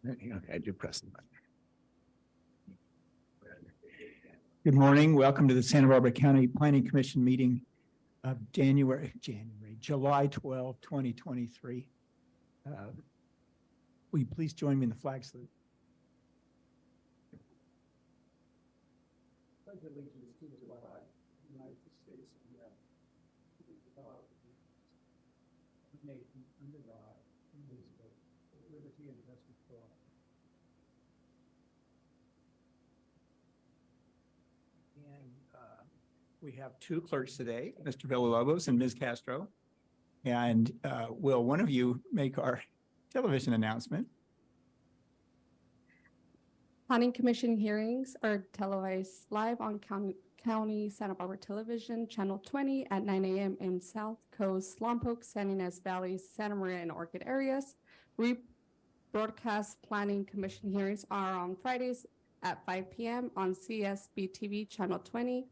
Okay, I do press the button. Good morning. Welcome to the Santa Barbara County Planning Commission meeting of July 12, 2023. Will you please join me in the flag salute? Pledge allegiance to the flag of the United States of America, nation under God, indivisible, with liberty and justice for all. And we have two clerks today, Mr. Villalobos and Ms. Castro. And will one of you make our television announcement? Planning Commission hearings are televised live on County Santa Barbara Television, Channel 20 at 9 a.m. in South Coast, Lompoc, San Ynez Valley, Santa Maria, and Orchid areas. Rebroadcast Planning Commission hearings are on Fridays at 5 p.m. on CSB TV, Channel 20.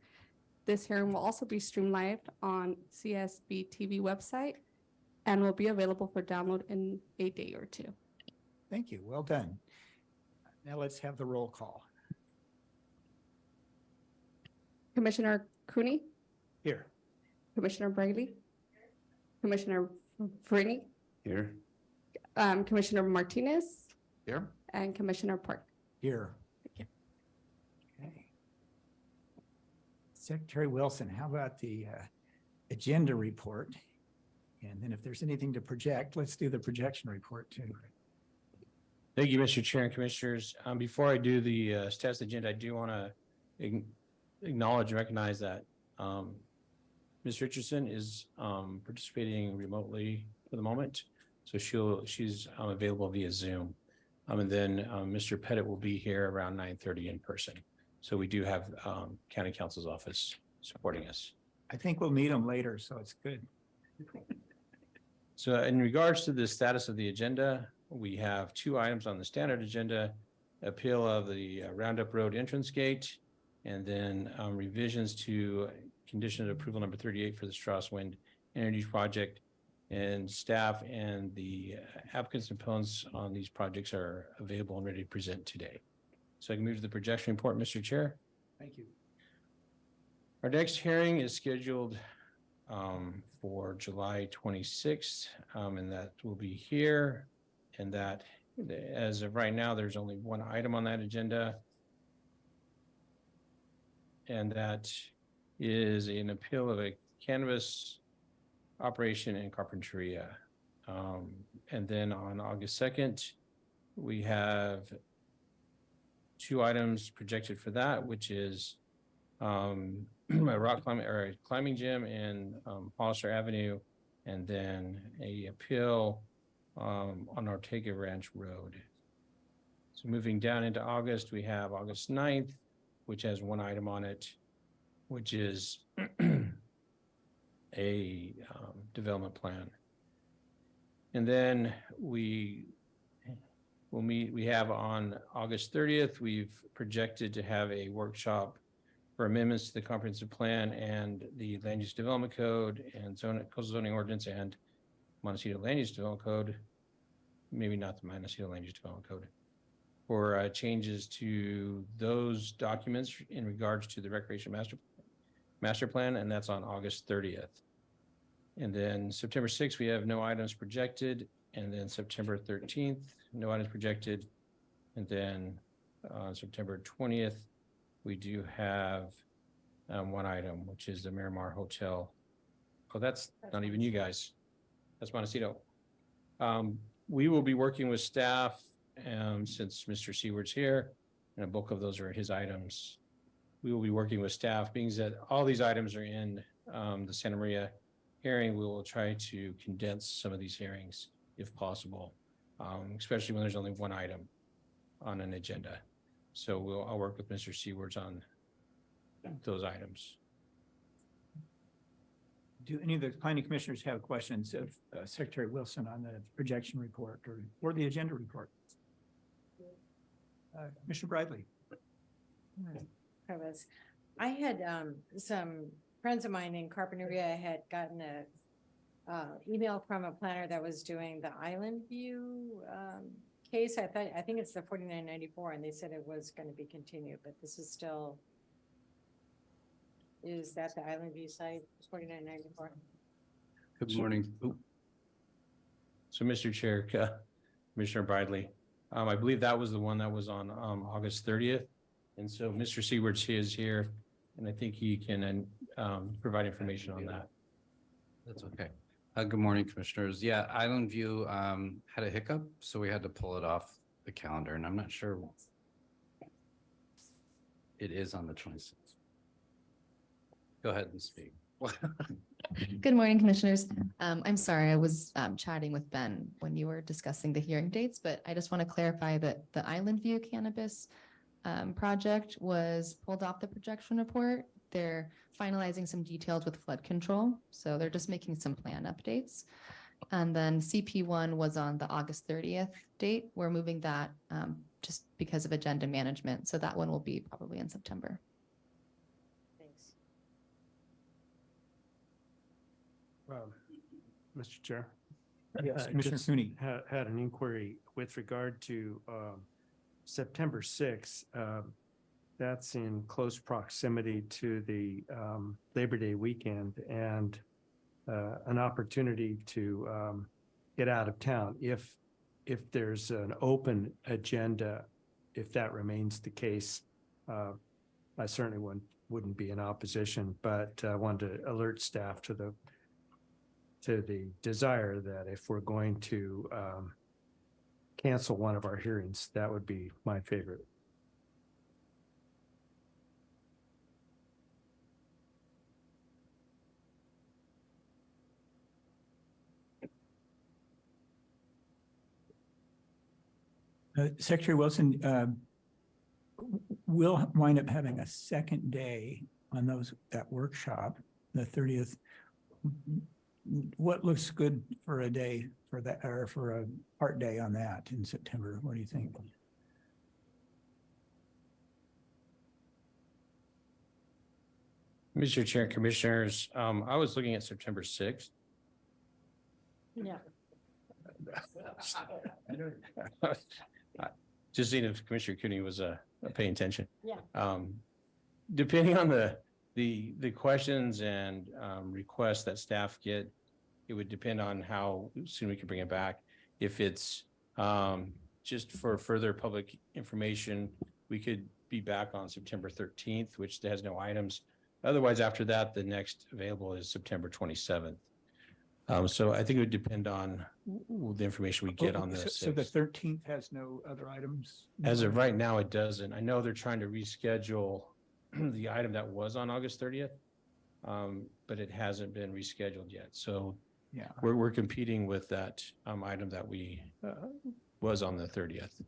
This hearing will also be streamed live on CSB TV website and will be available for download in a day or two. Thank you. Well done. Now let's have the roll call. Commissioner Cooney? Here. Commissioner Bradley? Commissioner Farini? Here. Commissioner Martinez? Here. And Commissioner Park? Here. Thank you. Okay. Secretary Wilson, how about the agenda report? And then if there's anything to project, let's do the projection report too. Thank you, Mr. Chair and Commissioners. Before I do the status agenda, I do want to acknowledge and recognize that Ms. Richardson is participating remotely for the moment. So she's available via Zoom. And then Mr. Pettit will be here around 9:30 in person. So we do have County Counsel's office supporting us. I think we'll need them later, so it's good. So in regards to the status of the agenda, we have two items on the standard agenda: appeal of the Roundup Road entrance gate, and then revisions to condition of approval number 38 for the Strauss Wind Energy Project. And staff and the applicants and opponents on these projects are available and ready to present today. So I can move to the projection report, Mr. Chair. Thank you. Our next hearing is scheduled for July 26th, and that will be here. And that, as of right now, there's only one item on that agenda. And that is an appeal of a cannabis operation in Carpinteria. And then on August 2nd, we have two items projected for that, which is a rock climbing or a climbing gym in Hollister Avenue, and then a appeal on Ortega Ranch Road. So moving down into August, we have August 9th, which has one item on it, which is a development plan. And then we have on August 30th, we've projected to have a workshop for amendments to the comprehensive plan and the land use development code and coastal zoning ordinance and Montecito land use development code, maybe not the Montecito land use development code, for changes to those documents in regards to the recreation master plan, and that's on August 30th. And then September 6th, we have no items projected, and then September 13th, no items projected, and then September 20th, we do have one item, which is the Miramar Hotel. Oh, that's not even you guys. That's Montecito. We will be working with staff since Mr. Seward's here, and a bulk of those are his items. We will be working with staff, being that all these items are in the Santa Maria hearing. We will try to condense some of these hearings if possible, especially when there's only one item on an agenda. So I'll work with Mr. Seawards on those items. Do any of the planning commissioners have questions of Secretary Wilson on the projection report or the agenda report? Commissioner Bradley. I had some friends of mine in Carpinteria had gotten a email from a planner that was doing the Island View case? I think it's the 4994 and they said it was going to be continued, but this is still. Is that the Island View site, 4994? Good morning. So, Mr. Chair, Commissioner Bradley, I believe that was the one that was on August 30th. And so Mr. Seawards is here, and I think he can provide information on that. That's okay. Good morning, Commissioners. Yeah, Island View had a hiccup, so we had to pull it off the calendar, and I'm not sure it is on the 26th. Go ahead and speak. Good morning, Commissioners. I'm sorry, I was chatting with Ben when you were discussing the hearing dates, but I just want to clarify that the Island View Cannabis project was pulled off the projection report. They're finalizing some details with flood control, so they're just making some plan updates. And then CP1 was on the August 30th date. We're moving that just because of agenda management, so that one will be probably in September. Thanks. Mr. Chair. Yes, Commissioner just Cooney. Had an inquiry with regard to September 6th. That's in close proximity to the Labor Day weekend and an opportunity to get out of town. If there's an open agenda, if that remains the case, I certainly wouldn't be in opposition, but I wanted to alert staff to the desire that if we're going to cancel one of our hearings, that would be my favorite. Secretary Wilson, we'll wind up having a second day on that workshop, the 30th. What looks good for a day for that, or for a part day on that in September? What do you think? Mr. Chair, Commissioners, I was looking at September 6th. Yeah. Just seeing if Commissioner Cooney was paying attention. Yeah. Depending on the questions and requests that staff get, it would depend on how soon we can bring it back. If it's just for further public information, we could be back on September 13th, which has no items. Otherwise, after that, the next available is September 27th. So I think it would depend on the information we get on this. So the 13th has no other items? As of right now, it doesn't. I know they're trying to reschedule the item that was on August 30th, but it hasn't been rescheduled yet. So Yeah. we're competing with that item that we was on the 30th.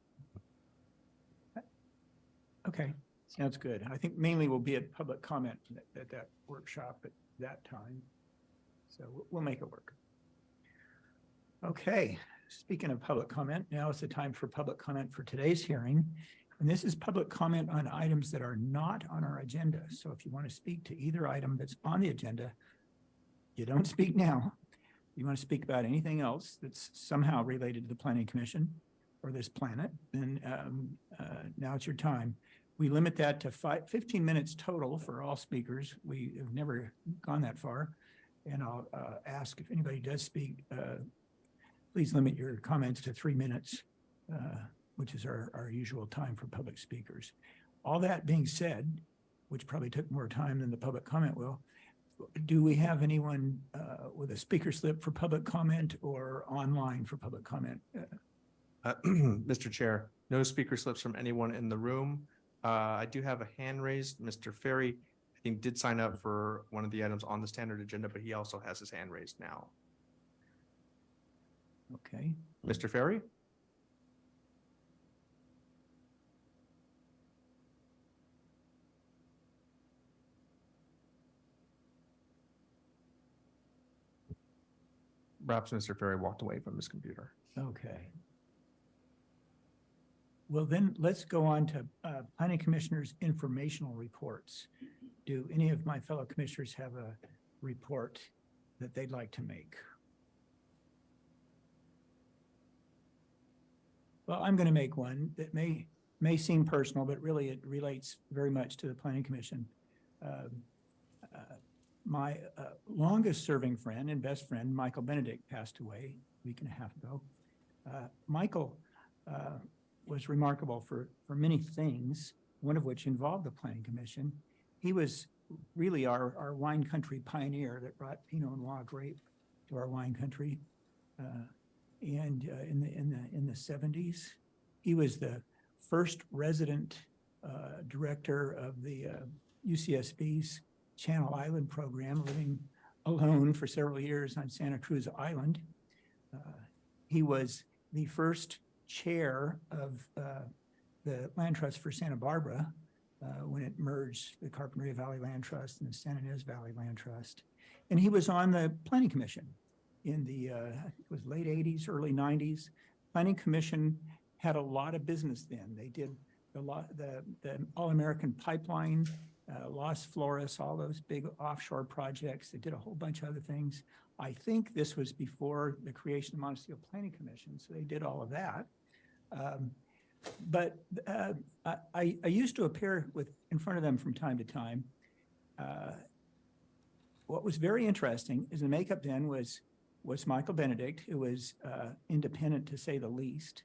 Okay, sounds good. I think mainly we'll be at public comment at that workshop at that time. So we'll make it work. Okay, speaking of public comment, now is the time for public comment for today's hearing. And this is public comment on items that are not on our agenda. So if you want to speak to either item that's on the agenda, you don't speak now. You want to speak about anything else that's somehow related to the Planning Commission or this planet, then now it's your time. We limit that to 15 minutes total for all speakers. We have never gone that far. And I'll ask if anybody does speak, please limit your comments to 3 minutes, which is our usual time for public speakers. All that being said, which probably took more time than the public comment will, do we have anyone with a speaker slip for public comment or online for public comment? Mr. Chair, no speaker slips from anyone in the room. I do have a hand raised. Mr. Ferry, I think, did sign up for one of the items on the standard agenda, but he also has his hand raised now. Okay. Mr. Ferry? Perhaps Mr. Ferry walked away from his computer. Okay. Well, then let's go on to Planning Commissioners' informational reports. Do any of my fellow commissioners have a report that they'd like to make? Well, I'm going to make one that may seem personal, but really it relates very much to the Planning Commission. My longest serving friend and best friend, Michael Benedict, passed away a week and a half ago. Michael was remarkable for many things, one of which involved the Planning Commission. He was really our wine country pioneer that brought Pinot Noir grape to our wine country. And in the 70s, he was the first resident director of the UCSB's Channel Island program, living alone for several years on Santa Cruz Island. He was the first chair of the Land Trust for Santa Barbara when it merged the Carpinteria Valley Land Trust and the Santa Ynez Valley Land Trust. And he was on the Planning Commission in the, I think it was late 80s, early 90s. Planning Commission had a lot of business then. They did the All-American Pipeline, Los Flores, all those big offshore projects. They did a whole bunch of other things. I think this was before the creation of Montecito Planning Commission, so they did all of that. But I used to appear in front of them from time to time. What was very interesting is the makeup then was Michael Benedict, who was independent to say the least.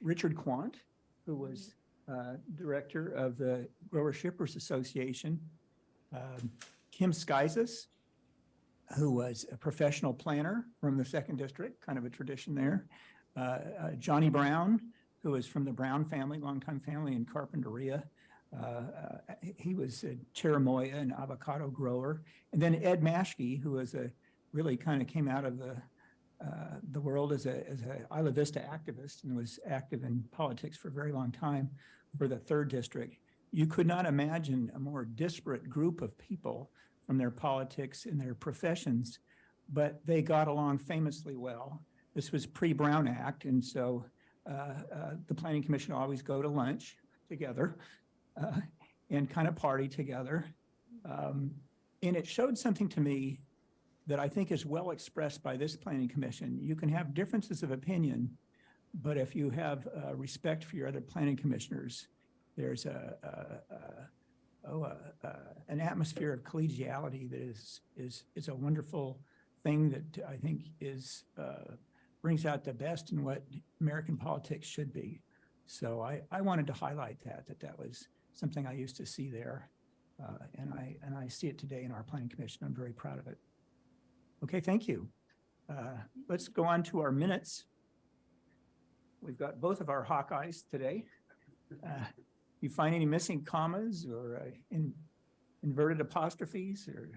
Richard Quant, who was director of the Grower Shippers Association. Kim Skyzis, who was a professional planner from the Second District, kind of a tradition there. Johnny Brown, who was from the Brown family, longtime family in Carpinteria. He was a cherimoya and avocado grower. And then Ed Maschke, who was really kind of came out of the world as a Isla Vista activist and was active in politics for a very long time for the Third District. You could not imagine a more disparate group of people from their politics and their professions, but they got along famously well. This was pre-Brown Act, and so the Planning Commission always go to lunch together and kind of party together. And it showed something to me that I think is well expressed by this Planning Commission. You can have differences of opinion, but if you have respect for your other planning commissioners, there's an atmosphere of collegiality that is a wonderful thing that I think brings out the best in what American politics should be. So I wanted to highlight that was something I used to see there, and I see it today in our Planning Commission. I'm very proud of it. Okay, thank you. Let's go on to our minutes. We've got both of our Hawkeyes today. You find any missing commas or inverted apostrophes or?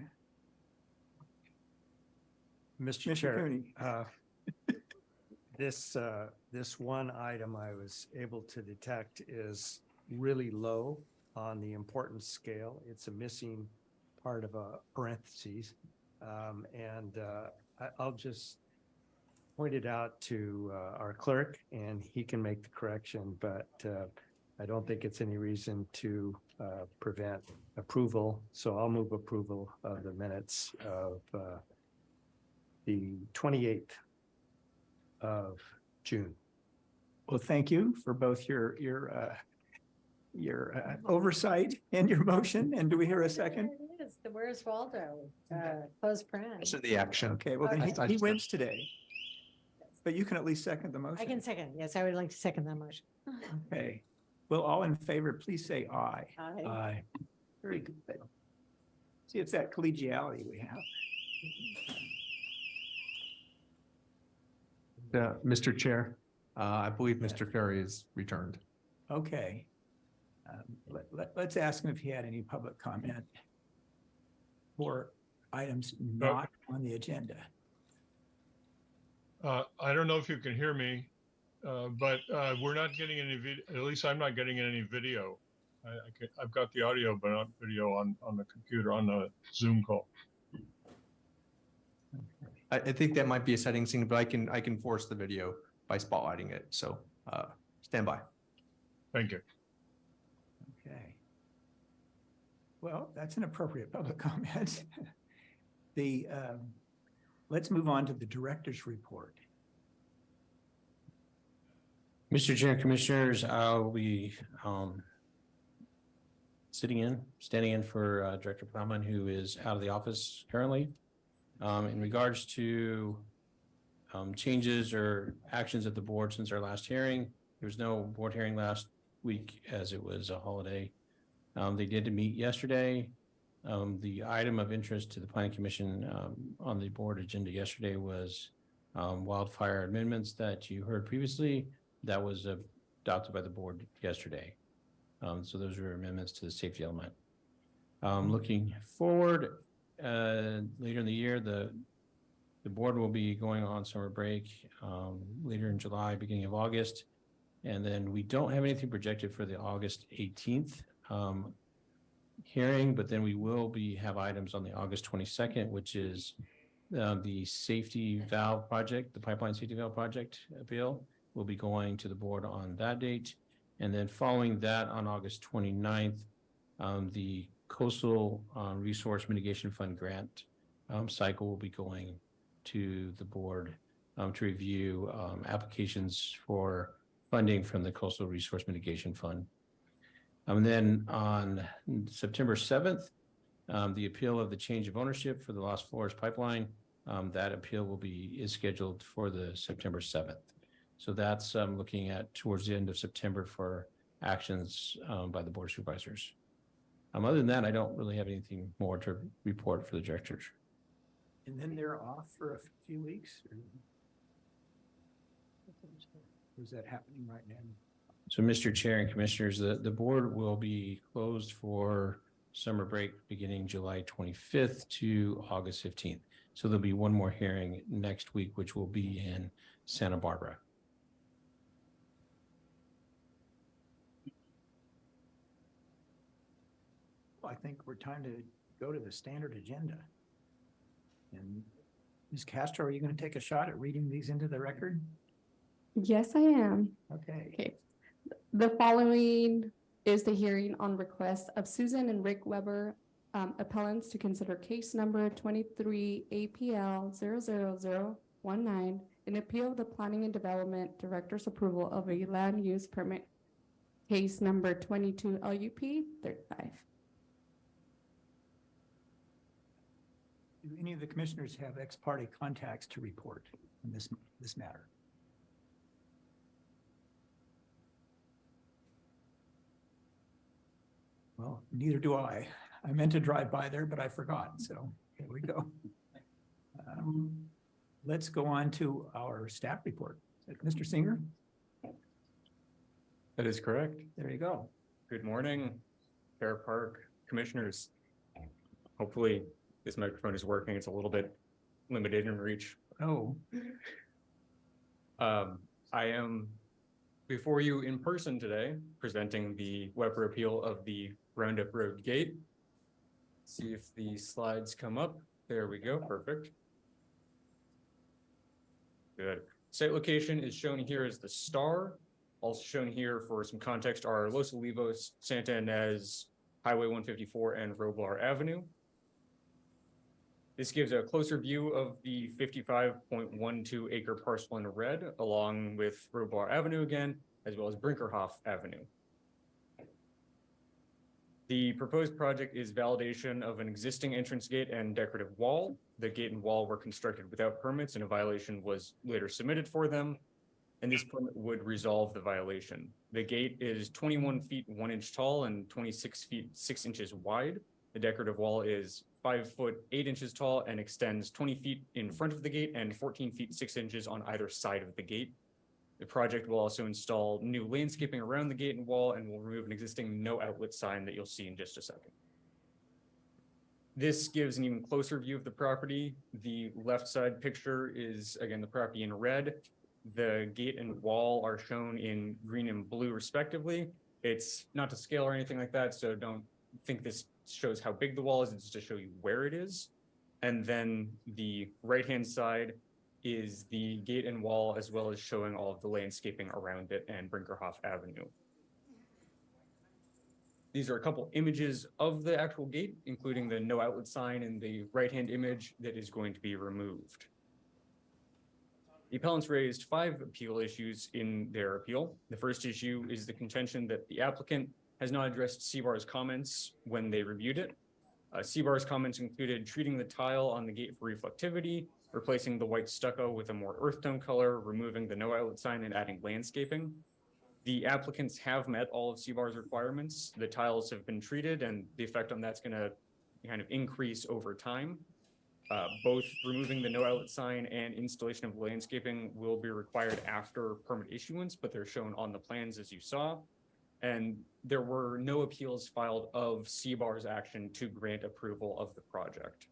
Mr. Chair, Cooney. this one item I was able to detect is really low on the importance scale. It's a missing part of a parentheses. I'll just point it out to our clerk and he can make the correction, but I don't think it's any reason to prevent approval. So I'll move approval of the minutes of the 28th of June. Well, thank you for both your oversight and your motion. And do we hear a second? There it is. Where's Waldo? Close friend. So the action. Okay, well then I he just- wins today. But you can at least second the motion. I can second. Yes, I would like to second that motion. Okay. Well, all in favor, please say aye. Aye. Very good. See, it's that collegiality we have. Mr. Chair, I believe Mr. Ferry is returned. Okay. Let's ask him if he had any public comment for items not on the agenda. I don't know if you can hear me, but we're not getting any video. At least I'm not getting any video. I've got the audio, but not video on the computer on the Zoom call. I think that might be a settings thing, but I can force the video by spotlighting it. So stand by. Thank you. Okay. Well, that's an appropriate public comment. Let's move on to the director's report. Mr. Chair and Commissioners, I'll be standing in for Director Plowman, who is out of the office currently. In regards to changes or actions at the board since our last hearing, there was no board hearing last week as it was a holiday. They did meet yesterday. The item of interest to the Planning Commission on the board agenda yesterday was wildfire amendments that you heard previously. That was adopted by the board yesterday. So those were amendments to the safety element. Looking forward, later in the year, the board will be going on summer break later in July, beginning of August. And then we don't have anything projected for the August 18th hearing, but then we will have items on the August 22nd, which is the safety valve project, the pipeline safety valve project appeal. Will be going to the board on that date. And then following that on August 29th, the Coastal Resource Mitigation Fund grant cycle will be going to the board to review applications for funding from the Coastal Resource Mitigation Fund. And then on September 7th, the appeal of the change of ownership for the Los Flores pipeline, that appeal is scheduled for the September 7th. So that's looking at towards the end of September for actions by the Board of Supervisors. Other than that, I don't really have anything more to report for the directors. And then they're off for a few weeks? Or is that happening right now? So Mr. Chair and Commissioners, the board will be closed for summer break beginning July 25th to August 15th. So there'll be one more hearing next week, which will be in Santa Barbara. I think we're time to go to the standard agenda. And Ms. Castro, are you going to take a shot at reading these into the record? Yes, I am. Okay. Okay. The following is the hearing on request of Susan and Rick Weber, appellants, to consider case number 23 APL 00019, an appeal of the Planning and Development Director's approval of a land use permit, case number 22 LUP 35. Do any of the commissioners have ex parte contacts to report on this matter? Well, neither do I. I meant to drive by there, but I forgot. So here we go. Let's go on to our staff report. Mr. Singer? That is correct. There you go. Good morning, Fair Park Commissioners. Hopefully this microphone is working. It's a little bit limited in reach. Oh. I am before you in person today, presenting the Weber appeal of the Roundup Road Gate. See if the slides come up. There we go. Perfect. Good. Site location is shown here as the star. Also shown here for some context are Los Olivos, Santa Ynez, Highway 154, and Roblar Avenue. This gives a closer view of the 55.12 acre parcel in red, along with Roblar Avenue again, as well as Brinkerhoff Avenue. The proposed project is validation of an existing entrance gate and decorative wall. The gate and wall were constructed without permits, and a violation was later submitted for them, and this permit would resolve the violation. The gate is 21 feet 1 inch tall and 26 feet 6 inches wide. The decorative wall is 5 foot 8 inches tall and extends 20 feet in front of the gate and 14 feet 6 inches on either side of the gate. The project will also install new landscaping around the gate and wall and will remove an existing no outlet sign that you'll see in just a second. This gives an even closer view of the property. The left side picture is, again, the property in red. The gate and wall are shown in green and blue respectively. It's not to scale or anything like that, so don't think this shows how big the wall is. It's to show you where it is. And then the right-hand side is the gate and wall, as well as showing all of the landscaping around it and Brinkerhoff Avenue. These are a couple images of the actual gate, including the no outlet sign and the right-hand image that is going to be removed. The appellants raised 5 appeal issues in their appeal. The first issue is the contention that the applicant has not addressed CBAR's comments when they reviewed it. CBAR's comments included treating the tile on the gate for reflectivity, replacing the white stucco with a more earth tone color, removing the no outlet sign, and adding landscaping. The applicants have met all of CBAR's requirements. The tiles have been treated, and the effect on that's going to kind of increase over time. Both removing the no outlet sign and installation of landscaping will be required after permit issuance, but they're shown on the plans as you saw. And there were no appeals filed of CBAR's action to grant approval of the project.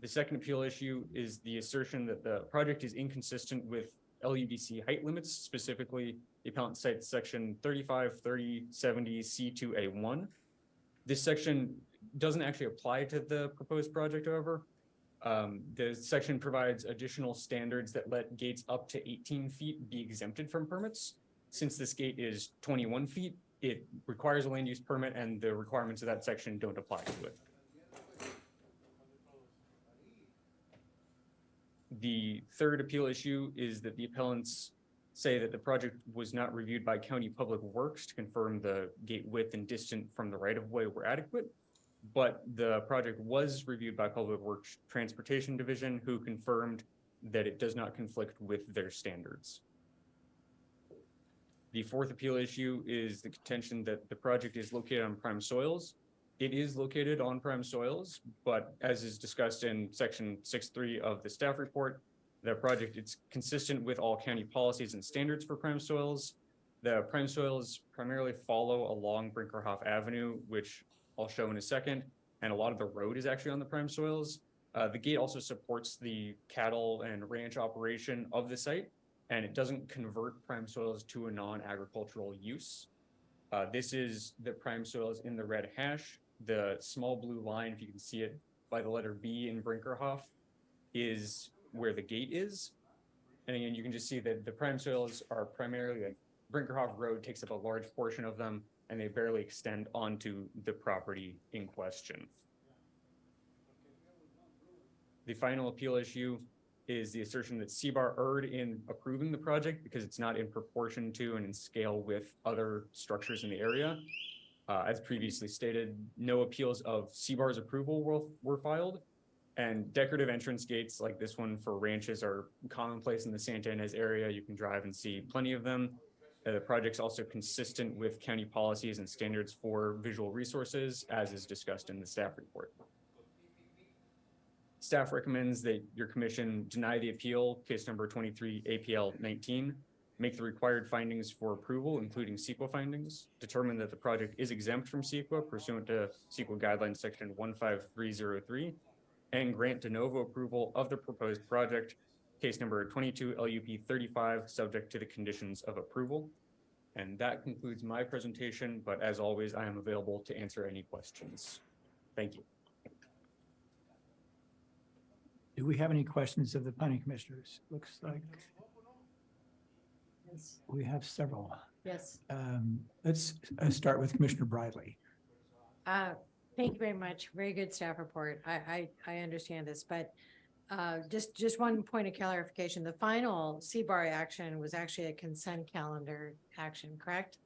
The second appeal issue is the assertion that the project is inconsistent with LUDC height limits, specifically the appellant cites section 353070 C2A1. This section doesn't actually apply to the proposed project, however. The section provides additional standards that let gates up to 18 feet be exempted from permits. Since this gate is 21 feet, it requires a land use permit, and the requirements of that section don't apply to it. The third appeal issue is that the appellants say that the project was not reviewed by County Public Works to confirm the gate width and distance from the right-of-way were adequate, but the project was reviewed by Public Works Transportation Division, who confirmed that it does not conflict with their standards. The fourth appeal issue is the contention that the project is located on prime soils. It is located on prime soils, but as is discussed in section 6.3 of the staff report, the project is consistent with all county policies and standards for prime soils. The prime soils primarily follow along Brinkerhoff Avenue, which I'll show in a second, and a lot of the road is actually on the prime soils. The gate also supports the cattle and ranch operation of the site, and it doesn't convert prime soils to a non-agricultural use. This is the prime soils in the red hash. The small blue line, if you can see it by the letter B in Brinkerhoff, is where the gate is. And again, you can just see that the prime soils are primarily like Brinkerhoff Road takes up a large portion of them, and they barely extend onto the property in question. The final appeal issue is the assertion that CBAR erred in approving the project because it's not in proportion to and in scale with other structures in the area. As previously stated, no appeals of CBAR's approval were filed, and decorative entrance gates like this one for ranches are commonplace in the Santa Ynez area. You can drive and see plenty of them. The project's also consistent with county policies and standards for visual resources, as is discussed in the staff report. Staff recommends that your commission deny the appeal, case number 23 APL 19, make the required findings for approval, including CEQA findings, determine that the project is exempt from CEQA pursuant to CEQA guidelines section 15303, and grant de novo approval of the proposed project, case number 22 LUP 35, subject to the conditions of approval. And that concludes my presentation, but as always, I am available to answer any questions. Thank you. Do we have any questions of the planning commissioners? Looks like we have several. Yes. Let's start with Commissioner Bradley. Thank you very much. Very good staff report. I understand this, but just one point of clarification. The final CBAR action was actually a consent calendar action, correct?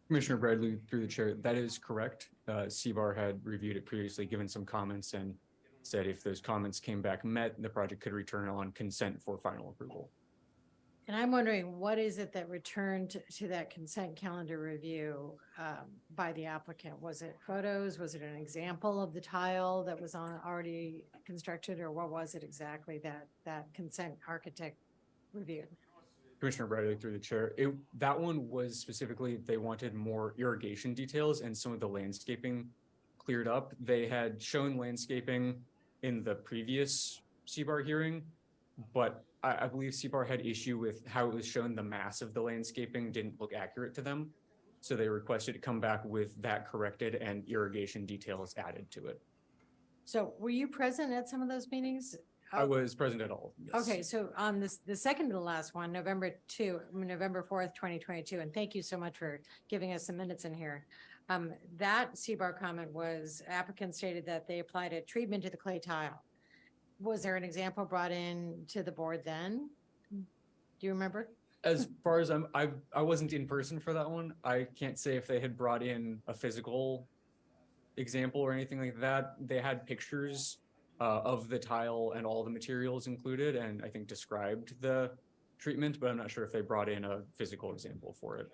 Commissioner Bradley, through the chair, that is correct. CBAR had reviewed it previously, given some comments, and said if those comments came back met, the project could return on consent for final approval. And I'm wondering, what is it that returned to that consent calendar review by the applicant? Was it photos? Was it an example of the tile that was already constructed, or what was it exactly that consent architect reviewed? Commissioner Bradley, through the chair, that one was specifically, they wanted more irrigation details and some of the landscaping cleared up. They had shown landscaping in the previous CBAR hearing, but I believe CBAR had issue with how it was shown the mass of the landscaping didn't look accurate to them. So they requested to come back with that corrected and irrigation details added to it. So were you present at some of those meetings? I was present at all. Yes. Okay, so on the second to the last one, November 4th, 2022, and thank you so much for giving us some minutes in here. That CBAR comment was applicant stated that they applied a treatment to the clay tile. Was there an example brought in to the board then? Do you remember? As far as I wasn't in person for that one. I can't say if they had brought in a physical example or anything like that. They had pictures of the tile and all the materials included, and I think described the treatment, but I'm not sure if they brought in a physical example for it.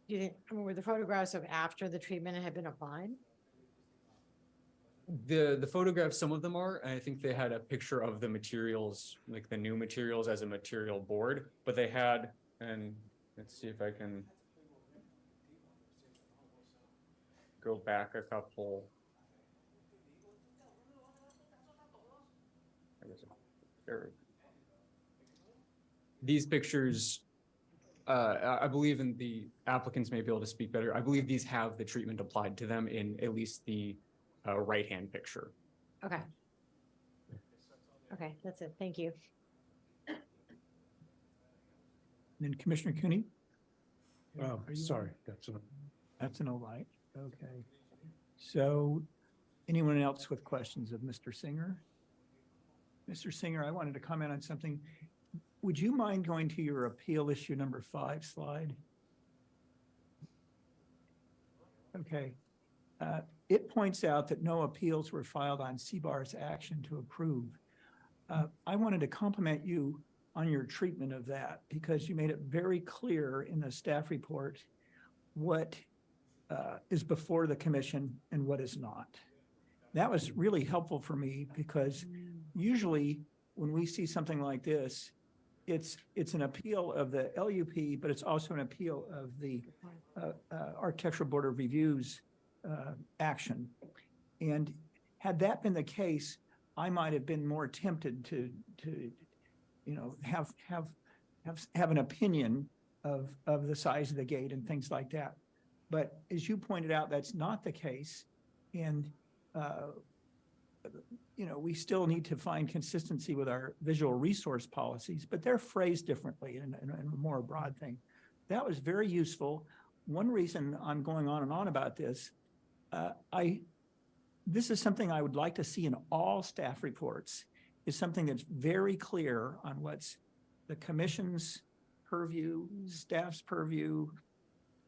You didn't, I mean, were the photographs of after the treatment had been applied? The photographs, some of them are, and I think they had a picture of the materials, like the new materials as a material board, but they had, and let's see if I can go back a couple. I guess there. These pictures, I believe in the applicants may be able to speak better. I believe these have the treatment applied to them in at least the right-hand picture. Okay. Okay, that's it. Thank you. And then Commissioner Cooney? Oh, Are you sorry, on? that's an That's an all right. Okay. So anyone else with questions of Mr. Singer? Mr. Singer, I wanted to comment on something. Would you mind going to your appeal issue number 5 slide? Okay. It points out that no appeals were filed on CBAR's action to approve. I wanted to compliment you on your treatment of that because you made it very clear in the staff report what is before the commission and what is not. That was really helpful for me because usually when we see something like this, it's an appeal of the LUP, but it's also an appeal of the Architectural Board of Review's action. And had that been the case, I might have been more tempted to you know, have an opinion of the size of the gate and things like that. But as you pointed out, that's not the case. And you know, we still need to find consistency with our visual resource policies, but they're phrased differently in a more broad thing. That was very useful. One reason I'm going on and on about this, this is something I would like to see in all staff reports, is something that's very clear on what's the commission's purview, staff's purview,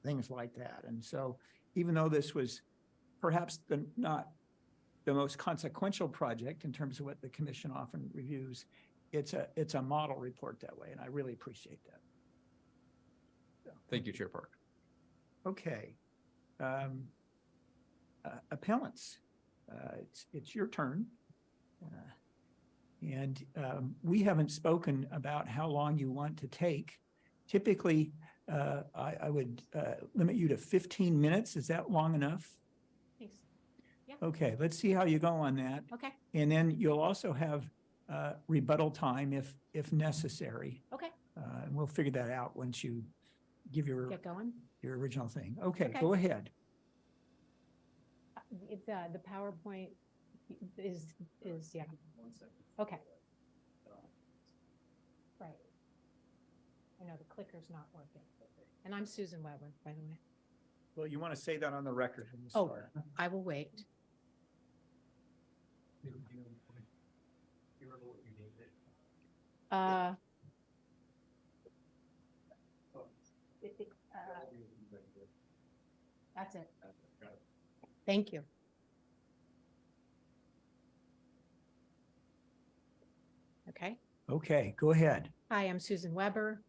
things like that. And so even though this was perhaps not the most consequential project in terms of what the commission often reviews, it's a model report that way, and I really appreciate that. So, Thank you, Chair Park. okay. Appellants, it's your turn. And we haven't spoken about how long you want to take. Typically, I would limit you to 15 minutes. Is that long enough? Thanks. Yeah. Okay, let's see how you go on that. Okay. And then you'll also have rebuttal time if necessary. Okay. And we'll figure that out once you give your Get going. original thing. Okay, Okay. go ahead. It's the PowerPoint is yeah. Okay. Right. I know the clicker's not working. And I'm Susan Weber, by the way. Well, you want to say that on the record when you Oh. start. I will wait. That's it. Thank you. Okay. Okay, go ahead. Hi, I'm Susan Weber.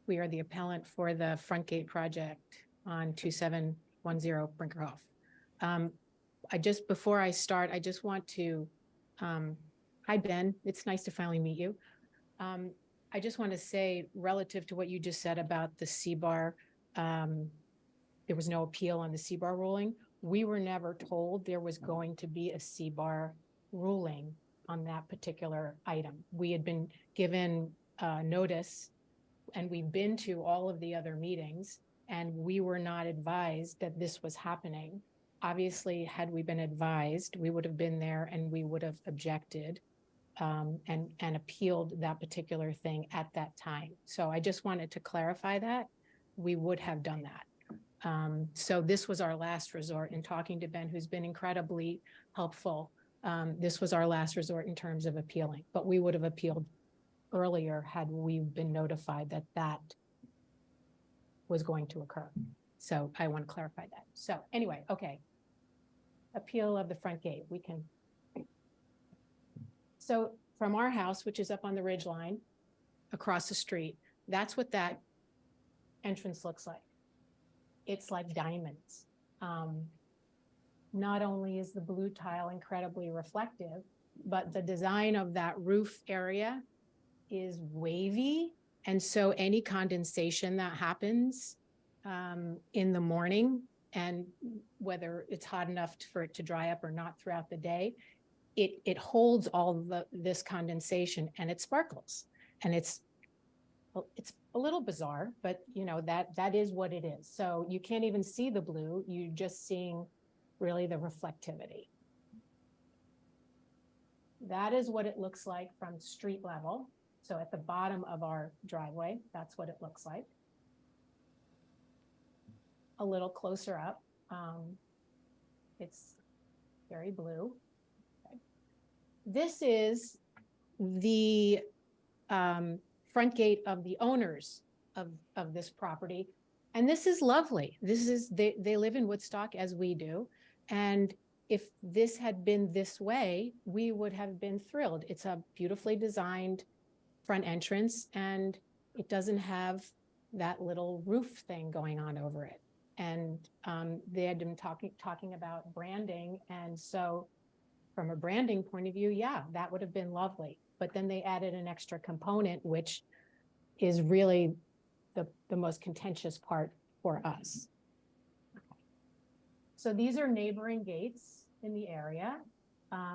We are the appellant for the front gate project on 2710 Brinkerhoff. Before I start, I just want to, hi, Ben. It's nice to finally meet you. I just want to say, relative to what you just said about the CBAR, there was no appeal on the CBAR ruling. We were never told there was going to be a CBAR ruling on that particular item. We had been given notice, and we've been to all of the other meetings, and we were not advised that this was happening. Obviously, had we been advised, we would have been there and we would have objected and appealed that particular thing at that time. So I just wanted to clarify that we would have done that. So this was our last resort in talking to Ben, who's been incredibly helpful This was our last resort in terms of appealing, but we would have appealed earlier had we been notified that that was going to occur. So I want to clarify that. So anyway, okay. Appeal of the front gate, we can. So from our house, which is up on the ridge line, across the street, that's what that entrance looks like. It's like diamonds. Not only is the blue tile incredibly reflective, but the design of that roof area is wavy. And so any condensation that happens in the morning, and whether it's hot enough for it to dry up or not throughout the day, it holds all this condensation and it sparkles. And it's a little bizarre, but you know, that is what it is. So you can't even see the blue, you're just seeing really the reflectivity. That is what it looks like from street level. So at the bottom of our driveway, that's what it looks like. A little closer up, it's very blue. Okay. This is the front gate of the owners of this property. And this is lovely. This is, they live in Woodstock as we do. And if this had been this way, we would have been thrilled. It's a beautifully designed front entrance and it doesn't have that little roof thing going on over it. And they had been talking about branding. And so from a branding point of view, yeah, that would have been lovely. But then they added an extra component, which is really the most contentious part for us. So these are neighboring gates in the area.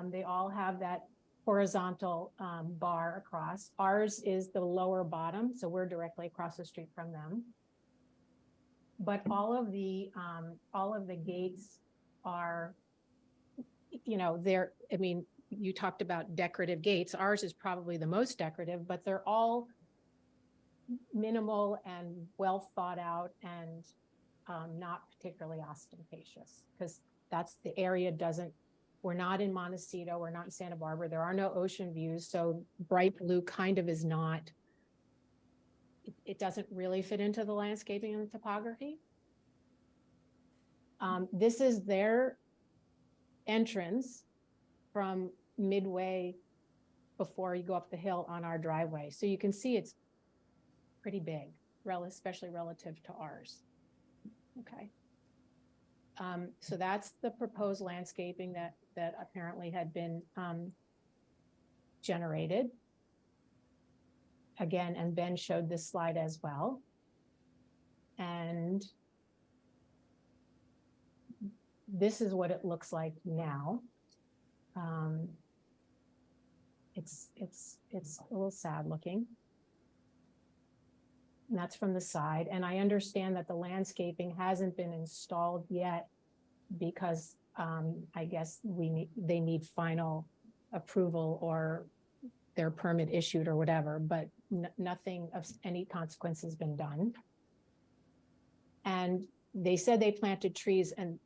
They all have that horizontal bar across. Ours is the lower bottom, so we're directly across the street from them. But all of the gates are, you know, they're, I mean, you talked about decorative gates. Ours is probably the most decorative, but they're all minimal and well thought out and not particularly ostentatious, because that's the area doesn't, we're not in Montecito, we're not in Santa Barbara, there are no ocean views, so bright blue kind of is not, it doesn't really fit into the landscaping and the topography. This is their entrance from midway before you go up the hill on our driveway. So you can see it's pretty big, especially relative to ours. Okay. So that's the proposed landscaping that apparently had been generated. Again, and Ben showed this slide as well. And this is what it looks like now. It's a little sad looking. And that's from the side. And I understand that the landscaping hasn't been installed yet because I guess they need final approval or their permit issued or whatever, but nothing of any consequence has been done. And they said they planted trees, and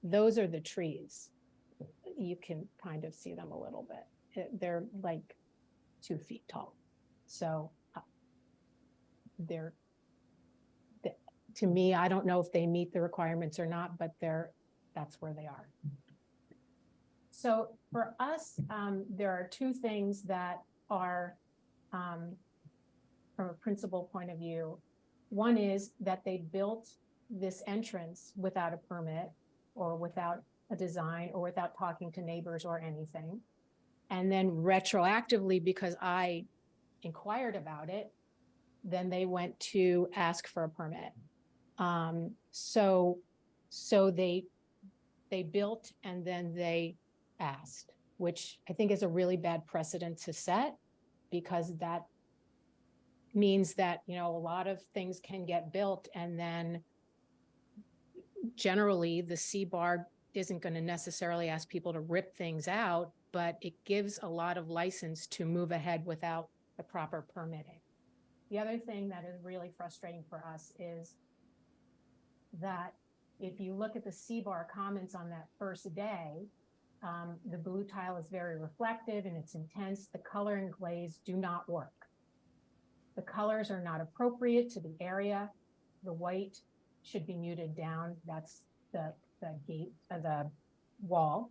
those are the trees. You can kind of see them a little bit. They're like 2 feet tall. So they're, to me, I don't know if they meet the requirements or not, but that's where they are. So for us, there are 2 things that are, from a principal point of view. One is that they built this entrance without a permit or without a design or without talking to neighbors or anything. And then retroactively, because I inquired about it, then they went to ask for a permit. So they built and then they asked, which I think is a really bad precedent to set, because that means that, you know, a lot of things can get built and then generally the CBAR isn't going to necessarily ask people to rip things out, but it gives a lot of license to move ahead without the proper permitting. The other thing that is really frustrating for us is that if you look at the CBAR comments on that first day, The blue tile is very reflective and it's intense. The color and glaze do not work. The colors are not appropriate to the area. The white should be muted down. That's the gate of the wall.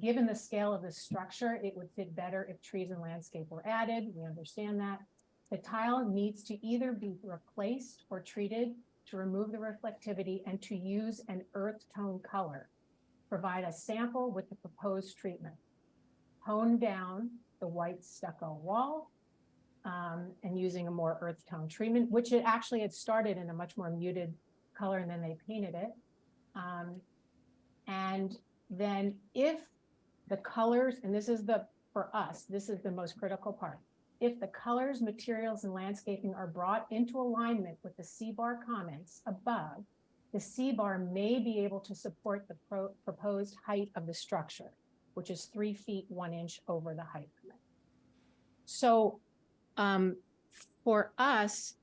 Given the scale of the structure, it would fit better if trees and landscape were added. We understand that. The tile needs to either be replaced or treated to remove the reflectivity and to use an earth tone color. Provide a sample with the proposed treatment. Tone down the white stucco wall and using a more earth tone treatment, which it actually had started in a much more muted color and then they painted it. And then if the colors, and this is for us, this is the most critical part. If the colors, materials, and landscaping are brought into alignment with the C-bar comments above, the C-bar may be able to support the proposed height of the structure, which is 3 feet 1 inch over the height limit. So for us,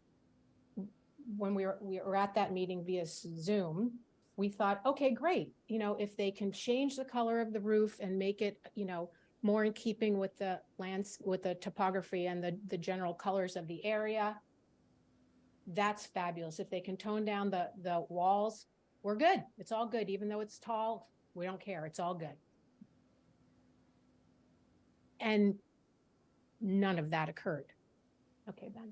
when we were at that meeting via Zoom, we thought, okay, great. You know, if they can change the color of the roof and make it, you know, more in keeping with the with the topography and the general colors of the area, that's fabulous. If they can tone down the walls, we're good. It's all good. Even though it's tall, we don't care. It's all good. And none of that occurred. Okay, Ben.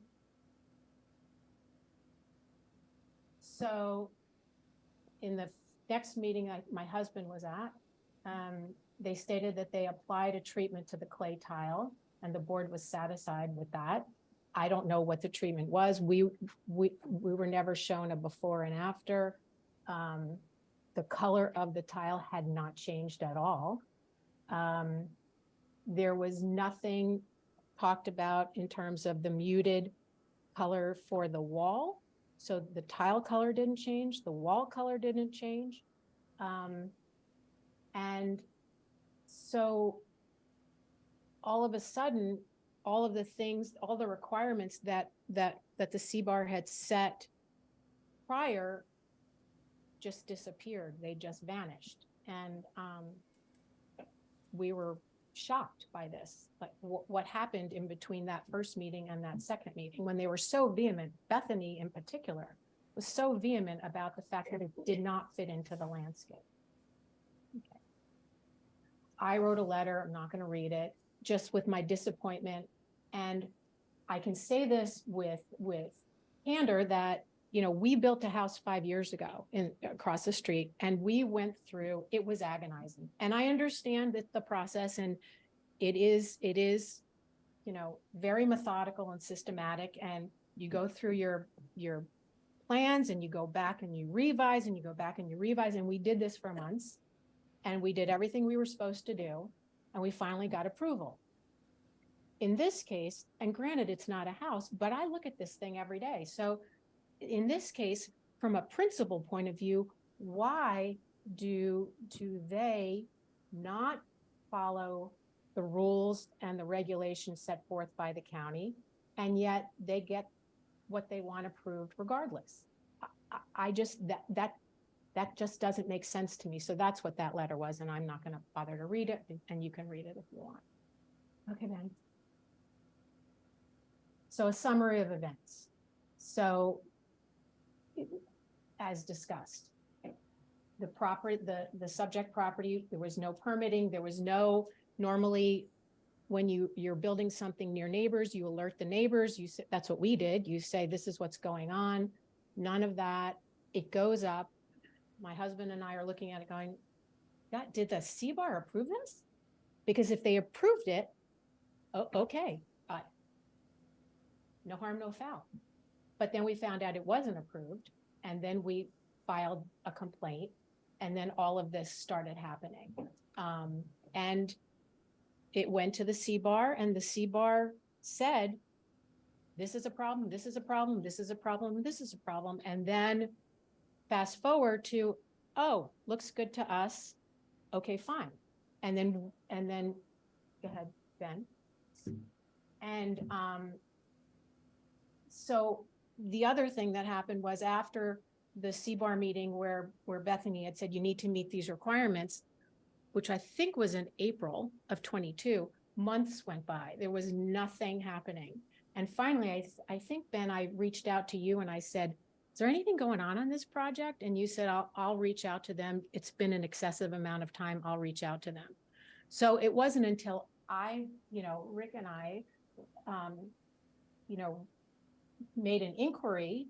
So in the next meeting my husband was at, they stated that they applied a treatment to the clay tile and the board was satisfied with that. I don't know what the treatment was. We were never shown a before and after. The color of the tile had not changed at all. There was nothing talked about in terms of the muted color for the wall. So the tile color didn't change, the wall color didn't change. And so all of a sudden, all of the things, all the requirements that the C-bar had set prior just disappeared. They just vanished. And we were shocked by this. Like what happened in between that first meeting and that second meeting when they were so vehement, Bethany in particular, was so vehement about the fact that it did not fit into the landscape. Okay. I wrote a letter, I'm not going to read it, just with my disappointment. And I can say this with candor that, you know, we built a house 5 years ago across the street and we went through, it was agonizing. And I understand that the process and it is, you know, very methodical and systematic. And you go through your plans and you go back and you revise and you go back and you revise. And we did this for months and we did everything we were supposed to do. And we finally got approval. In this case, and granted, it's not a house, but I look at this thing every day. So in this case, from a principal point of view, why do they not follow the rules and the regulations set forth by the county, and yet they get what they want approved regardless? I just, that just doesn't make sense to me. So that's what that letter was, and I'm not going to bother to read it, and you can read it if you want. Okay, Ben. So a summary of events. So as discussed, the subject property, there was no permitting, there was no, normally when you're building something near neighbors, you alert the neighbors, you say, that's what we did. You say, this is what's going on. None of that. It goes up. My husband and I are looking at it going, did the C-bar approve this? Because if they approved it, okay, no harm, no foul. But then we found out it wasn't approved, and then we filed a complaint, and then all of this started happening. And it went to the C-bar, and the C-bar said, this is a problem, this is a problem, this is a problem, this is a problem. And then fast forward to, oh, looks good to us. Okay, fine. And then go ahead, Ben. And so the other thing that happened was after the C-bar meeting where Bethany had said, you need to meet these requirements, which I think was in April of 22, months went by. There was nothing happening. And finally, I think, Ben, I reached out to you and I said, is there anything going on this project? And you said, I'll reach out to them. It's been an excessive amount of time. I'll reach out to them. So it wasn't until Rick and I, made an inquiry,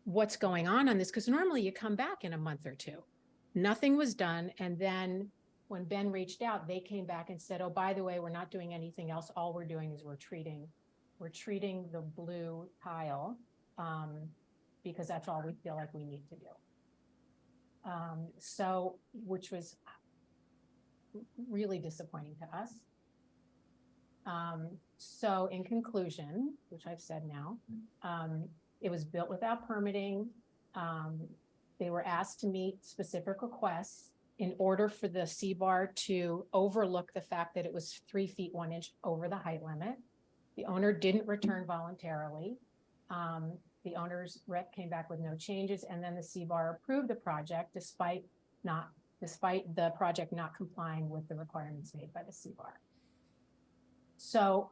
what's going on this? Because normally you come back in a month or two. Nothing was done. And then when Ben reached out, they came back and said, oh, by the way, we're not doing anything else. All we're doing is we're treating the blue tile because that's all we feel like we need to do. So, which was really disappointing to us. So in conclusion, which I've said now, it was built without permitting. They were asked to meet specific requests in order for the C-bar to overlook the fact that it was 3 feet 1 inch over the height limit. The owner didn't return voluntarily. The owner's rep came back with no changes, and then the C-bar approved the project despite the project not complying with the requirements made by the C-bar. So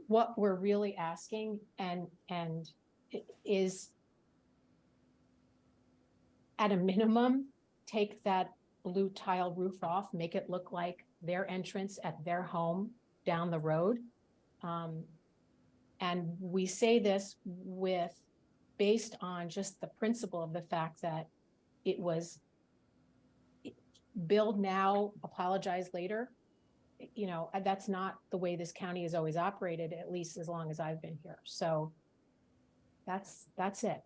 what we're really asking and is, at a minimum, take that blue tile roof off, make it look like their entrance at their home down the road. And we say this based on just the principle of the fact that it was build now, apologize later. That's not the way this county has always operated, at least as long as I've been here. So that's it.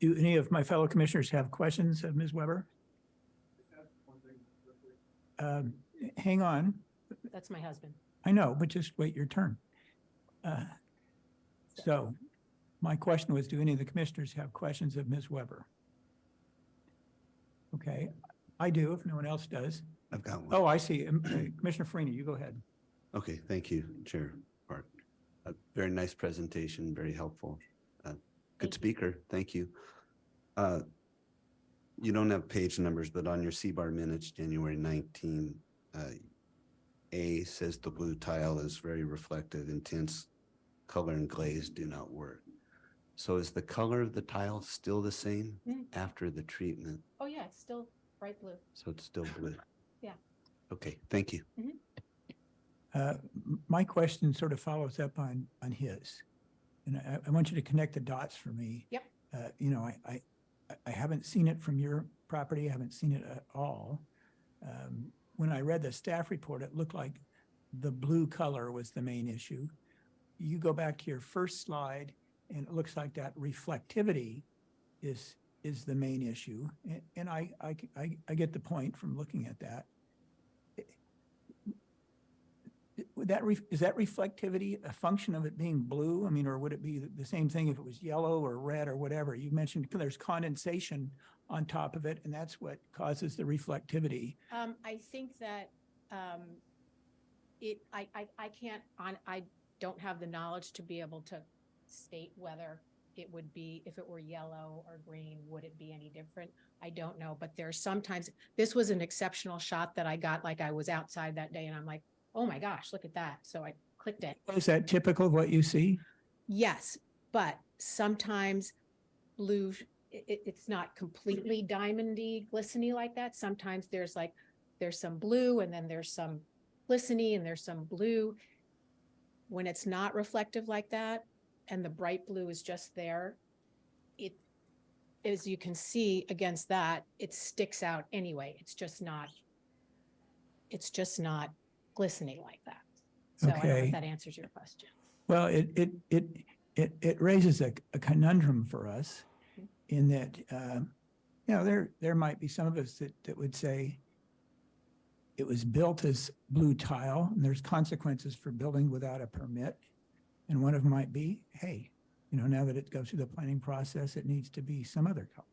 Do any of my fellow commissioners have questions of Ms. Weber? Hang on. That's my husband. I know, but just wait your turn. So my question was, do any of the commissioners have questions of Ms. Weber? Okay, I do, if no one else does. I've got one. Oh, I see. Commissioner Farina, you go ahead. Okay, thank you, Chair Park. A very nice presentation, very helpful. Good speaker, thank you. You don't have page numbers, but on your C-bar minutes, January 19, A says the blue tile is very reflective, intense color and glaze do not work. So is the color of the tile still the same after the treatment? Oh yeah, it's still bright blue. So it's still blue? Yeah. Okay, thank you. My question sort of follows up on his. And I want you to connect the dots for me. Yep. I haven't seen it from your property. I haven't seen it at all. When I read the staff report, it looked like the blue color was the main issue. You go back to your first slide and it looks like that reflectivity is the main issue. And I get the point from looking at that. Is that reflectivity a function of it being blue? I mean, or would it be the same thing if it was yellow or red or whatever? You mentioned there's condensation on top of it, and that's what causes the reflectivity. I think that I don't have the knowledge to be able to state whether it would be, if it were yellow or green, would it be any different? I don't know, but there's sometimes, this was an exceptional shot that I got, like I was outside that day and I'm like, oh my gosh, look at that. So I clicked it. Is that typical of what you see? Yes, but sometimes blue, it's not completely diamondy, glisteny like that. Sometimes there's some blue and then there's some glisteny and there's some blue. When it's not reflective like that and the bright blue is just there, it, as you can see against that, it sticks out anyway. It's just not glistening like that. So I don't know Okay. if that answers your question. Well, it raises a conundrum for us in that, there might be some of us that would say it was built as blue tile and there's consequences for building without a permit. And one of them might be, hey, now that it goes through the planning process, it needs to be some other color,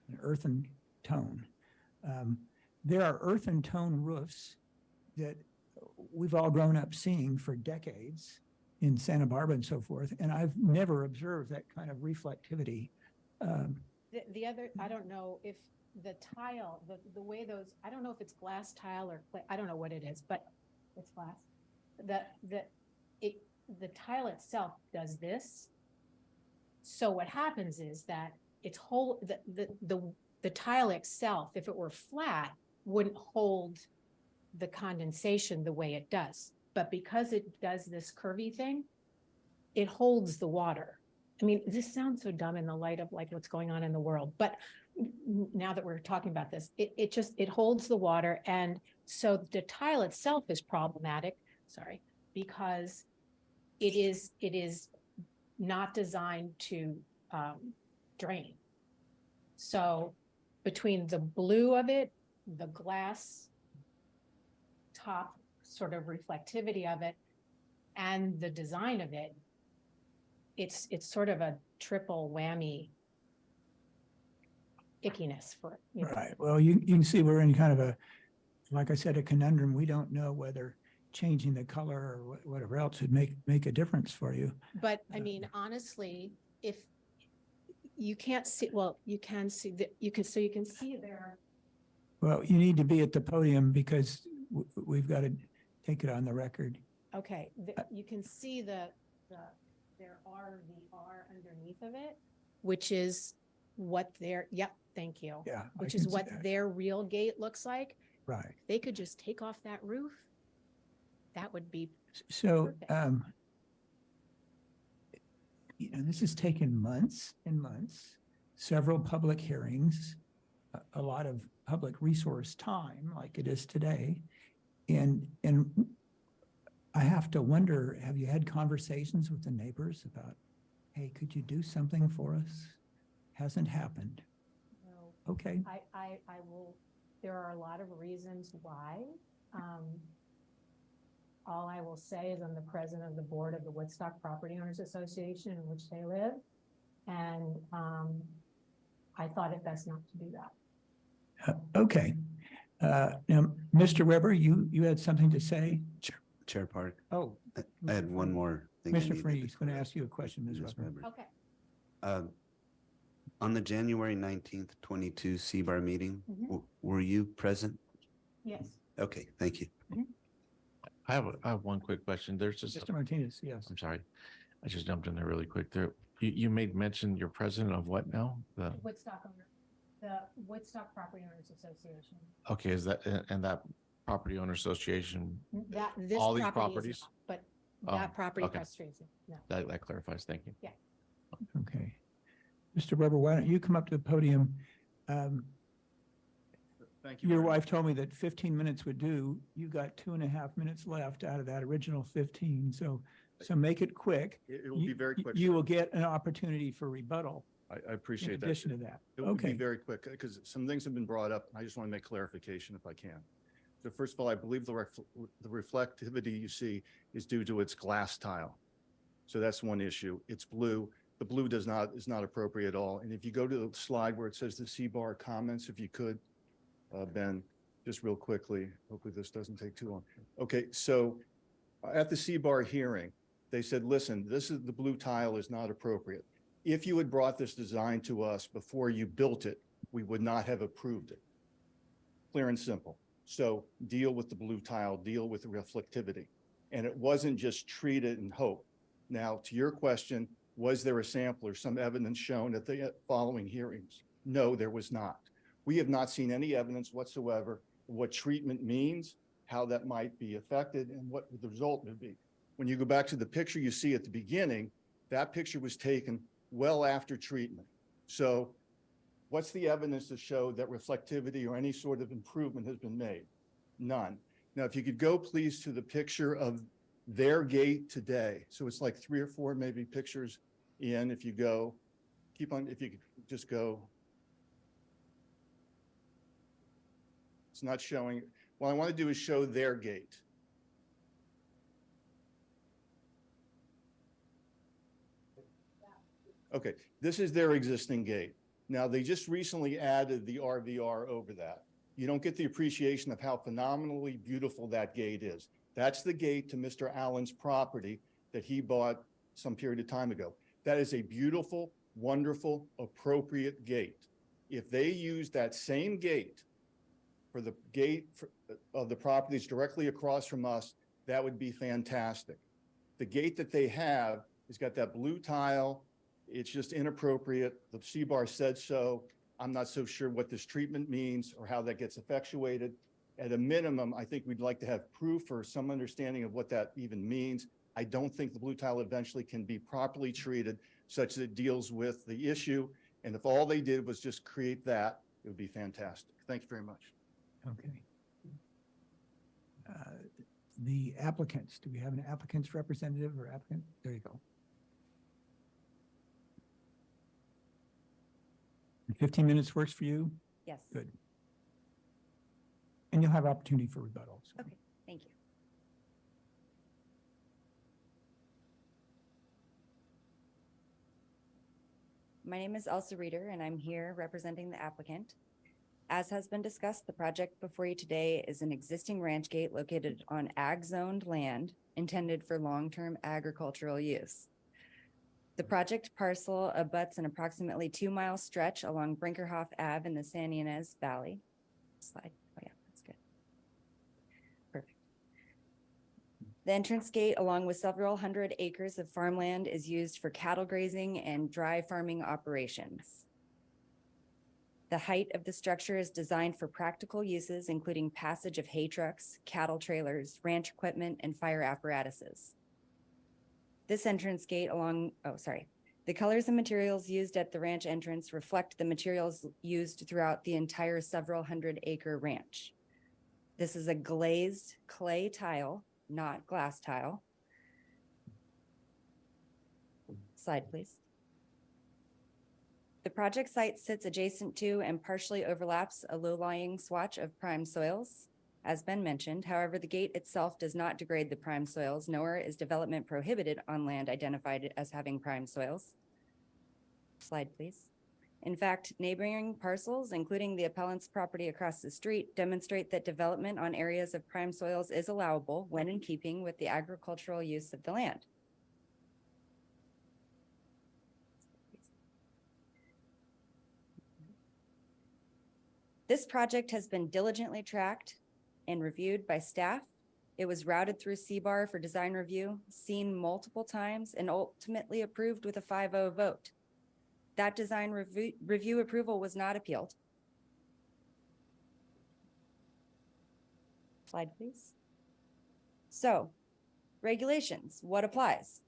an earthen tone. There are earthen tone roofs that we've all grown up seeing for decades in Santa Barbara and so forth, and I've never observed that kind of reflectivity. The other, I don't know if the tile, the way those, I don't know if it's glass tile or clay, I don't know what it is, but it's glass. The tile itself does this. So what happens is that it's the tile itself, if it were flat, wouldn't hold the condensation the way it does. But because it does this curvy thing, it holds the water. I mean, this sounds so dumb in the light of like what's going on in the world, but now that we're talking about this, it holds the water. And so the tile itself is problematic, because it is not designed to drain. So between the blue of it, the glass top sort of reflectivity of it, and the design of it, it's sort of a triple whammy ickiness for it. You know? Right. Well, you can see we're in kind of a, like I said, a conundrum. We don't know whether changing the color or whatever else would make a difference for you. But I mean, honestly, if you can't see, well, you can see that you can see there. Well, you need to be at the podium because we've got to take it on the record. Okay, you can see there are the R underneath of it, which is what their, yep, thank you. Yeah. Which is what their real gate looks like. Right. If they could just take off that roof, that would be So, perfect. This has taken months and months, several public hearings, a lot of public resource time like it is today. And I have to wonder, have you had conversations with the neighbors about, hey, could you do something for us? Hasn't happened. No. Okay. I will, there are a lot of reasons why. All I will say is I'm the president of the board of the Woodstock Property Owners Association in which they live. And I thought it best not to do that. Okay. Now, Mr. Weber, you had something to say? Chair Park, Oh, I had one more thing. I Mr. needed Free to is going to clear ask you a question, Ms. Ms. Weber. Weber. Okay. On the January 19th, 22 CBAR meeting, Mhm. were you present? Yes. Okay, thank you. I have one quick question. There's just, Mr. Martinez, yes. I'm sorry. I just jumped in there really quick there. You made mention you're president of what now? The, The Woodstock Property Owners Association. okay, is that, and that property owner association, This all these property is properties? not, but Oh, that property okay. across the street, no. That clarifies. Thank you. Okay. Mr. Weber, why don't you come up to the podium? Thank you. Your very much. wife told me that 15 minutes would do. You got 2.5 minutes left out of that original 15. So make it quick. It will be very quick. You sir. will get an opportunity for rebuttal I in appreciate that. addition to that. It will be Okay. very quick because some things have been brought up. I just want to make clarification if I can. So first of all, I believe the reflectivity you see is due to its glass tile. So that's one issue. It's blue. The blue is not appropriate at all. And if you go to the slide where it says the CBAR comments, if you could, Ben, just real quickly, hopefully this doesn't take too long. Okay, so at the CBAR hearing, they said, listen, the blue tile is not appropriate. If you had brought this design to us before you built it, we would not have approved it. Clear and simple. So deal with the blue tile, deal with the reflectivity. And it wasn't just treat it and hope. Now, to your question, was there a sample or some evidence shown at the following hearings? No, there was not. We have not seen any evidence whatsoever of what treatment means, how that might be affected, and what the result would be. When you go back to the picture you see at the beginning, that picture was taken well after treatment. So what's the evidence to show that reflectivity or any sort of improvement has been made? None. Now, if you could go please to the picture of their gate today. So it's like 3 or 4 maybe pictures in. If you go, keep on, if you could just go. It's not showing. What I want to do is show their gate. Okay, this is their existing gate. Now, they just recently added the RVR over that. You don't get the appreciation of how phenomenally beautiful that gate is. That's the gate to Mr. Allen's property that he bought some period of time ago. That is a beautiful wonderful, appropriate gate. If they use that same gate for the of the properties directly across from us, that would be fantastic. The gate that they have has got that blue tile. It's just inappropriate. The CBAR said so. I'm not so sure what this treatment means or how that gets effectuated. At a minimum, I think we'd like to have proof or some understanding of what that even means. I don't think the blue tile eventually can be properly treated such that it deals with the issue. And if all they did was just create that, it would be fantastic. Thank you very much. Okay. The applicants, do we have an applicant's representative or applicant? There you go. 15 minutes works for you? Yes. Good. And you'll have opportunity for rebuttal. So. Okay, thank you. My name is Elsa Reeder, and I'm here representing the applicant. As has been discussed, the project before you today is an existing ranch gate located on ag-zoned land intended for long-term agricultural use. The project parcel abuts an approximately 2-mile stretch along Brinkerhoff Ave in the San Ynez Valley. Slide. Oh yeah, that's good. Perfect. The entrance gate, along with several hundred acres of farmland, is used for cattle grazing and dry farming operations. The height of the structure is designed for practical uses, including passage of hay trucks, cattle trailers, ranch equipment, and fire apparatuses. This entrance gate the colors and materials used at the ranch entrance reflect the materials used throughout the entire several hundred-acre ranch. This is a glazed clay tile, not glass tile. Slide, please. The project site sits adjacent to and partially overlaps a low-lying swatch of prime soils. As Ben mentioned, however, the gate itself does not degrade the prime soils, nor is development prohibited on land identified as having prime soils. Slide, please. In fact, neighboring parcels, including the appellant's property across the street, demonstrate that development on areas of prime soils is allowable when in keeping with the agricultural use of the land. This project has been diligently tracked and reviewed by staff. It was routed through CBAR for design review, seen multiple times, and ultimately approved with a 5-0 vote. That design review approval was not appealed. Slide, please. So, regulations, what applies?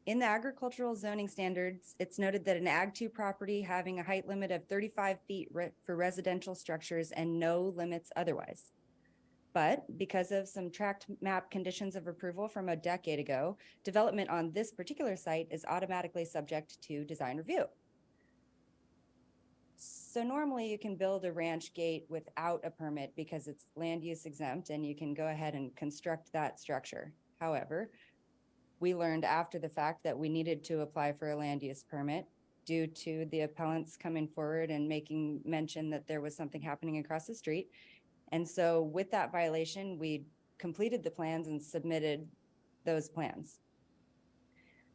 In the agricultural zoning standards, it's noted that an Ag 2 property having a height limit of 35 feet for residential structures and no limits otherwise. But because of some tract map conditions of approval from a decade ago, development on this particular site is automatically subject to design review. So normally you can build a ranch gate without a permit because it's land use exempt and you can go ahead and construct that structure. However, we learned after the fact that we needed to apply for a land use permit due to the appellants coming forward and making mention that there was something happening across the street. And so with that violation, we completed the plans and submitted those plans.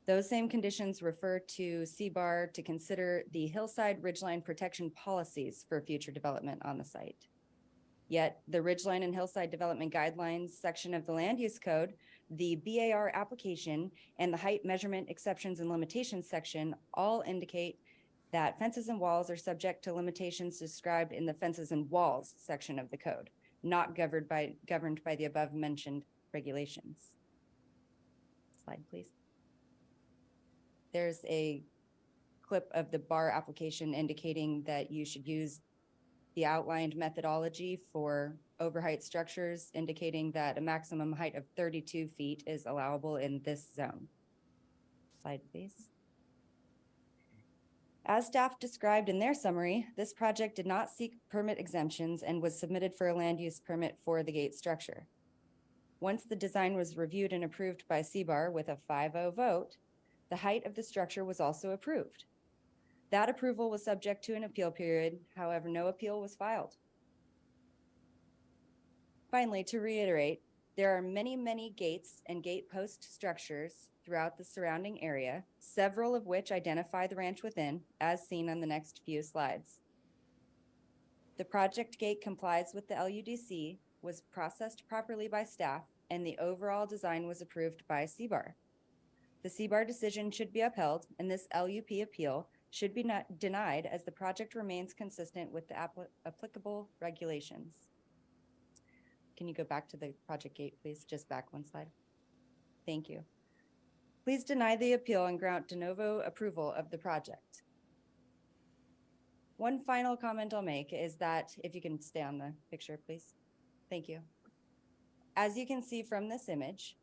Those same conditions refer to CBAR to consider the hillside ridgeline protection policies for future development on the site. Yet the ridgeline and hillside development guidelines section of the land use code, the BAR application, and the height measurement exceptions and limitations section all indicate that fences and walls are subject to limitations described in the fences and walls section of the code, not governed by the above mentioned regulations. Slide, please. There's a clip of the BAR application indicating that you should use the outlined methodology for overheight structures, indicating that a maximum height of 32 feet is allowable in this zone. Slide, please. As staff described in their summary, this project did not seek permit exemptions and was submitted for a land use permit for the gate structure. Once the design was reviewed and approved by CBAR with a 5-0 vote, the height of the structure was also approved. That approval was subject to an appeal period, however, no appeal was filed. Finally, to reiterate, There are many, many gates and gate post structures throughout the surrounding area, several of which identify the ranch within, as seen on the next few slides. The project gate complies with the LUDC, was processed properly by staff, and the overall design was approved by CBAR. The CBAR decision should be upheld, and this LUP appeal should be not denied as the project remains consistent with the applicable regulations. Can you go back to the project gate, please? Just back one slide. Thank you. Please deny the appeal and grant de novo approval of the project. One final comment I'll make is that, if you can stay on the picture, please. Thank you. As you can see from this image,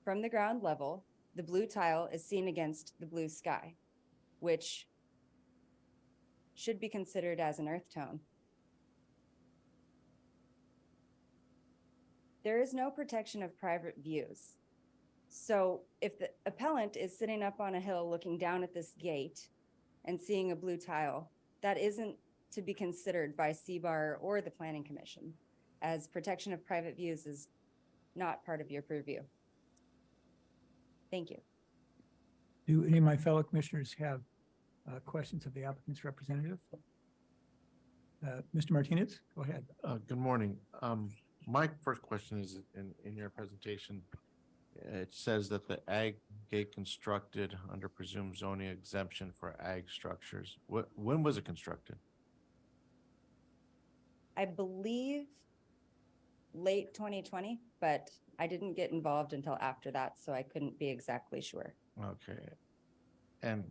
from the ground level, the blue tile is seen against the blue sky, which should be considered as an earth tone. There is no protection of private views. So if the appellant is sitting up on a hill looking down at this gate and seeing a blue tile, that isn't to be considered by CBAR or the Planning Commission, as protection of private views is not part of your purview. Thank you. Do any of my fellow commissioners have questions of the applicant's representative? Mr. Martinez, go ahead. Good morning. My first question is in your presentation, it says that the ag gate constructed under presumed zoning exemption for ag structures. When was it constructed? I believe late 2020, but I didn't get involved until after that, so I couldn't be exactly sure. Okay. And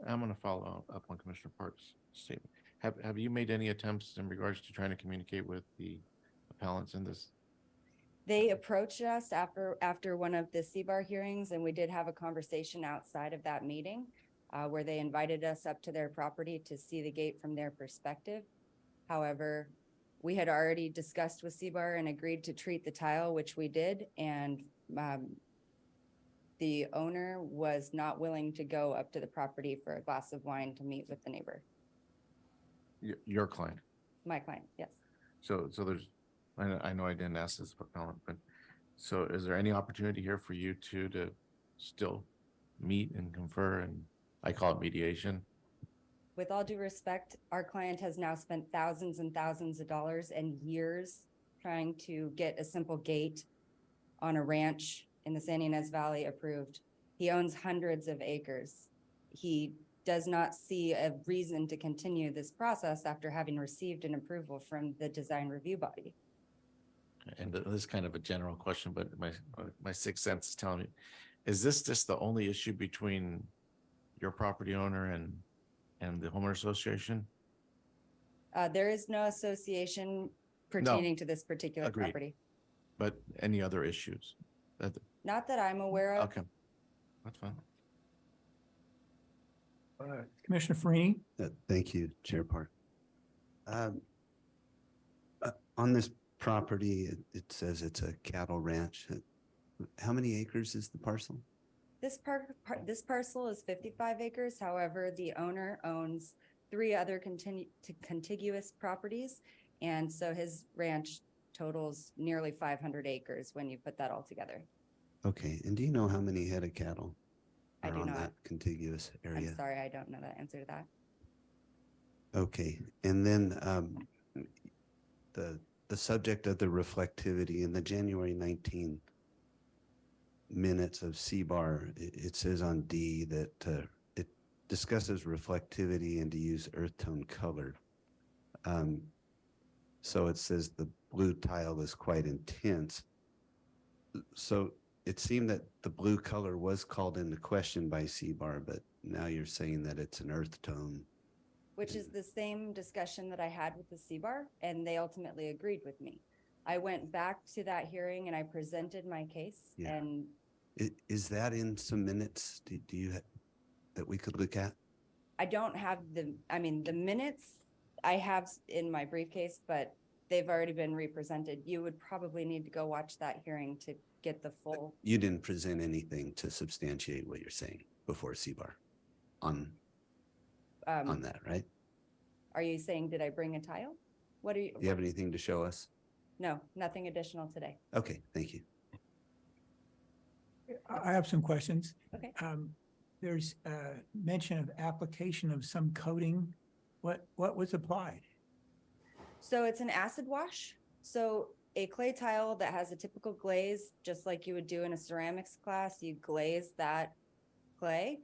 I'm going to follow up on Commissioner Park's statement. Have you made any attempts in regards to trying to communicate with the appellants in this? They approached us after one of the CBAR hearings, and we did have a conversation outside of that meeting where they invited us up to their property to see the gate from their perspective. However, we had already discussed with CBAR and agreed to treat the tile, which we did, and the owner was not willing to go up to the property for a glass of wine to meet with the neighbor. Your client? My client, yes. So there's, I know I didn't ask this appellant, but so is there any opportunity here for you two to still meet and confer, and I call it mediation? With all due respect, our client has now spent thousands and thousands of dollars and years trying to get a simple gate on a ranch in the San Ynez Valley approved. He owns hundreds of acres. He does not see a reason to continue this process after having received an approval from the design review body. And this is kind of a general question, but my sixth sense is telling me, is this just the only issue between your property owner and the homeowner association? There is no association pertaining to this particular Agreed. property. But any other issues? Not that I'm aware of. Okay, that's fine. Commissioner Farini? Thank you, Chair Park. On this property, it says it's a cattle ranch. How many acres is the parcel? This parcel is 55 acres. However, the owner owns 3 other contiguous properties. And so his ranch totals nearly 500 acres when you put that all together. Okay, and do you know how many head of cattle I are do on not. that contiguous area? I'm sorry, I don't know the answer to that. Okay, and then the subject of the reflectivity in the January 19 minutes of CBAR, it says on D that it discusses reflectivity and to use earth tone color. So it says the blue tile is quite intense. So it seemed that the blue color was called into question by CBAR, but now you're saying that it's an earth tone. Which is the same discussion that I had with the CBAR, and they ultimately agreed with me. I went back to that hearing and I presented my case. Yeah. And Is that in some minutes do you that we could look at? I don't have the minutes I have in my briefcase, but they've already been represented. You would probably need to go watch that hearing to get the full. You didn't present anything to substantiate what you're saying before CBAR on that, right? Are you saying, did I bring a tile? What are you? Do you have anything to show us? No, nothing additional today. Okay, thank you. I have some questions. Okay. There's mention of application of some coating. What was applied? So it's an acid wash. So a clay tile that has a typical glaze, just like you would do in a ceramics class, you glaze that clay.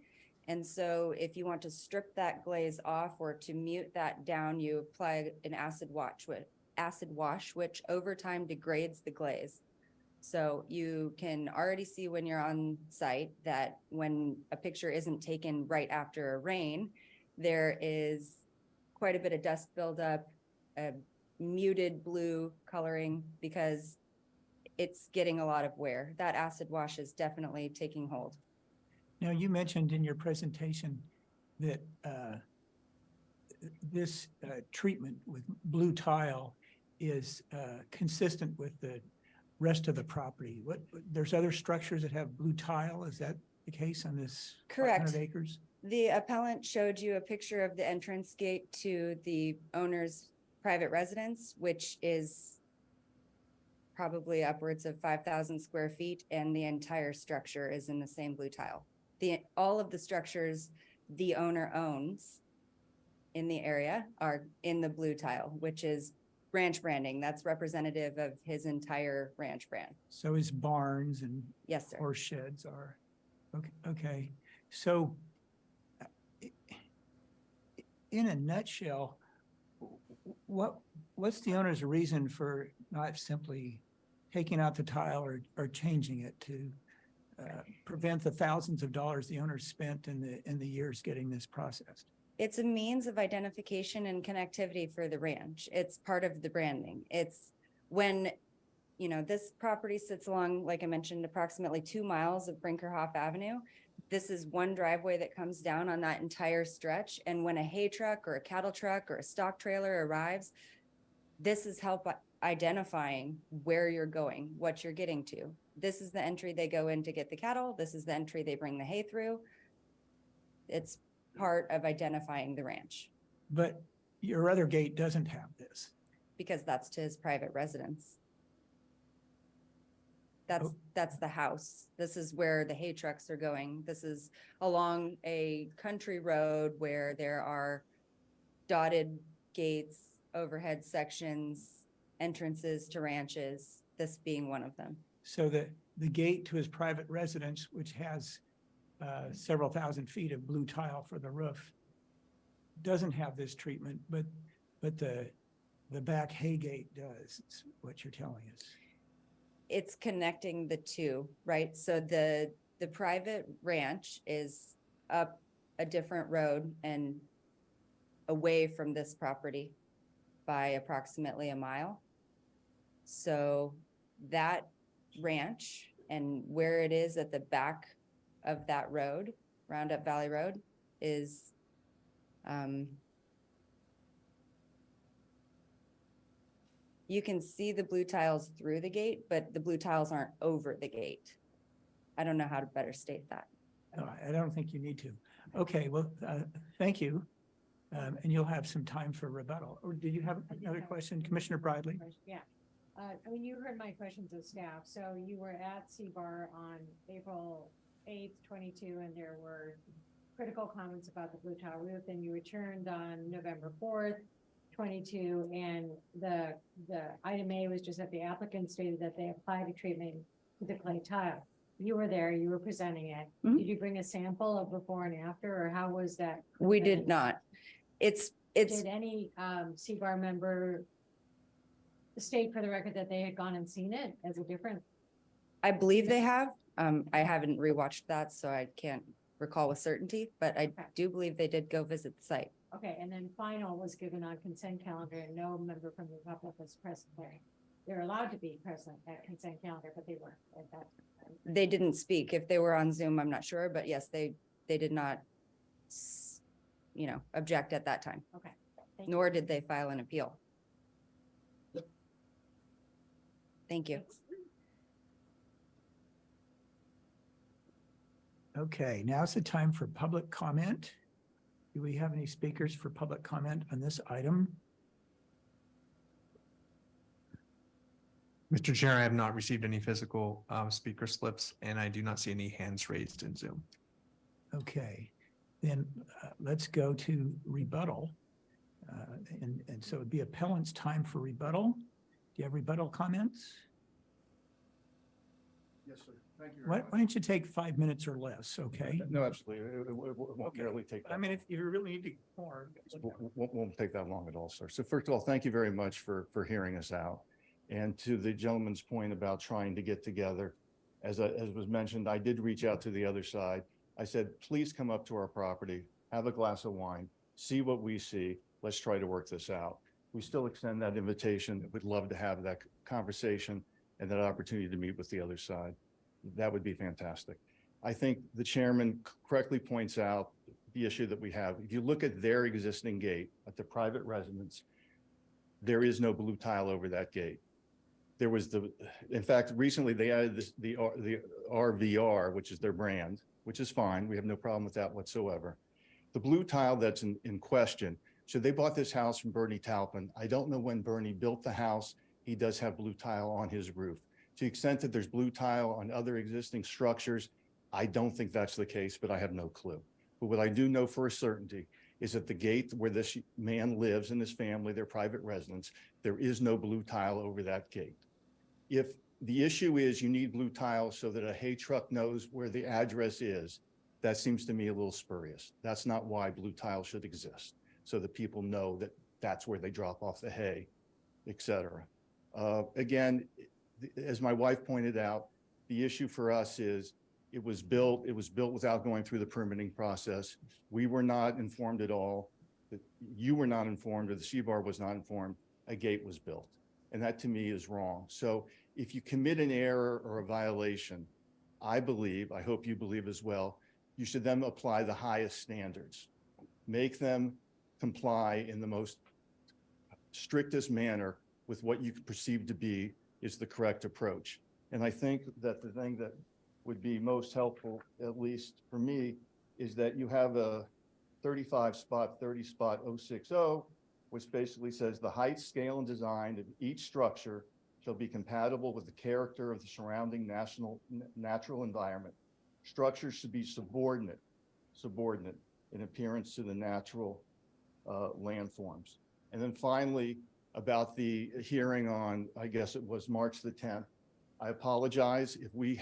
And so if you want to strip that glaze off or to mute that down, you apply an acid wash, which over time degrades the glaze. So you can already see when you're on site that when a picture isn't taken right after a rain, there is quite a bit of dust buildup, a muted blue coloring because it's getting a lot of wear. That acid wash is definitely taking hold. Now, you mentioned in your presentation that this treatment with blue tile is consistent with the rest of the property. There's other structures that have blue tile. Is that the case on this? Correct. 500 acres? The appellant showed you a picture of the entrance gate to the owner's private residence, which is probably upwards of 5,000 square feet, and the entire structure is in the same blue tile. All of the structures the owner owns in the area are in the blue tile, which is ranch branding. That's representative of his entire ranch brand. So his barns and Yes, sir. horse sheds are, okay. So in a nutshell, what's the owner's reason for not simply taking out the tile or changing it to prevent the thousands of dollars the owner spent in the years getting this processed? It's a means of identification and connectivity for the ranch. It's part of the branding. It's when, this property sits along, like I mentioned, approximately 2 miles of Brinkerhoff Avenue. This is one driveway that comes down on that entire stretch. And when a hay truck or a cattle truck or a stock trailer arrives, this is help identifying where you're going, what you're getting to. This is the entry they go in to get the cattle. This is the entry they bring the hay through. It's part of identifying the ranch. But your other gate doesn't have this. Because that's to his private residence. That's the house. This is where the hay trucks are going. This is along a country road where there are dotted gates, overhead sections, entrances to ranches, this being one of them. So the gate to his private residence, which has several thousand feet of blue tile for the roof, doesn't have this treatment, but the back hay gate does, is what you're telling us. It's connecting the two, right? So the private ranch is up a different road and away from this property by approximately a mile. So that ranch and where it is at the back of that road, Roundup Valley Road, is you can see the blue tiles through the gate, but the blue tiles aren't over the gate. I don't know how to better state that. No, I don't think you need to. Okay, well, thank you. And you'll have some time for rebuttal. Or did you have another question, Commissioner Bradley? Yeah. You heard my questions of staff. So you were at CBAR on April 8th, 22, and there were critical comments about the blue tile roof. And you returned on November 4th, 22, and the item A was just that the applicant stated that they applied a treatment to the clay tile. You were there, you were presenting it. Mhm. Did you bring a sample of before and after, or how was that? We did not. It's Did any CBAR member state for the record that they had gone and seen it as a different? I believe they have. I haven't rewatched that, so I can't recall with certainty, but I do believe they did go visit the site. Okay, and then final was given on consent calendar and no member from the public was present there. They're allowed to be present at consent calendar, but they weren't at that time. They didn't speak. If they were on Zoom, I'm not sure, but yes, they did not, object at that time. Okay. Thank you. Nor did they file an appeal. Thank you. Okay, now's the time for public comment. Do we have any speakers for public comment on this item? Mr. Chair, I have not received any physical speaker slips, and I do not see any hands raised in Zoom. Okay, then let's go to rebuttal. And so it'd be appellant's time for rebuttal. Do you have rebuttal comments? Yes, sir. Thank you. Why don't you take 5 minutes or less, okay? No, absolutely. It won't Okay. really take. I mean, if you really need to more. Won't take that long at all, sir. So first of all, thank you very much for hearing us out. And to the gentleman's point about trying to get together, as was mentioned, I did reach out to the other side. I said, please come up to our property, have a glass of wine, see what we see. Let's try to work this out. We still extend that invitation. We'd love to have that conversation and that opportunity to meet with the other side. That would be fantastic. I think the chairman correctly points out the issue that we have. If you look at their existing gate at the private residence, there is no blue tile over that gate. There was in fact, recently they added the RVR, which is their brand, which is fine. We have no problem with that whatsoever. The blue tile that's in question, so they bought this house from Bernie Taupin. I don't know when Bernie built the house. He does have blue tile on his roof. To the extent that there's blue tile on other existing structures, I don't think that's the case, but I have no clue. But what I do know for a certainty is that the gate where this man lives and his family, their private residence, there is no blue tile over that gate. If the issue is you need blue tile so that a hay truck knows where the address is, that seems to me a little spurious. That's not why blue tile should exist, so that people know that that's where they drop off the hay, et cetera. Again, as my wife pointed out, the issue for us is it was built without going through the permitting process. We were not informed at all. You were not informed, or the CBAR was not informed. A gate was built. And that to me is wrong. So if you commit an error or a violation, I believe, I hope you believe as well, you should then apply the highest standards. Make them comply in the most strictest manner with what you perceive to be is the correct approach. And I think that the thing that would be most helpful, at least for me, is that you have a 35 spot, 30 spot 060, which basically says the height, scale, and design of each structure shall be compatible with the character of the surrounding natural environment. Structures should be subordinate in appearance to the natural landforms. And then finally, about the hearing on, I guess it was March the 10th, I apologize if we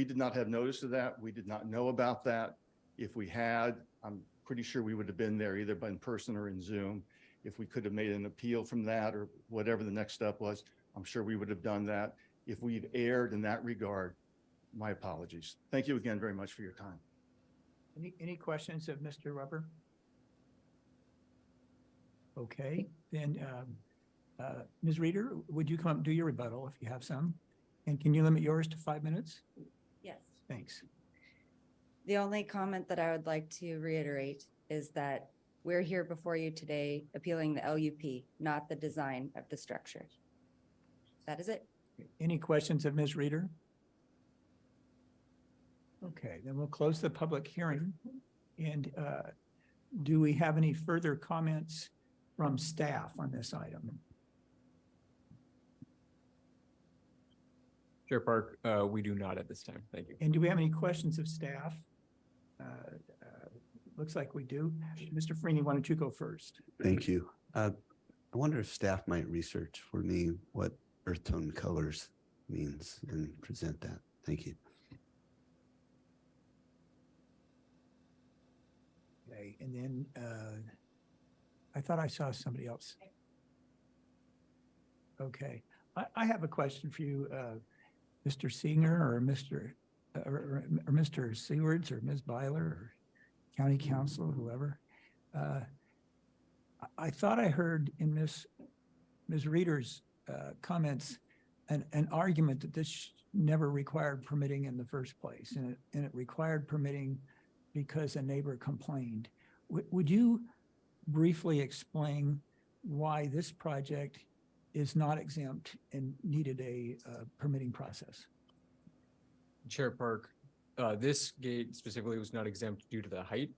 did not have notice of that. We did not know about that. If we had, I'm pretty sure we would have been there either in person or in Zoom. If we could have made an appeal from that or whatever the next step was, I'm sure we would have done that. If we'd erred in that regard, my apologies. Thank you again very much for your time. Any questions of Mr. Weber? Okay, then Ms. Reeder, would you come up and do your rebuttal if you have some? And can you limit yours to 5 minutes? Yes. Thanks. The only comment that I would like to reiterate is that we're here before you today appealing the LUP, not the design of the structure. That is it. Any questions of Ms. Reeder? Okay, then we'll close the public hearing. And do we have any further comments from staff on this item? Chair Park, we do not at this time. Thank you. And do we have any questions of staff? Looks like we do. Mr. Freeney, why don't you go first? Thank you. I wonder if staff might research for me what earth tone colors means and present that. Thank you. Okay, and then I thought I saw somebody else. Okay, I have a question for you, Mr. Singer or Mr. Sewards or Ms. Byler or County Council, whoever. I thought I heard in Ms. Reeder's comments an argument that this never required permitting in the first place, and it required permitting because a neighbor complained. Would you briefly explain why this project is not exempt and needed a permitting process? Chair Park, this gate specifically was not exempt due to the height.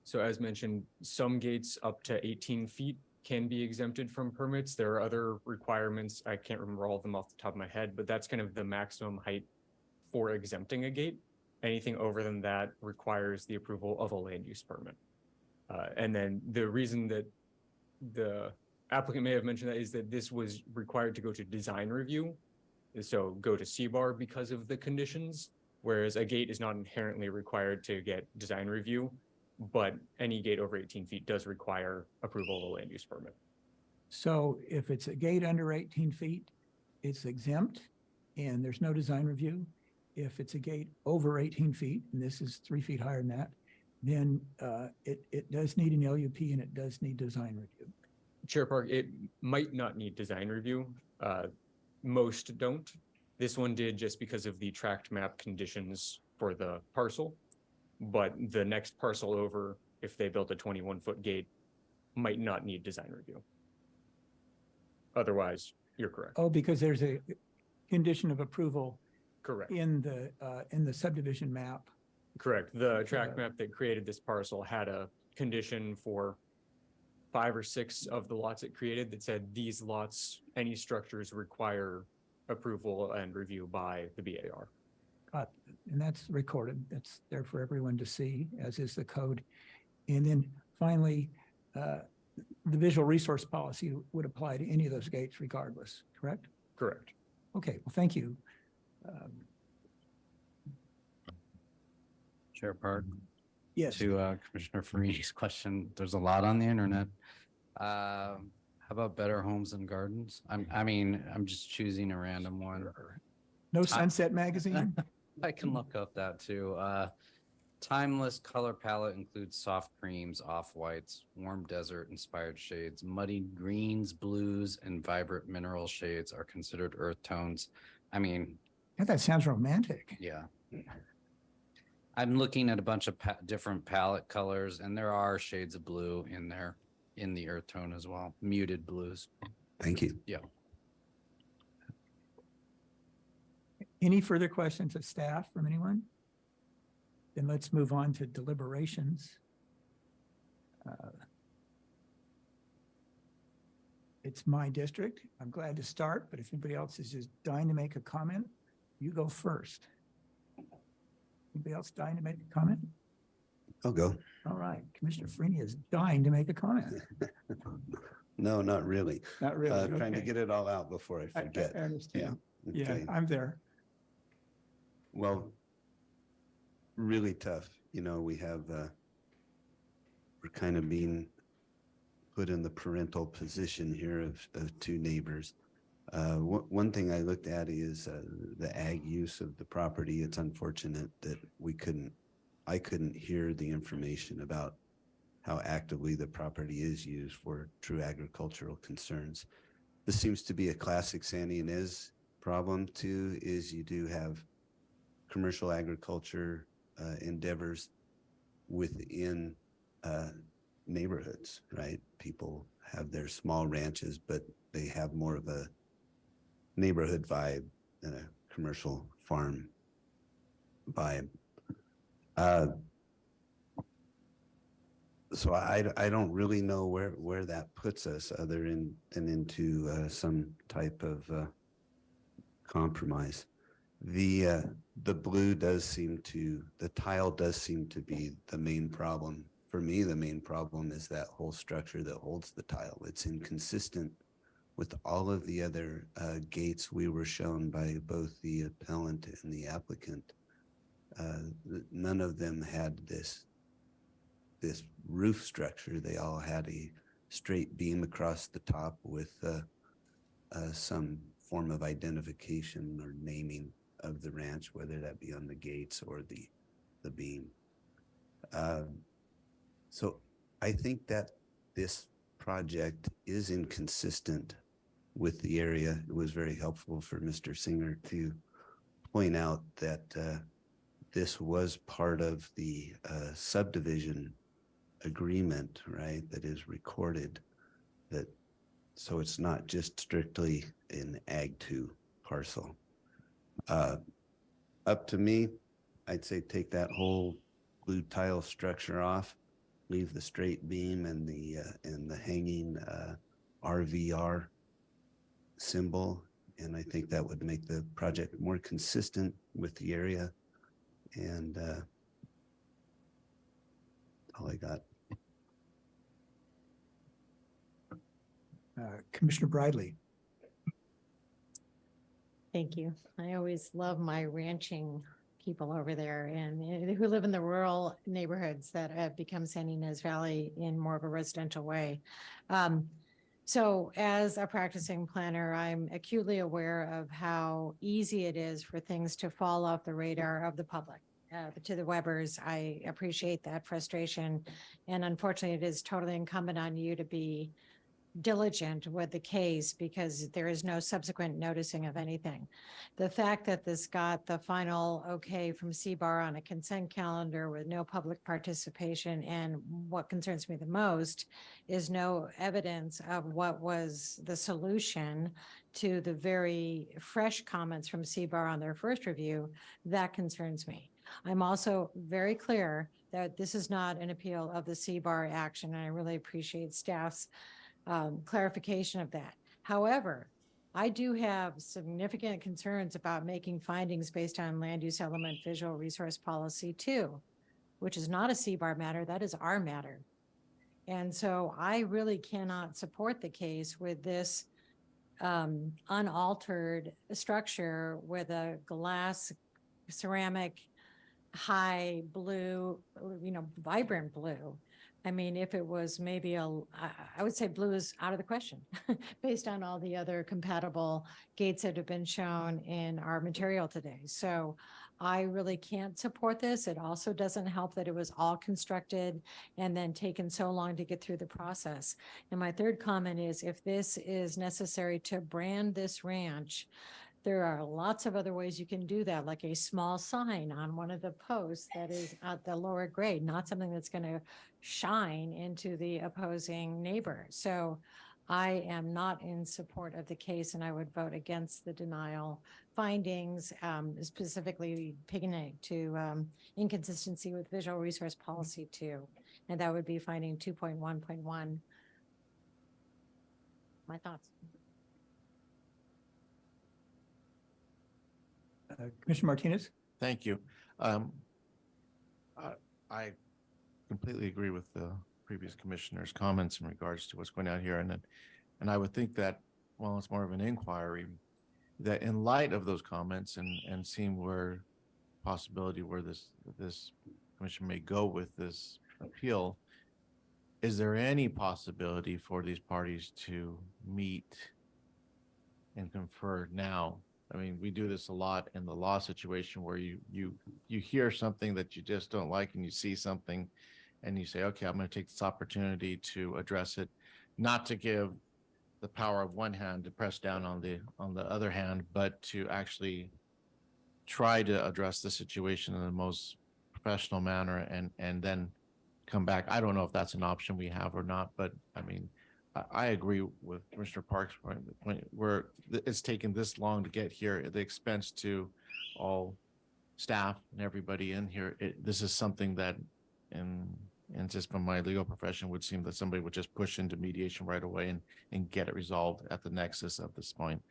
So as mentioned, some gates up to 18 feet can be exempted from permits. There are other requirements. I can't remember all of them off the top of my head, but that's kind of the maximum height for exempting a gate. Anything over than that requires the approval of a land use permit. And then the reason that the applicant may have mentioned that is that this was required to go to design review. So go to CBAR because of the conditions, whereas a gate is not inherently required to get design review, but any gate over 18 feet does require approval of a land use permit. So if it's a gate under 18 feet, it's exempt and there's no design review. If it's a gate over 18 feet, and this is 3 feet higher than that, then it does need an LUP and it does need design review. Chair Park, it might not need design review. Most don't. This one did just because of the tract map conditions for the parcel. But the next parcel over, if they built a 21-foot gate, might not need design review. Otherwise, you're correct. Oh, because there's a condition of approval Correct. in the subdivision map. Correct. The tract map that created this parcel had a condition for 5 or 6 of the lots it created that said these lots, any structures require approval and review by the BAR. And that's recorded. That's there for everyone to see, as is the code. And then finally, the visual resource policy would apply to any of those gates regardless, correct? Correct. Okay, well, thank you. Chair Park. Yes. To Commissioner Farini's question, there's a lot on the internet. How about Better Homes and Gardens? I'm just choosing a random one. No Sunset Magazine? I can look up that too. Timeless color palette includes soft creams, off-whites, warm desert inspired shades, muddy greens, blues, and vibrant mineral shades are considered earth tones. Yeah, that sounds romantic. Yeah. I'm looking at a bunch of different palette colors, and there are shades of blue in there in the earth tone as well, muted blues. Thank you. Yeah. Any further questions of staff from anyone? Then let's move on to deliberations. It's my district. I'm glad to start, but if anybody else is just dying to make a comment, you go first. Anybody else dying to make a comment? I'll go. All right, Commissioner Freeney is dying to make a comment. No, not really. Not really. Trying to okay. get it all out before I forget. I understand. Yeah, Okay. I'm there. Well, really tough. We have, we're kind of being put in the parental position here of 2 neighbors. One thing I looked at is the ag use of the property. It's unfortunate that I couldn't hear the information about how actively the property is used for true agricultural concerns. This seems to be a classic Santa Ynez problem too, is you do have commercial agriculture endeavors within neighborhoods, right? People have their small ranches, but they have more of a neighborhood vibe than a commercial farm vibe. So I don't really know where that puts us other than into some type of compromise. The blue the tile does seem to be the main problem. For me, the main problem is that whole structure that holds the tile. It's inconsistent with all of the other gates we were shown by both the appellant and the applicant. None of them had this roof structure. They all had a straight beam across the top with some form of identification or naming of the ranch, whether that be on the gates or the beam. So I think that this project is inconsistent with the area. It was very helpful for Mr. Singer to point out that this was part of the subdivision agreement, right, that is recorded, so it's not just strictly an Ag 2 parcel. Up to me, I'd say take that whole blue tile structure off leave the straight beam and the hanging RVR symbol. And I think that would make the project more consistent with the area. And all I got. Commissioner Bradley. Thank you. I always love my ranching people over there and who live in the rural neighborhoods that have become San Ynez Valley in more of a residential way. So as a practicing planner, I'm acutely aware of how easy it is for things to fall off the radar of the public. To the Webbers, I appreciate that frustration. And unfortunately, it is totally incumbent on you to be diligent with the case because there is no subsequent noticing of anything. The fact that this got the final okay from CBAR on a consent calendar with no public participation, and what concerns me the most is no evidence of what was the solution to the very fresh comments from CBAR on their first review, that concerns me. I'm also very clear that this is not an appeal of the CBAR action, and I really appreciate staff's clarification of that. However, I do have significant concerns about making findings based on land use element visual resource policy 2, which is not a CBAR matter, that is our matter. And so I really cannot support the case with this unaltered structure with a glass ceramic high blue, vibrant blue. I mean, if it was maybe I would say blue is out of the question based on all the other compatible gates that have been shown in our material today. So I really can't support this. It also doesn't help that it was all constructed and then taken so long to get through the process. And my third comment is if this is necessary to brand this ranch, there are lots of other ways you can do that, like a small sign on one of the posts that is at the lower grade, not something that's going to shine into the opposing neighbor. So I am not in support of the case, and I would vote against the denial findings, specifically picking to inconsistency with visual resource policy 2. And that would be finding 2.1.1. My thoughts. Commissioner Martinez? Thank you. I completely agree with the previous commissioner's comments in regards to what's going on here. And I would think that, well, it's more of an inquiry, that in light of those comments and seeing where possibility where this commission may go with this appeal, is there any possibility for these parties to meet and confer now? I mean, we do this a lot in the law situation where you hear something that you just don't like and you see something and you say, okay, I'm going to take this opportunity to address it, not to give the power of one hand to press down on the other hand, but to actually try to address the situation in the most professional manner and then come back. I don't know if that's an option we have or not, but I mean, I agree with Commissioner Parks' point where it's taken this long to get here, the expense to all staff and everybody in here. This is something that, and just from my legal profession, would seem that somebody would just push into mediation right away and get it resolved at the nexus of this point.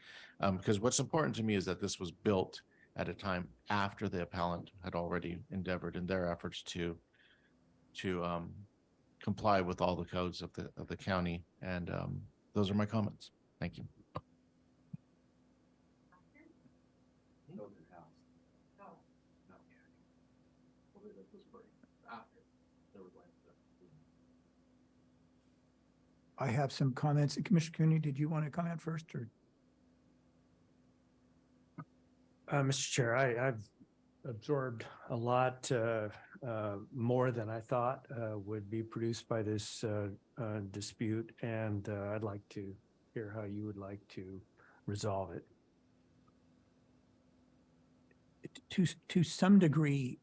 Because what's important to me is that this was built at a time after the appellant had already endeavored in their efforts to comply with all the codes of the county. And those are my comments. Thank you. I have some comments. Commissioner Cooney, did you want to comment first or? Mr. Chair, I've absorbed a lot more than I thought would be produced by this dispute, and I'd like to hear how you would like to resolve it. To some degree,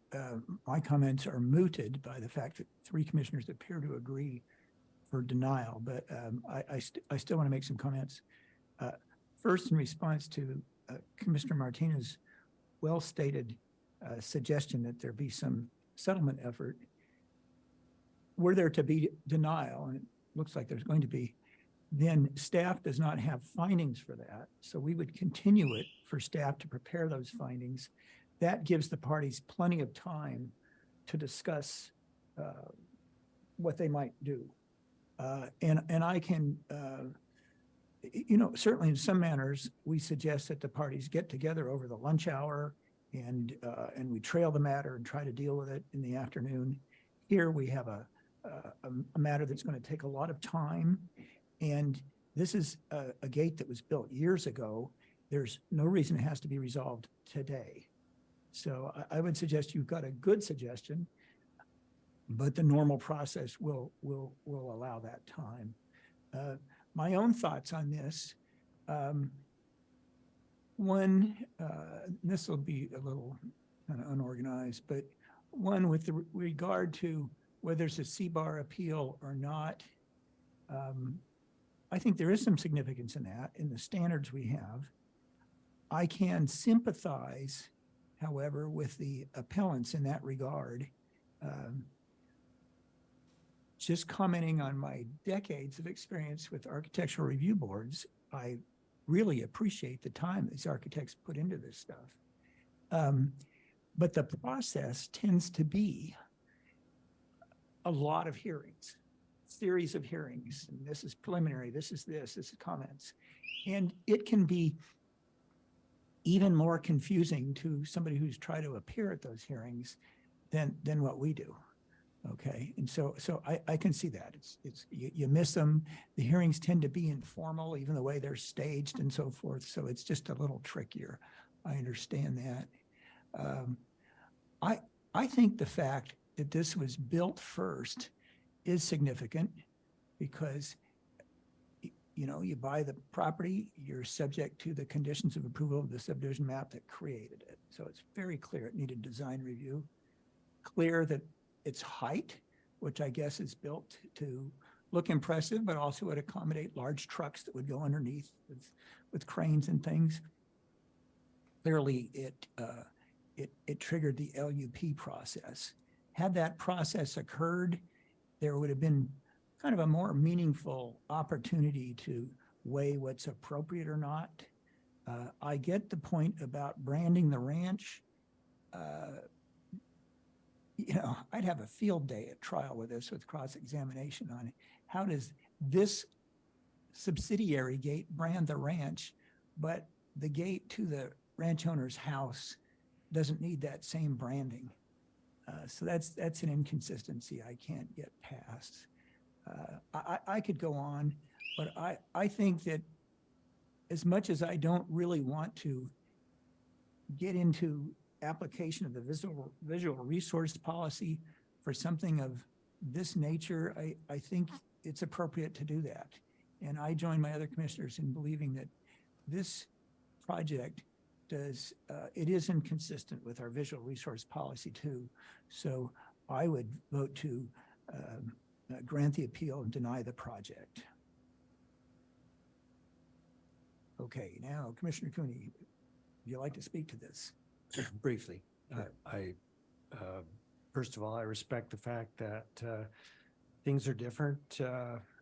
my comments are mooted by the fact that 3 commissioners appear to agree for denial, but I still want to make some comments. First, in response to Commissioner Martinez's well-stated suggestion that there be some settlement effort, were there to be denial, and it looks like there's going to be, then staff does not have findings for that. So we would continue it for staff to prepare those findings. That gives the parties plenty of time to discuss what they might do. And I can, certainly in some manners, we suggest that the parties get together over the lunch hour and we trail the matter and try to deal with it in the afternoon. Here we have a matter that's going to take a lot of time. And this is a gate that was built years ago. There's no reason it has to be resolved today. So I would suggest you've got a good suggestion, but the normal process will allow that time. My own thoughts on this, this will be a little kind of unorganized, but one with regard to whether it's a CBAR appeal or not, I think there is some significance in that, in the standards we have. I can sympathize, however, with the appellants in that regard. Just commenting on my decades of experience with architectural review boards, I really appreciate the time these architects put into this stuff. But the process tends to be a lot of hearings, series of hearings. And this is preliminary, this is comments. And it can be even more confusing to somebody who's tried to appear at those hearings than what we do. Okay, and so I can see that. You miss them. The hearings tend to be informal, even the way they're staged and so forth. So it's just a little trickier. I understand that. I think the fact that this was built first is significant because you buy the property, you're subject to the conditions of approval of the subdivision map that created it. So it's very clear it needed design review. Clear that its height, which I guess is built to look impressive, but also would accommodate large trucks that would go underneath with cranes and things. Clearly, it triggered the LUP process. Had that process occurred, there would have been kind of a more meaningful opportunity to weigh what's appropriate or not. I get the point about branding the ranch. I'd have a field day at trial with this, with cross-examination on it. How does this subsidiary gate brand the ranch, but the gate to the ranch owner's house doesn't need that same branding? So that's an inconsistency I can't get past. I could go on, but I think that as much as I don't really want to get into application of the visual resource policy for something of this nature, I think it's appropriate to do that. And I join my other commissioners in believing that this project it is inconsistent with our visual resource policy too. So I would vote to grant the appeal and deny the project. Okay, now Commissioner Cooney, would you like to speak to this? Briefly, first of all, I respect the fact that things are different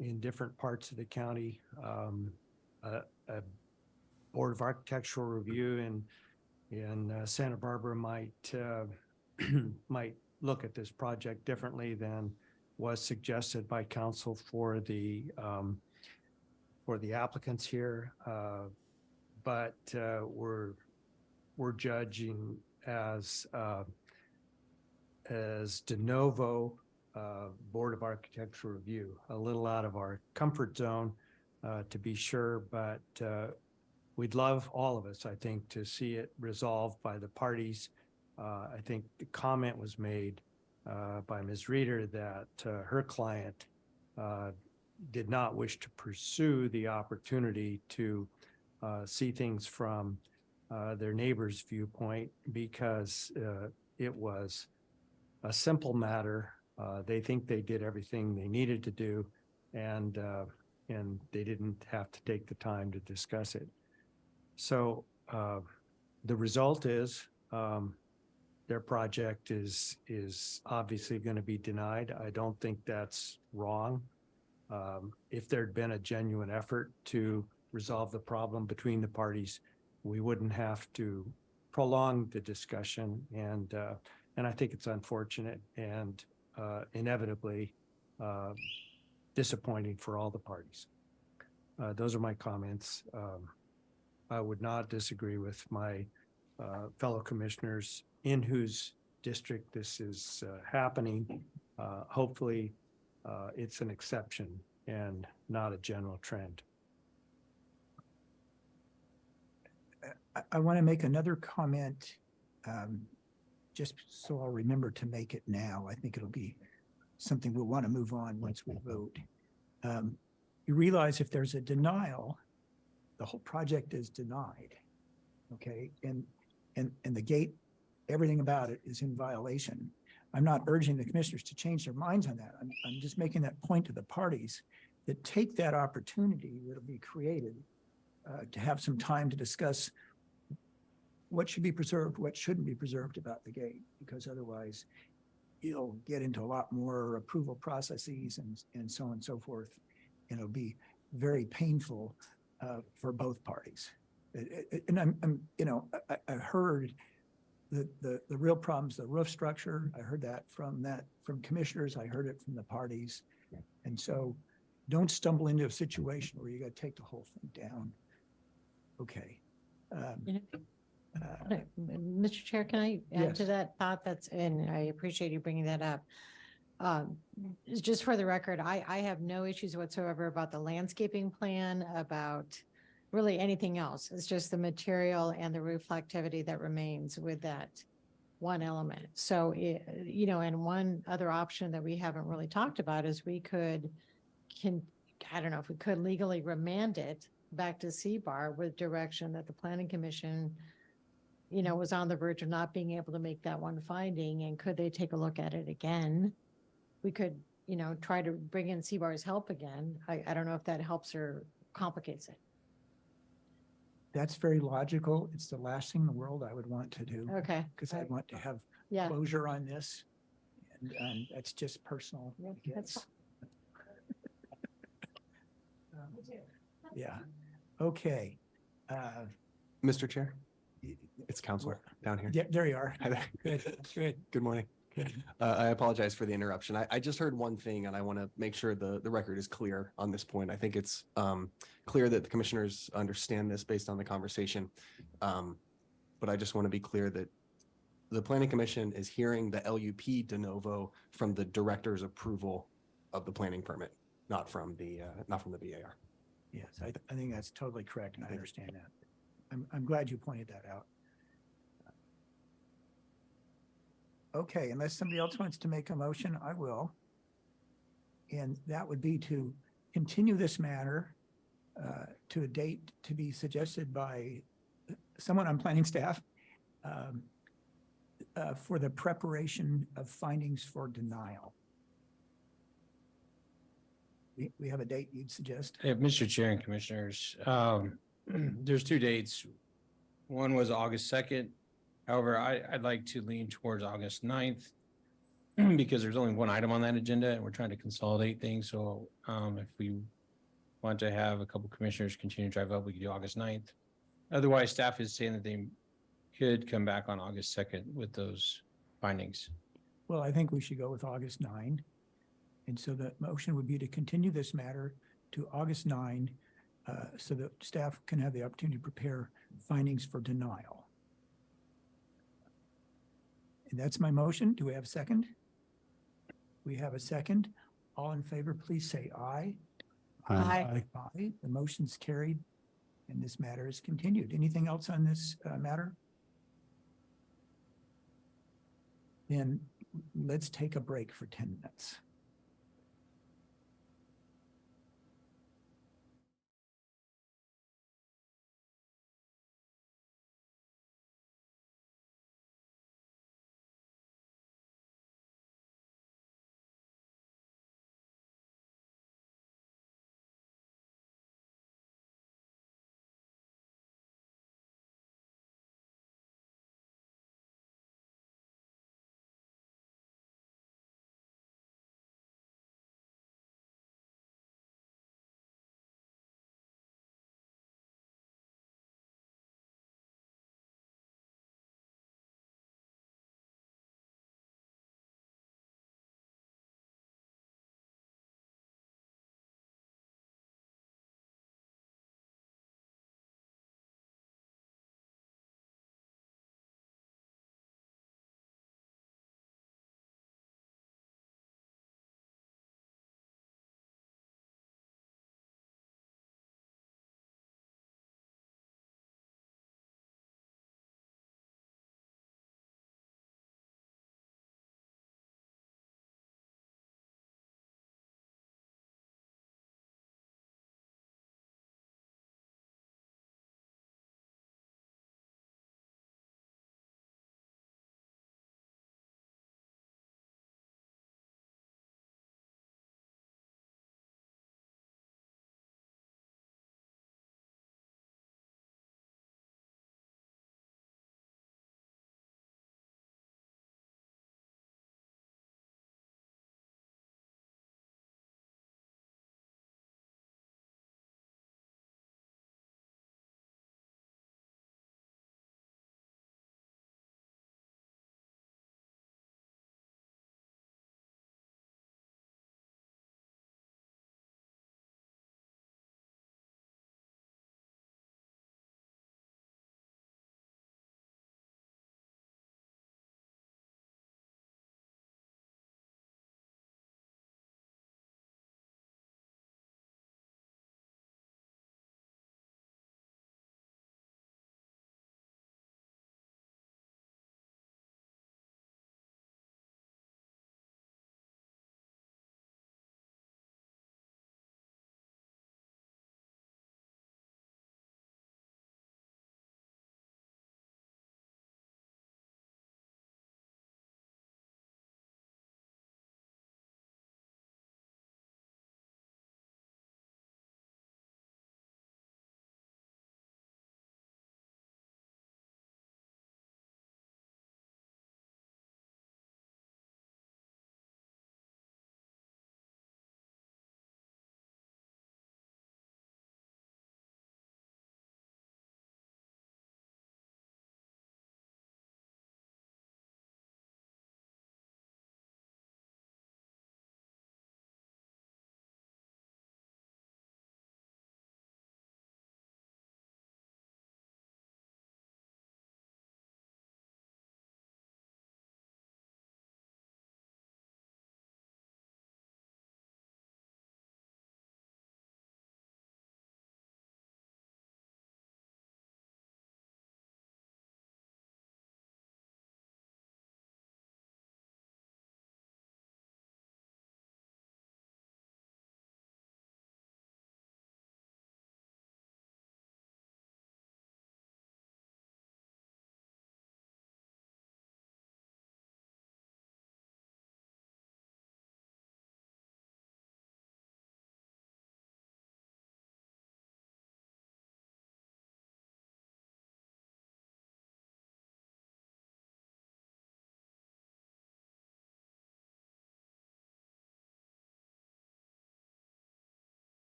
in different parts of the county. A Board of Architectural Review in Santa Barbara might might look at this project differently than was suggested by counsel for the applicants here. But we're judging as de novo Board of Architectural Review, a little out of our comfort zone to be sure, but we'd love, all of us, I think, to see it resolved by the parties. I think the comment was made by Ms. Reeder that her client did not wish to pursue the opportunity to see things from their neighbor's viewpoint because it was a simple matter. They think they did everything they needed to do, and they didn't have to take the time to discuss it. So the result is their project is obviously going to be denied. I don't think that's wrong. If there'd been a genuine effort to resolve the problem between the parties, we wouldn't have to prolong the discussion. And I think it's unfortunate and inevitably disappointing for all the parties. Those are my comments. I would not disagree with my fellow commissioners in whose district this is happening. Hopefully, it's an exception and not a general trend. I want to make another comment, just so I'll remember to make it now. I think it'll be something we'll want to move on once we vote. You realize if there's a denial, the whole project is denied, okay? And the gate, everything about it is in violation. I'm not urging the commissioners to change their minds on that. I'm just making that point to the parties that take that opportunity that'll be created to have some time to discuss what should be preserved, what shouldn't be preserved about the gate, because otherwise you'll get into a lot more approval processes and so on and so forth. And it'll be very painful for both parties. And I'm you know, I heard the real problems, the roof structure. I heard that from commissioners. I heard it from the parties. And so don't stumble into a situation where you got to take the whole thing down. Okay. Mr. Chair, can I add Yes. to that thought? And I appreciate you bringing that up. Just for the record, I have no issues whatsoever about the landscaping plan, about really anything else. It's just the material and the reflectivity that remains with that one element. So, you know, and one other option that we haven't really talked about is I don't know if we could legally remand it back to CBAR with direction that the Planning Commission, you know, was on the verge of not being able to make that one finding, and could they take a look at it again? We could, you know, try to bring in CBAR's help again. I don't know if that helps or complicates it. That's very logical. It's the last thing in the world I would want to do. Okay. Because I want to have Yeah. closure on this. And that's just personal. I That's guess. Yeah. Okay. Mr. Chair, it's Counselor down here. Yeah, there you are. Hi there. Good, good. Good morning. Good. I apologize for the interruption. I just heard one thing and I want to make sure the record is clear on this point. I think it's clear that the commissioners understand this based on the conversation. But I just want to be clear that the Planning Commission is hearing the LUP de novo from the director's approval of the planning permit, not from the BAR. Yes, I think that's totally correct, and I understand that. I'm glad you pointed that out. Okay, unless somebody else wants to make a motion, I will. And that would be to continue this matter to a date to be suggested by someone on planning staff for the preparation of findings for denial. We have a date you'd suggest? Yeah, Mr. Chair and Commissioners, there's two dates. One was August 2nd. However, I'd like to lean towards August 9th because there's only one item on that agenda and we're trying to consolidate things. So if we want to have a couple commissioners continue to drive up, we could do August 9th. Otherwise, staff is saying that they could come back on August 2nd with those findings. Well, I think we should go with August 9. And so the motion would be to continue this matter to August 9 so that staff can have the opportunity to prepare findings for denial. And that's my motion. Do we have a second? We have a second. All in favor, please say aye. Aye. Aye. The motion's carried and this matter is continued. Anything else on this matter? Then let's take a break for 10 minutes.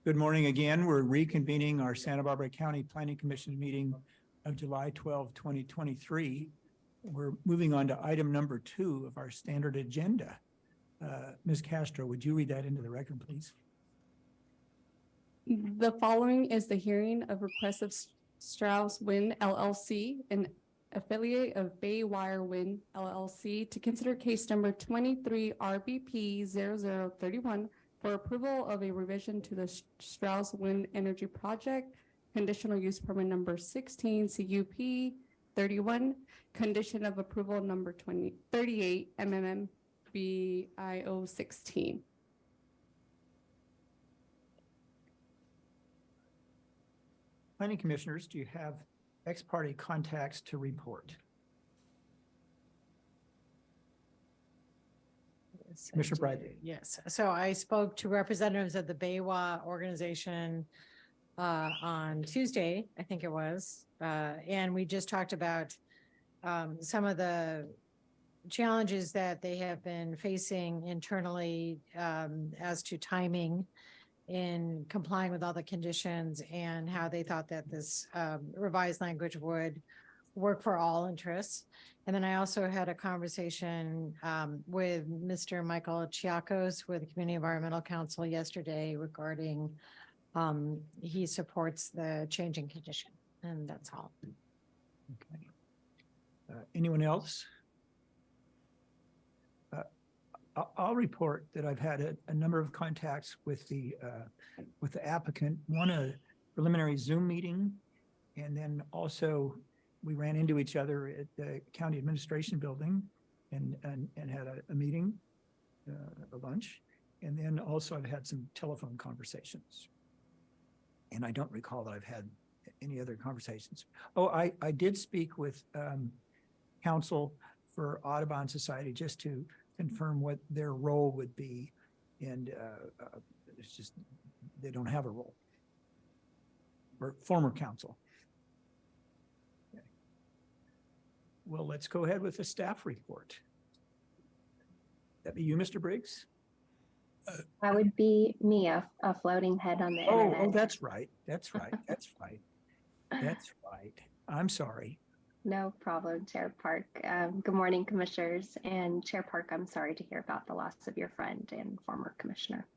Good morning again. We're reconvening our Santa Barbara County Planning Commission meeting of July 12, 2023. We're moving on to item number 2 of our standard agenda. Ms. Castro, would you read that into the record, please? The following is the hearing of requests of Strauss Wind LLC, an affiliate of Bay Wire Wind LLC, to consider case number 23 RBP 0031 for approval of a revision to the Strauss Wind Energy Project, conditional use permit number 16 CUP 31, condition of approval number 2038 MMBIO 16. Planning commissioners, do you have ex parte contacts to report? Yes, I Commissioner do. Bradley. Yes, so I spoke to representatives of the Baywa organization on Tuesday, I think it was, and we just talked about some of the challenges that they have been facing internally as to timing in complying with all the conditions and how they thought that this revised language would work for all interests. And then I also had a conversation with Mr. Michael Chiacos with the Community Environmental Council yesterday regarding he supports the changing condition, and that's all. Okay. Anyone else? I'll report that I've had a number of contacts with the applicant, one a preliminary Zoom meeting, and then also we ran into each other at the county administration building and had a meeting, a lunch, and then also I've had some telephone conversations. And I don't recall that I've had any other conversations. Oh, I did speak with counsel for Audubon Society just to confirm what their role would be. And it's just, they don't have a role. Or former counsel. Okay. Well, let's go ahead with the staff report. That be you, Mr. Briggs? That would be me, a floating head on the internet. Oh, that's right. That's right. That's right. That's right. I'm sorry. No problem, Chair Park. Good morning, commissioners, and Chair Park, I'm sorry to hear about the loss of your friend and former commissioner.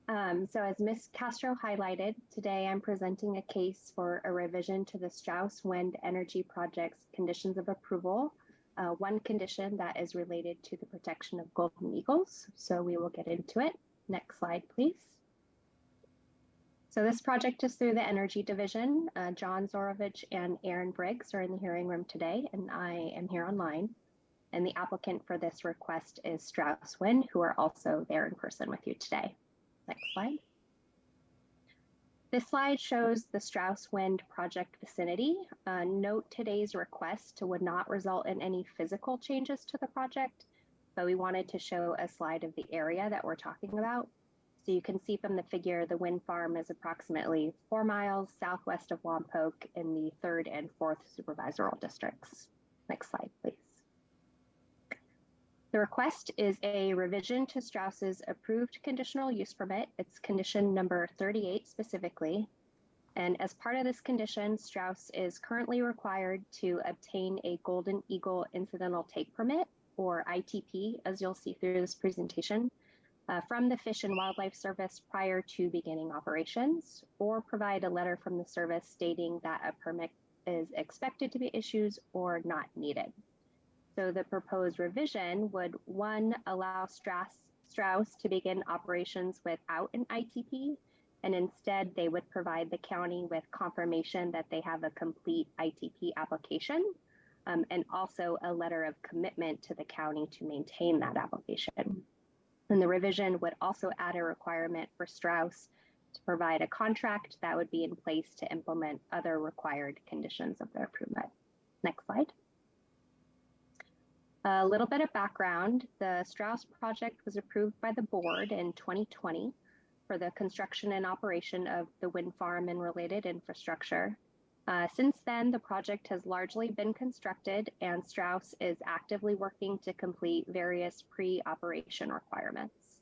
So as Ms. Castro highlighted, today I'm presenting a case for a revision to the Strauss Wind Energy Project's conditions of approval. One condition that is related to the protection of golden eagles. So we will get into it. Next slide, please. So this project is through the Energy Division. John Zorovich and Aaron Briggs are in the hearing room today, and I am here online. And the applicant for this request is Strauss Wind, who are also there in person with you today. Next slide. This slide shows the Strauss Wind project vicinity. Note today's request would not result in any physical changes to the project, but we wanted to show a slide of the area that we're talking about. So you can see from the figure, the wind farm is approximately 4 miles southwest of Lompoc in the 3rd and 4th supervisoral districts. Next slide, please. The request is a revision to Strauss's approved conditional use permit. It's condition number 38 specifically. And as part of this condition, Strauss is currently required to obtain a Golden Eagle Incidental Take Permit, or ITP, as you'll see through this presentation, from the Fish and Wildlife Service prior to beginning operations, or provide a letter from the service stating that a permit is expected to be issued or not needed. So the proposed revision would, 1, allow Strauss to begin operations without an ITP, and instead they would provide the county with confirmation that they have a complete ITP application, and also a letter of commitment to the county to maintain that application. And the revision would also add a requirement for Strauss to provide a contract that would be in place to implement other required conditions of their permit. Next slide. A little bit of background. The Strauss project was approved by the board in 2020 for the construction and operation of the wind farm and related infrastructure. Since then, the project has largely been constructed, and Strauss is actively working to complete various pre-operation requirements.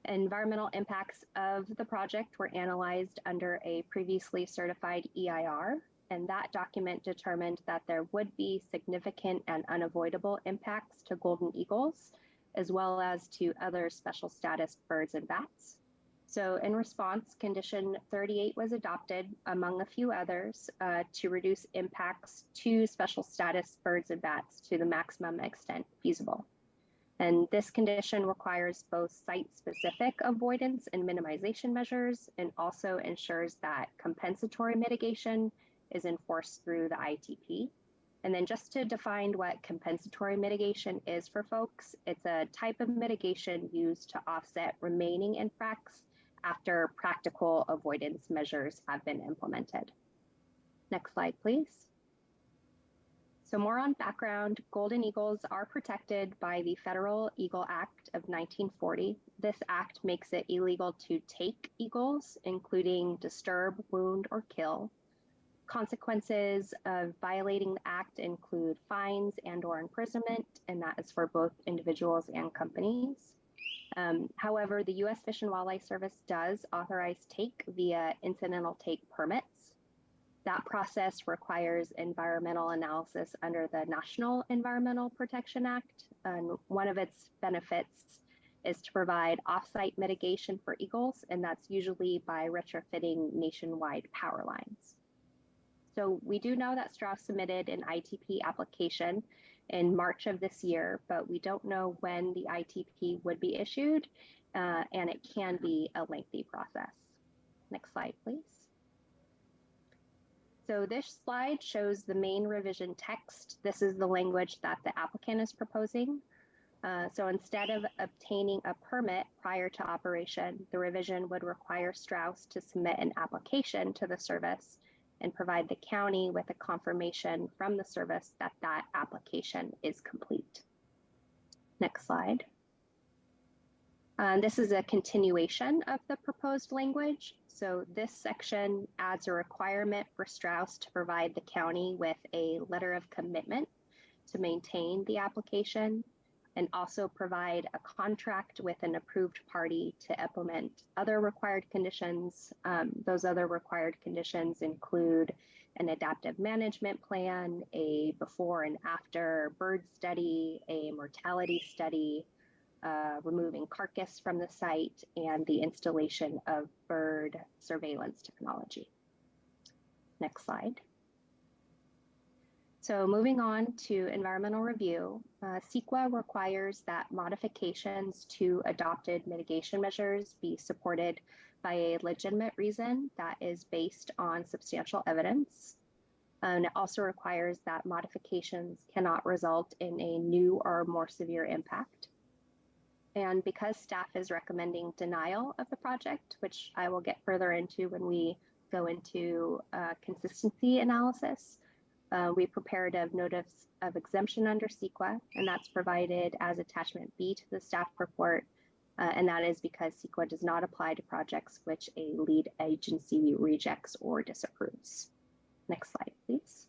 Environmental impacts of the project were analyzed under a previously certified EIR, and that document determined that there would be significant and unavoidable impacts to golden eagles, as well as to other special status birds and bats. So in response, condition 38 was adopted, among a few others, to reduce impacts to special status birds and bats to the maximum extent feasible. And this condition requires both site-specific avoidance and minimization measures, and also ensures that compensatory mitigation is enforced through the ITP. And then just to define what compensatory mitigation is for folks, it's a type of mitigation used to offset remaining impacts after practical avoidance measures have been implemented. Next slide, please. So more on background, golden eagles are protected by the Federal Eagle Act of 1940. This act makes it illegal to take eagles, including disturb, wound, or kill. Consequences of violating the act include fines and/or imprisonment, and that is for both individuals and companies. However, the U.S. Fish and Wildlife Service does authorize take via incidental take permits. That process requires environmental analysis under the National Environmental Protection Act. And one of its benefits is to provide off-site mitigation for eagles, and that's usually by retrofitting nationwide power lines. So we do know that Strauss submitted an ITP application in March of this year, but we don't know when the ITP would be issued, and it can be a lengthy process. Next slide, please. So this slide shows the main revision text. This is the language that the applicant is proposing. So instead of obtaining a permit prior to operation, the revision would require Strauss to submit an application to the service and provide the county with a confirmation from the service that that application is complete. Next slide. This is a continuation of the proposed language. So this section adds a requirement for Strauss to provide the county with a letter of commitment to maintain the application, and also provide a contract with an approved party to implement other required conditions. Those other required conditions include an adaptive management plan, a before and after bird study, a mortality study, removing carcass from the site, and the installation of bird surveillance technology. Next slide. So moving on to environmental review, CEQA requires that modifications to adopted mitigation measures be supported by a legitimate reason that is based on substantial evidence. And it also requires that modifications cannot result in a new or more severe impact. And because staff is recommending denial of the project, which I will get further into when we go into consistency analysis, we prepared a notice of exemption under CEQA, and that's provided as attachment B to the staff report. And that is because CEQA does not apply to projects which a lead agency rejects or disapproves. Next slide, please.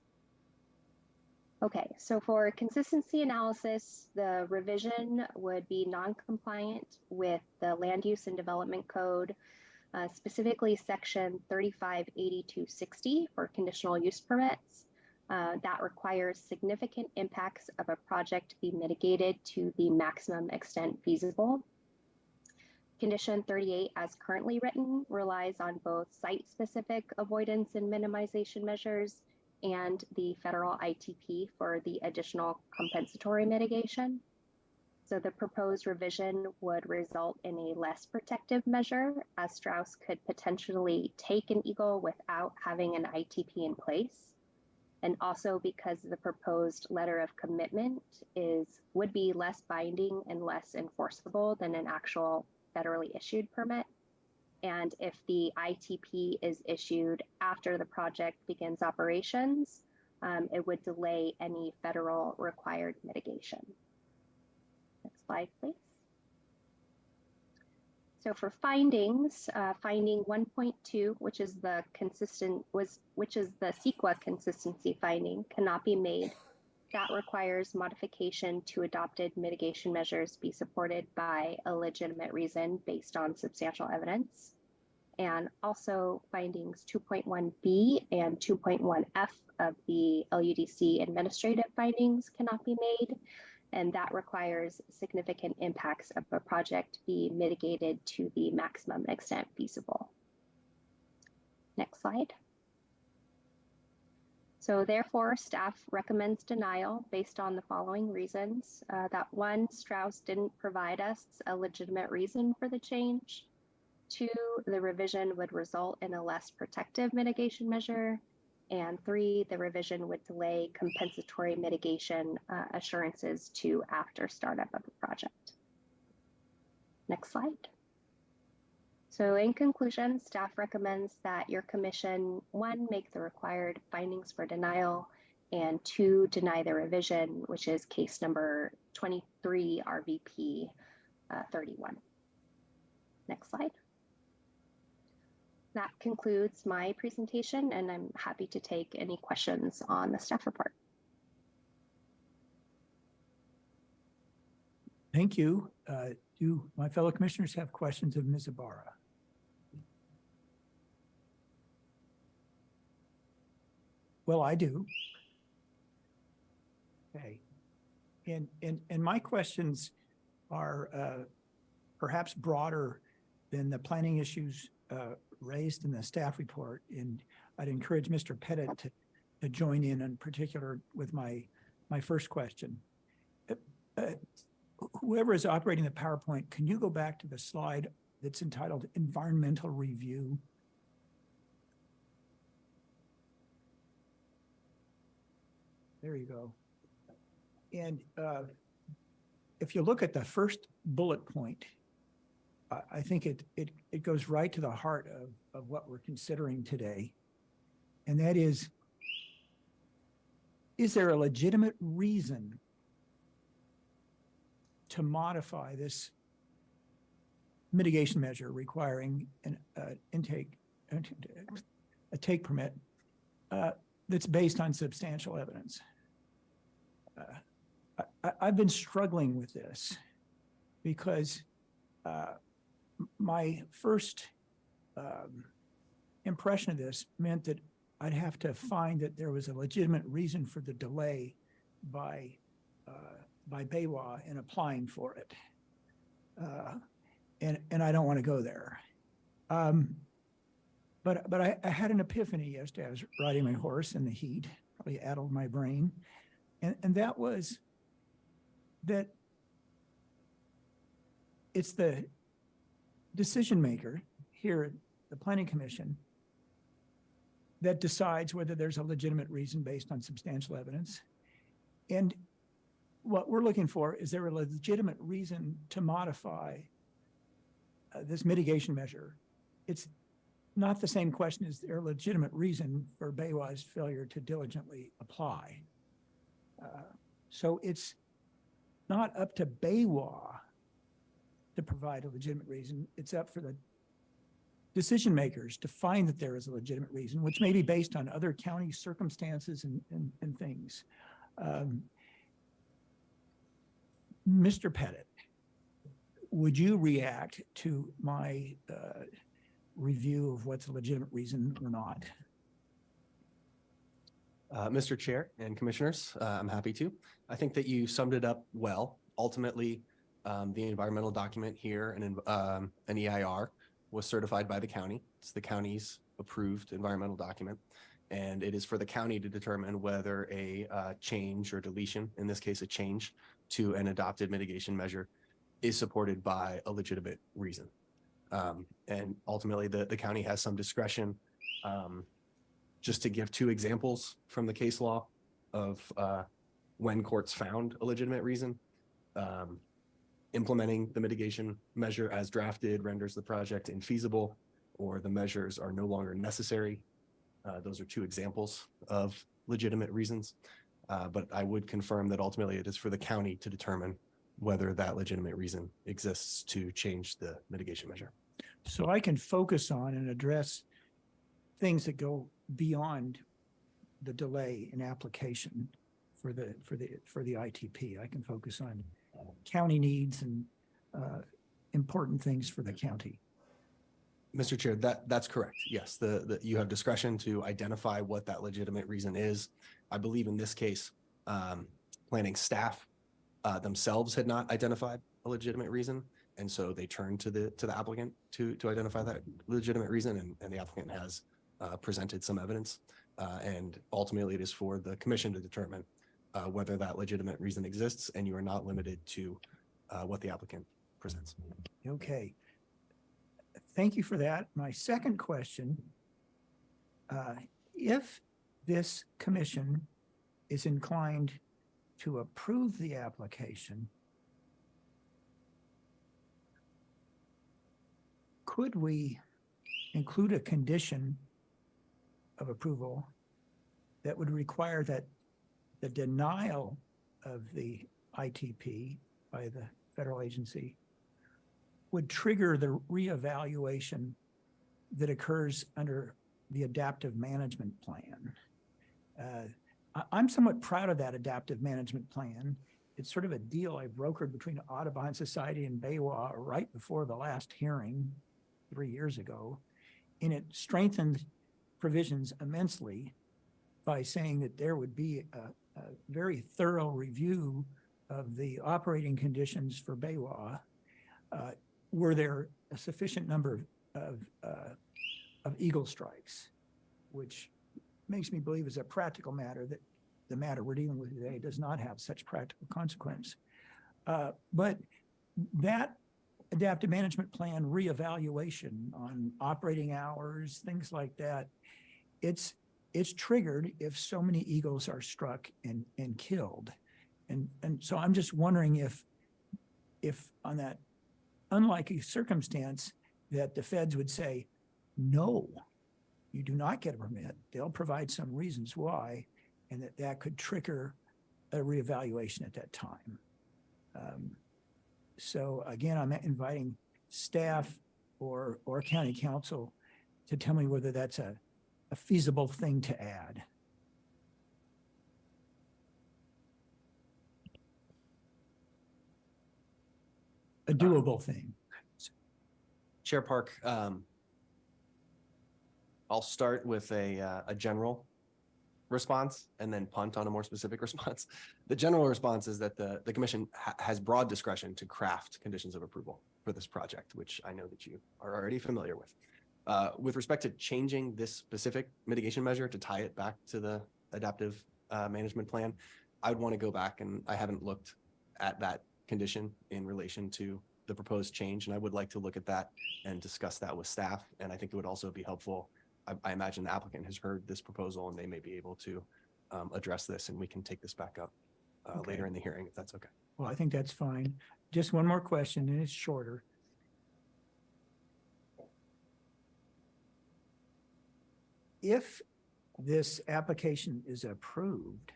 Okay, so for consistency analysis, the revision would be non-compliant with the Land Use and Development Code, specifically section 358260 for conditional use permits. That requires significant impacts of a project to be mitigated to the maximum extent feasible. Condition 38, as currently written, relies on both site-specific avoidance and minimization measures and the federal ITP for the additional compensatory mitigation. So the proposed revision would result in a less protective measure, as Strauss could potentially take an eagle without having an ITP in place. And also because the proposed letter of commitment would be less binding and less enforceable than an actual federally issued permit. And if the ITP is issued after the project begins operations, it would delay any federal required mitigation. Next slide, please. So for findings, finding 1.2, which is the CEQA consistency finding, cannot be made that requires modification to adopted mitigation measures be supported by a legitimate reason based on substantial evidence. And also findings 2.1b and 2.1f of the LUDC administrative findings cannot be made, and that requires significant impacts of a project be mitigated to the maximum extent feasible. Next slide. So therefore, staff recommends denial based on the following reasons. That one, Strauss didn't provide us a legitimate reason for the change. Two, the revision would result in a less protective mitigation measure. And three, the revision would delay compensatory mitigation assurances to after startup of the project. Next slide. So in conclusion, staff recommends that your commission, one, make the required findings for denial, and two, deny the revision, which is case number 23 RVP 31. Next slide. That concludes my presentation, and I'm happy to take any questions on the staff report. Thank you. Do my fellow commissioners have questions of Ms. Ibarra? Well, I do. Okay. And my questions are perhaps broader than the planning issues raised in the staff report. And I'd encourage Mr. Pettit to join in particular with my first question. Whoever is operating the PowerPoint, can you go back to the slide that's entitled Environmental Review? There you go. And if you look at the first bullet point, I think it goes right to the heart of what we're considering today. And that is there a legitimate reason to modify this mitigation measure requiring a take permit that's based on substantial evidence? I've been struggling with this because my first impression of this meant that I'd have to find that there was a legitimate reason for the delay by BayWa in applying for it. And I don't want to go there. But I had an epiphany yesterday. I was riding my horse in the heat, probably addled my brain. And that was that it's the decision maker here at the Planning Commission that decides whether there's a legitimate reason based on substantial evidence. And what we're looking for is there a legitimate reason to modify this mitigation measure? It's not the same question. Is there a legitimate reason for BayWa's failure to diligently apply? So it's not up to BayWa to provide a legitimate reason. It's up for the decision makers to find that there is a legitimate reason, which may be based on other county circumstances and things. Mr. Pettit, would you react to my review of what's a legitimate reason or not? Mr. Chair and Commissioners, I'm happy to. I think that you summed it up well. Ultimately, the environmental document here, an EIR, was certified by the county. It's the county's approved environmental document. And it is for the county to determine whether a change or deletion, in this case, a change to an adopted mitigation measure, is supported by a legitimate reason. And ultimately, the county has some discretion. Just to give two examples from the case law of when courts found a legitimate reason, implementing the mitigation measure as drafted renders the project infeasible, or the measures are no longer necessary. Those are two examples of legitimate reasons. But I would confirm that ultimately it is for the county to determine whether that legitimate reason exists to change the mitigation measure. So I can focus on and address things that go beyond the delay in application for the ITP. I can focus on county needs and important things for the county. Mr. Chair, that's correct. Yes, you have discretion to identify what that legitimate reason is. I believe in this case, planning staff themselves had not identified a legitimate reason. And so they turned to the applicant to identify that legitimate reason, and the applicant has presented some evidence. And ultimately it is for the commission to determine whether that legitimate reason exists, and you are not limited to what the applicant presents. Okay. Thank you for that. My second question, if this commission is inclined to approve the application, could we include a condition of approval that would require that the denial of the ITP by the federal agency would trigger the reevaluation that occurs under the adaptive management plan? I'm somewhat proud of that adaptive management plan. It's sort of a deal I brokered between Audubon Society and BayWa right before the last hearing 3 years ago. And it strengthened provisions immensely by saying that there would be a very thorough review of the operating conditions for BayWa. Were there a sufficient number of eagle strikes, which makes me believe as a practical matter that the matter we're dealing with today does not have such practical consequence. But that adaptive management plan reevaluation on operating hours, things like that, it's triggered if so many eagles are struck and killed. And so I'm just wondering if on that unlikely circumstance that the feds would say, no, you do not get a permit. They'll provide some reasons why, and that could trigger a reevaluation at that time. So again, I'm inviting staff or county council to tell me whether that's a feasible thing to add. A doable thing. Chair Park, I'll start with a general response and then punt on a more specific response. The general response is that the commission has broad discretion to craft conditions of approval for this project, which I know that you are already familiar with. With respect to changing this specific mitigation measure to tie it back to the adaptive management plan, I would want to go back, and I haven't looked at that condition in relation to the proposed change, and I would like to look at that and discuss that with staff. And I think it would also be helpful. I imagine the applicant has heard this proposal and they may be able to address this, and we can take this back up later in the hearing if that's okay. Well, I think that's fine. Just one more question, and it's shorter. If this application is approved,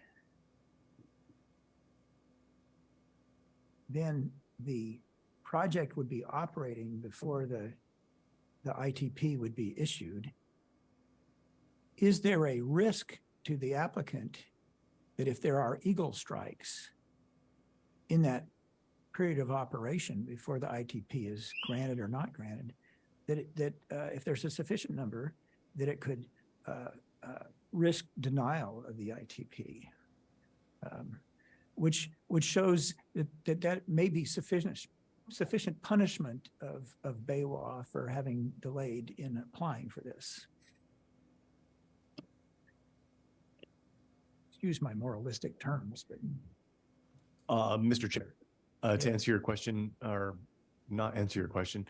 then the project would be operating before the ITP would be issued. Is there a risk to the applicant that if there are eagle strikes in that period of operation before the ITP is granted or not granted, that if there's a sufficient number, that it could risk denial of the ITP, which shows that may be sufficient punishment of BayWa for having delayed in applying for this. Excuse my moralistic terms, but. Mr. Chair, to answer your question or not answer your question,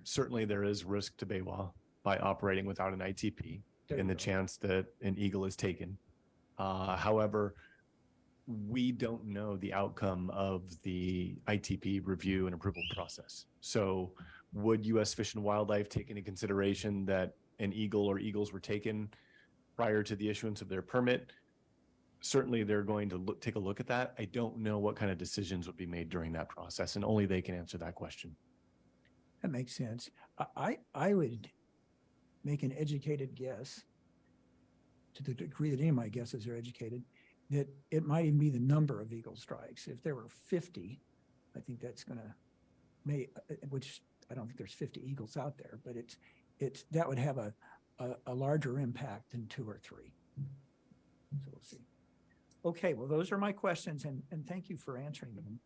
certainly there is risk to BayWa by operating without an ITP and the chance that an eagle is taken. However, we don't know the outcome of the ITP review and approval process. So would U.S. Fish and Wildlife take into consideration that an eagle or eagles were taken prior to the issuance of their permit? Certainly they're going to take a look at that. I don't know what kind of decisions would be made during that process, and only they can answer that question. That makes sense. I would make an educated guess, to the degree that any of my guesses are educated, that it might even be the number of eagle strikes. If there were 50, I think that's gonna which I don't think there's 50 eagles out there, but that would have a larger impact than 2 or 3. So we'll see. Okay, well, those are my questions, and thank you for answering them.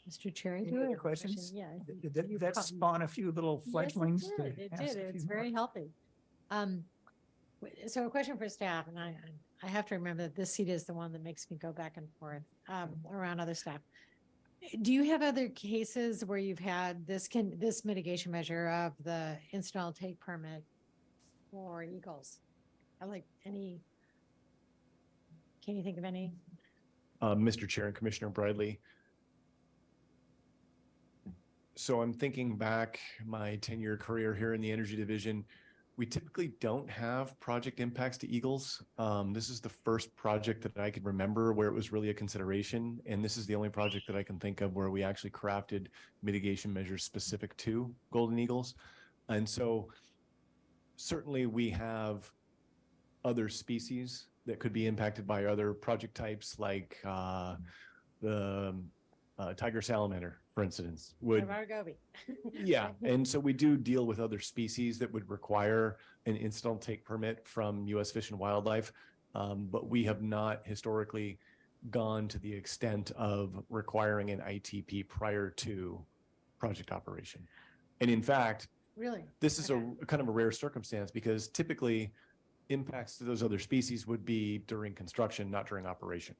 Mr. Chair, I Any do have other a question. questions? Yeah. Did that spawn a few little fledglings? to It ask did. a It's few more? very healthy. So a question for staff, and I have to remember that this seat is the one that makes me go back and forth around other staff. Do you have other cases where you've had this mitigation measure of the incidental take permit for eagles? Can you think of any? Mr. Chair and Commissioner Bradley. So I'm thinking back my 10-year career here in the Energy Division. We typically don't have project impacts to eagles. This is the first project that I can remember where it was really a consideration. And this is the only project that I can think of where we actually crafted mitigation measures specific to golden eagles. And so certainly we have other species that could be impacted by other project types, like the tiger salamander, for instance, would. Yeah, and so we do deal with other species that would require an incidental take permit from U.S. Fish and Wildlife, but we have not historically gone to the extent of requiring an ITP prior to project operation. And in fact, really, this is a kind of a rare circumstance because typically impacts to those other species would be during construction, not during operation.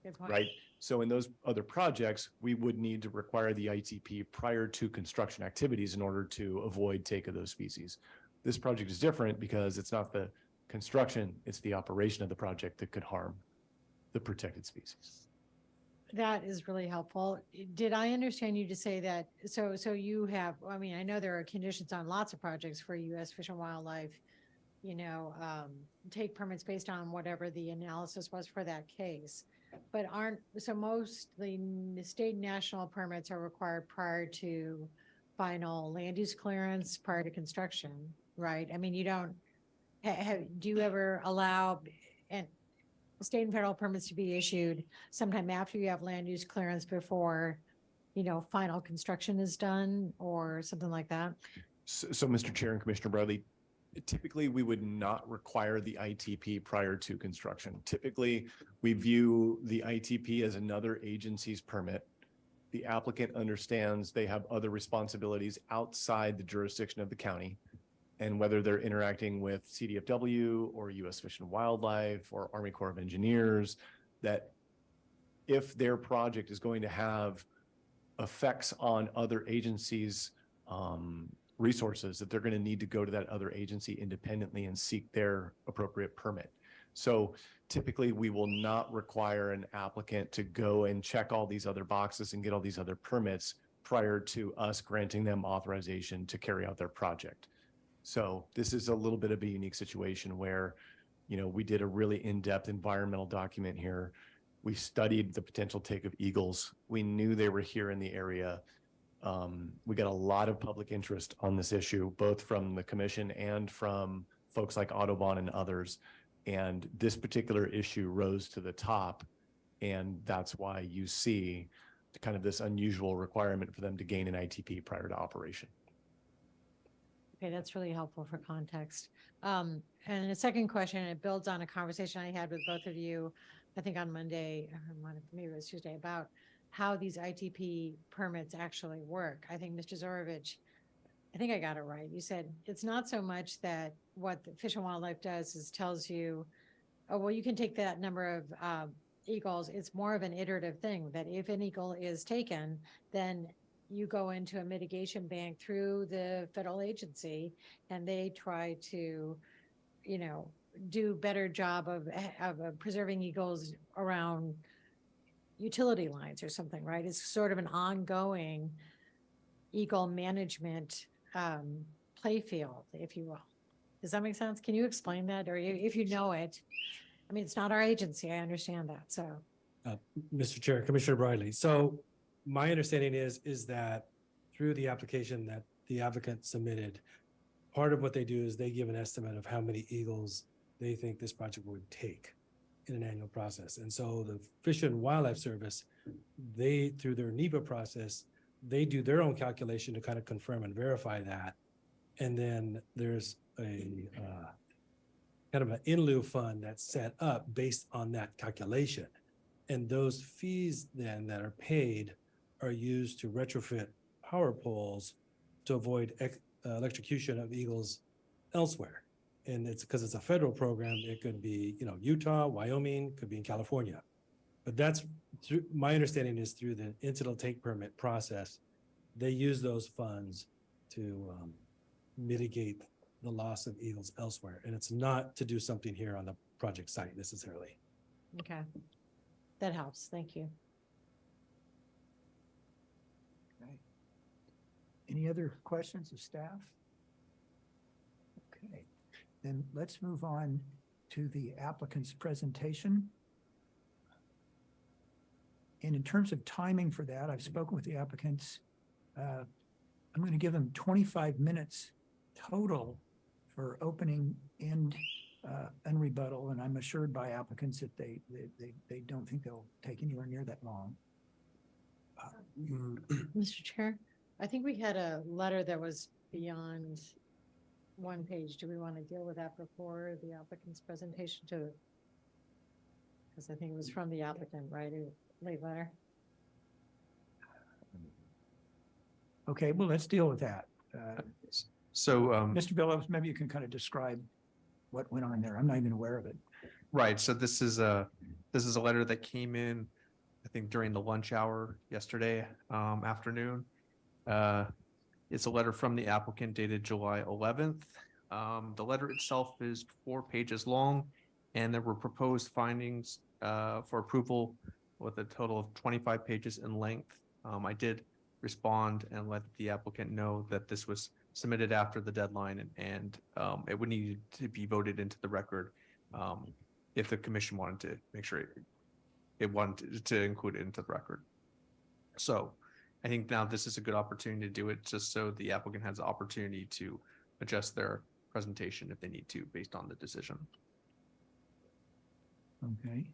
Good point. Right? So in those other projects, we would need to require the ITP prior to construction activities in order to avoid take of those species. This project is different because it's not the construction, it's the operation of the project that could harm the protected species. That is really helpful. Did I understand you to say that, so you have, I mean, I know there are conditions on lots of projects for U.S. Fish and Wildlife, take permits based on whatever the analysis was for that case. But mostly the state and national permits are required prior to final land use clearance, prior to construction, right? I mean, you don't, do you ever allow state and federal permits to be issued sometime after you have land use clearance before, final construction is done or something like that? So Mr. Chair and Commissioner Bradley, typically we would not require the ITP prior to construction. Typically, we view the ITP as another agency's permit. The applicant understands they have other responsibilities outside the jurisdiction of the county. And whether they're interacting with CDFW or U.S. Fish and Wildlife or Army Corps of Engineers, that if their project is going to have effects on other agencies' resources, that they're going to need to go to that other agency independently and seek their appropriate permit. So typically we will not require an applicant to go and check all these other boxes and get all these other permits prior to us granting them authorization to carry out their project. So this is a little bit of a unique situation where, we did a really in-depth environmental document here. We studied the potential take of eagles. We knew they were here in the area. We got a lot of public interest on this issue, both from the commission and from folks like Audubon and others. And this particular issue rose to the top. And that's why you see kind of this unusual requirement for them to gain an ITP prior to operation. Okay, that's really helpful for context. And a second question, it builds on a conversation I had with both of you, I think on Monday, or maybe it was Tuesday, about how these ITP permits actually work. I think Mr. Zorovich, I think I got it right. You said it's not so much that what the Fish and Wildlife does is tells you, oh, well, you can take that number of eagles. It's more of an iterative thing that if an eagle is taken, then you go into a mitigation bank through the federal agency and they try to, do better job of preserving eagles around utility lines or something, right? It's sort of an ongoing eagle management playfield, if you will. Does that make sense? Can you explain that? Or if you know it, I mean, it's not our agency. I understand that. So, Mr. Chair, Commissioner Briley. So my understanding is that through the application that the applicant submitted, part of what they do is they give an estimate of how many eagles they think this project would take. in an annual process. And so the Fish and Wildlife Service, they, through their NEPA process, they do their own calculation to kind of confirm and verify that. And then there's a kind of an in lieu fund that's set up based on that calculation. And those fees then that are paid are used to retrofit power poles to avoid electrocution of eagles elsewhere. And it's because it's a federal program, it could be, you know, Utah, Wyoming, could be in California. But that's through, my understanding is through the incidental take permit process, they use those funds to mitigate the loss of eagles elsewhere. And it's not to do something here on the project site necessarily. Okay. That helps. Thank you. Okay. Any other questions of staff? Okay, then let's move on to the applicant's presentation. And in terms of timing for that, I've spoken with the applicants. I'm going to give them 25 minutes total for opening and rebuttal, and I'm assured by applicants that they don't think they'll take anywhere near that long. Mr. Chair, I think we had a letter that was beyond one page. Do we want to deal with that before the applicant's presentation too? Because I think it was from the applicant, right? A late letter. Okay, well, let's deal with that. So, Mr. Billows, maybe you can kind of describe what went on there. I'm not even aware of it. right, so this is a letter that came in, I think during the lunch hour yesterday afternoon. It's a letter from the applicant dated July 11th. The letter itself is 4 pages long, and there were proposed findings for approval with a total of 25 pages in length. I did respond and let the applicant know that this was submitted after the deadline, and it would need to be voted into the record if the commission wanted to make sure it wanted to include it into the record. So I think now this is a good opportunity to do it, just so the applicant has the opportunity to adjust their presentation if they need to, based on the decision. Okay.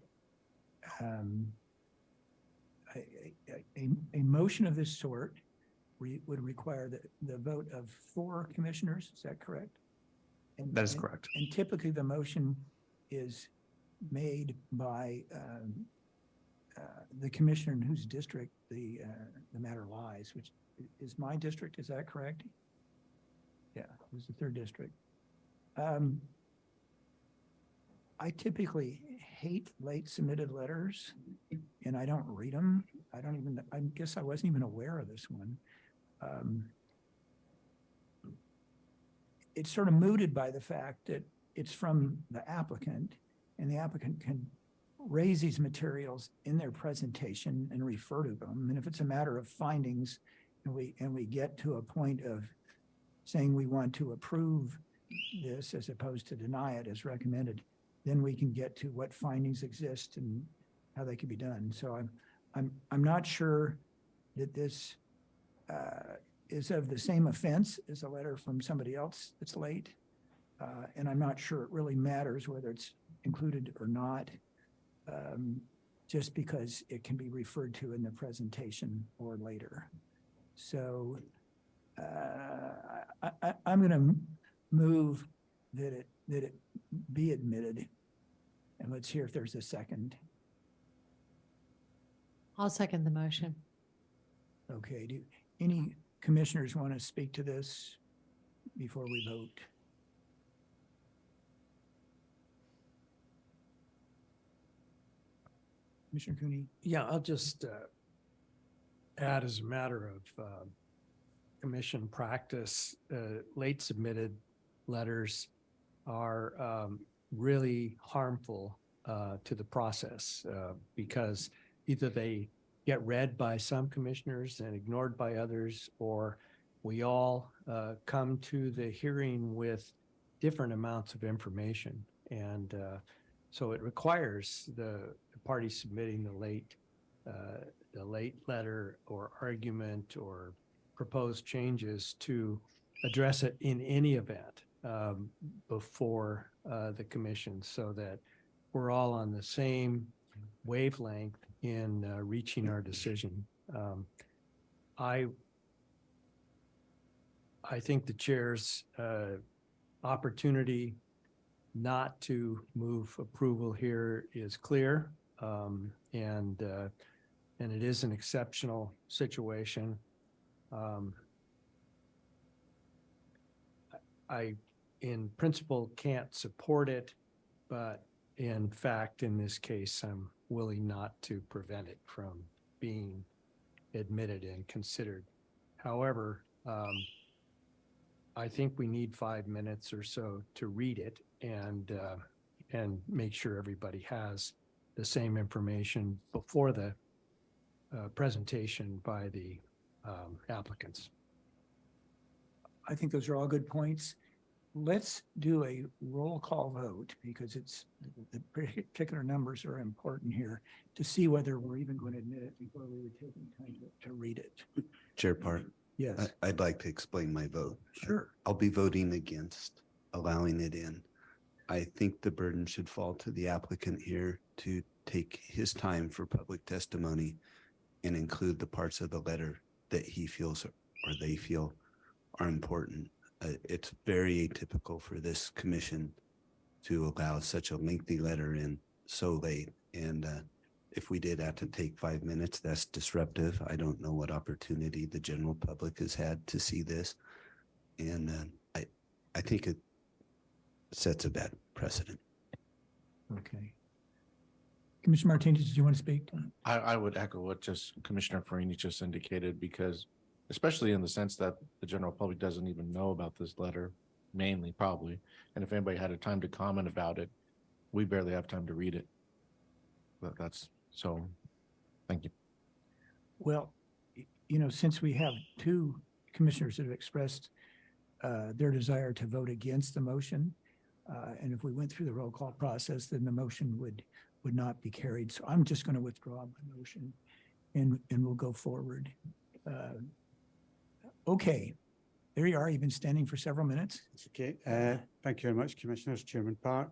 A motion of this sort would require the vote of 4 commissioners, is that correct? That is correct. And typically the motion is made by the commissioner in whose district the matter lies, which is my district, is that correct? Yeah, it was the 3rd district. I typically hate late submitted letters and I don't read them. I guess I wasn't even aware of this one. It's sort of mooted by the fact that it's from the applicant, and the applicant can raise these materials in their presentation and refer to them. And if it's a matter of findings and we get to a point of saying we want to approve this as opposed to deny it as recommended, then we can get to what findings exist and how they can be done. So I'm not sure that this is of the same offense as a letter from somebody else that's late. And I'm not sure it really matters whether it's included or not, just because it can be referred to in the presentation or later. So I'm going to move that it be admitted. And let's hear if there's a second. I'll second the motion. Okay, do any commissioners want to speak to this before we vote? Commissioner Cooney? Yeah, I'll just add as a matter of commission practice, late submitted letters are really harmful to the process because either they get read by some commissioners and ignored by others, or we all come to the hearing with different amounts of information. And so it requires the party submitting the late letter or argument or proposed changes to address it in any event before the commission, so that we're all on the same wavelength in reaching our decision. I think the chair's opportunity not to move approval here is clear. And it is an exceptional situation. I, in principle, can't support it, but in fact, in this case, I'm willing not to prevent it from being admitted and considered. However, I think we need 5 minutes or so to read it and make sure everybody has the same information before the presentation by the applicants. I think those are all good points. Let's do a roll call vote because it's the particular numbers are important here to see whether we're even going to admit it before we would take the time to read it. Chair Park. Yes. I'd like to explain my vote. Sure. I'll be voting against allowing it in. I think the burden should fall to the applicant here to take his time for public testimony and include the parts of the letter that he feels or they feel are important. It's very atypical for this commission to allow such a lengthy letter in so late. And if we did have to take 5 minutes, that's disruptive. I don't know what opportunity the general public has had to see this. And I think it sets a bad precedent. Okay. Commissioner Martinez, did you want to speak? I would echo what just Commissioner Farini just indicated, because especially in the sense that the general public doesn't even know about this letter, mainly probably. And if anybody had a time to comment about it, we barely have time to read it. That's so, thank you. Well, you know, since we have two commissioners that have expressed their desire to vote against the motion, and if we went through the roll call process, then the motion would not be carried. So I'm just going to withdraw my motion and we'll go forward. Okay, there you are. You've been standing for several minutes. It's okay. Thank you very much, Commissioners, Chairman Park.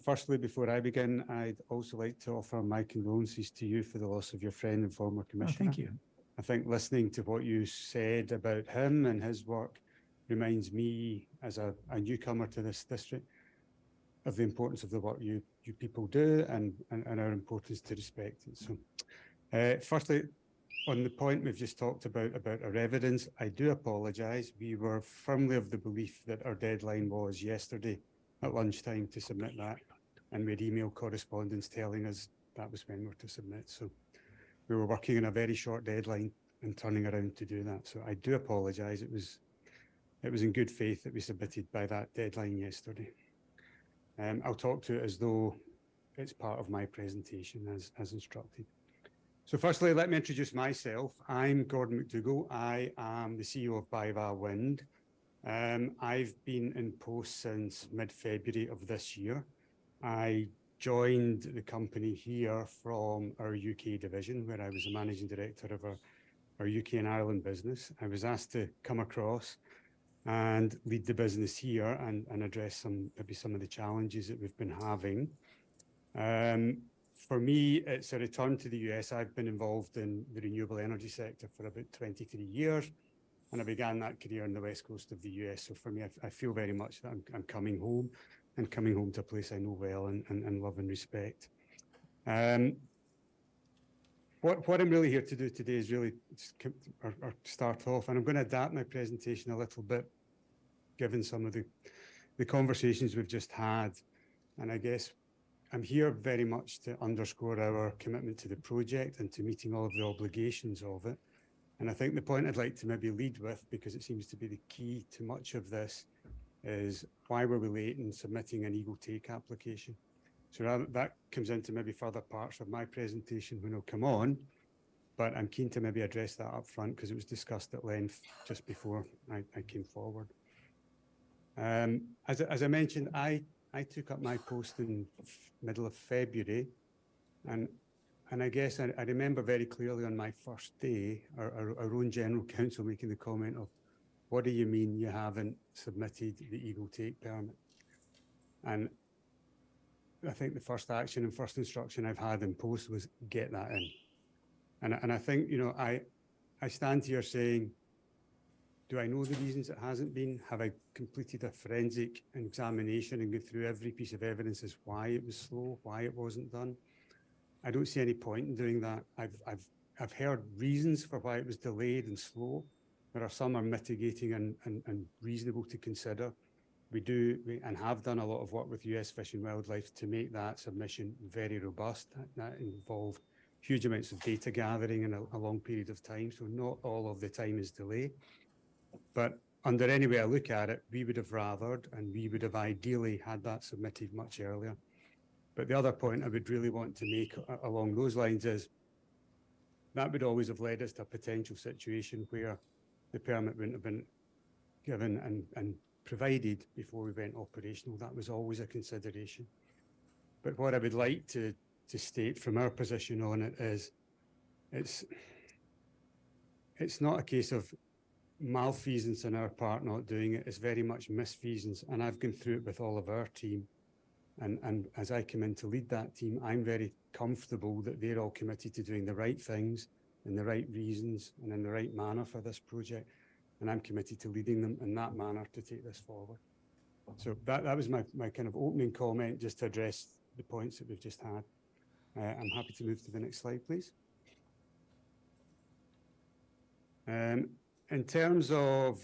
Firstly, before I begin, I'd also like to offer my condolences to you for the loss of your friend and former commissioner. Thank you. I think listening to what you said about him and his work reminds me, as a newcomer to this district, of the importance of the work you people do and our importance to respect it. So, firstly, on the point we've just talked about our evidence, I do apologise. We were firmly of the belief that our deadline was yesterday at lunchtime to submit that, and we had email correspondence telling us that was when we were to submit. So we were working on a very short deadline and turning around to do that. So I do apologise. It was in good faith that we submitted by that deadline yesterday. I'll talk to it as though it's part of my presentation as instructed. So firstly, let me introduce myself. I'm Gordon McDougall. I am the CEO of Baiva Wind. I've been in post since mid-February of this year. I joined the company here from our UK division, where I was the managing director of our UK and Ireland business. I was asked to come across and lead the business here and address maybe some of the challenges that we've been having. For me, it's a return to the US. I've been involved in the renewable energy sector for about 23 years, and I began that career on the west coast of the US. So for me, I feel very much that I'm coming home, and coming home to a place I know well and love and respect. What I'm really here to do today is really or start off, and I'm going to adapt my presentation a little bit, given some of the conversations we've just had. And I guess I'm here very much to underscore our commitment to the project and to meeting all of the obligations of it. And I think the point I'd like to maybe lead with, because it seems to be the key to much of this, is why were we late in submitting an Eagle Take application? So that comes into maybe further parts of my presentation when I'll come on, but I'm keen to maybe address that up front because it was discussed at length just before I came forward. As I mentioned, I took up my post in middle of February, and I guess I remember very clearly on my first day, our own general counsel making the comment of, what do you mean you haven't submitted the Eagle Take permit? And I think the first action and first instruction I've had in post was get that in. And I think, you know, I stand here saying, do I know the reasons it hasn't been? Have I completed a forensic examination and go through every piece of evidence as why it was slow, why it wasn't done? I don't see any point in doing that. I've heard reasons for why it was delayed and slow. There are some are mitigating and reasonable to consider. We have done a lot of work with US Fish and Wildlife to make that submission very robust. That involved huge amounts of data gathering in a long period of time. So not all of the time is delay. But under any way I look at it, we would have rathered and we would have ideally had that submitted much earlier. But the other point I would really want to make along those lines is that would always have led us to a potential situation where the permit wouldn't have been given and provided before we went operational. That was always a consideration. But what I would like to state from our position on it is it's not a case of malfeasance on our part not doing it. It's very much misfeasance. And I've gone through it with all of our team. And as I come in to lead that team, I'm very comfortable that they're all committed to doing the right things and the right reasons and in the right manner for this project. And I'm committed to leading them in that manner to take this forward. So that was my kind of opening comment, just to address the points that we've just had. I'm happy to move to the next slide, please. In terms of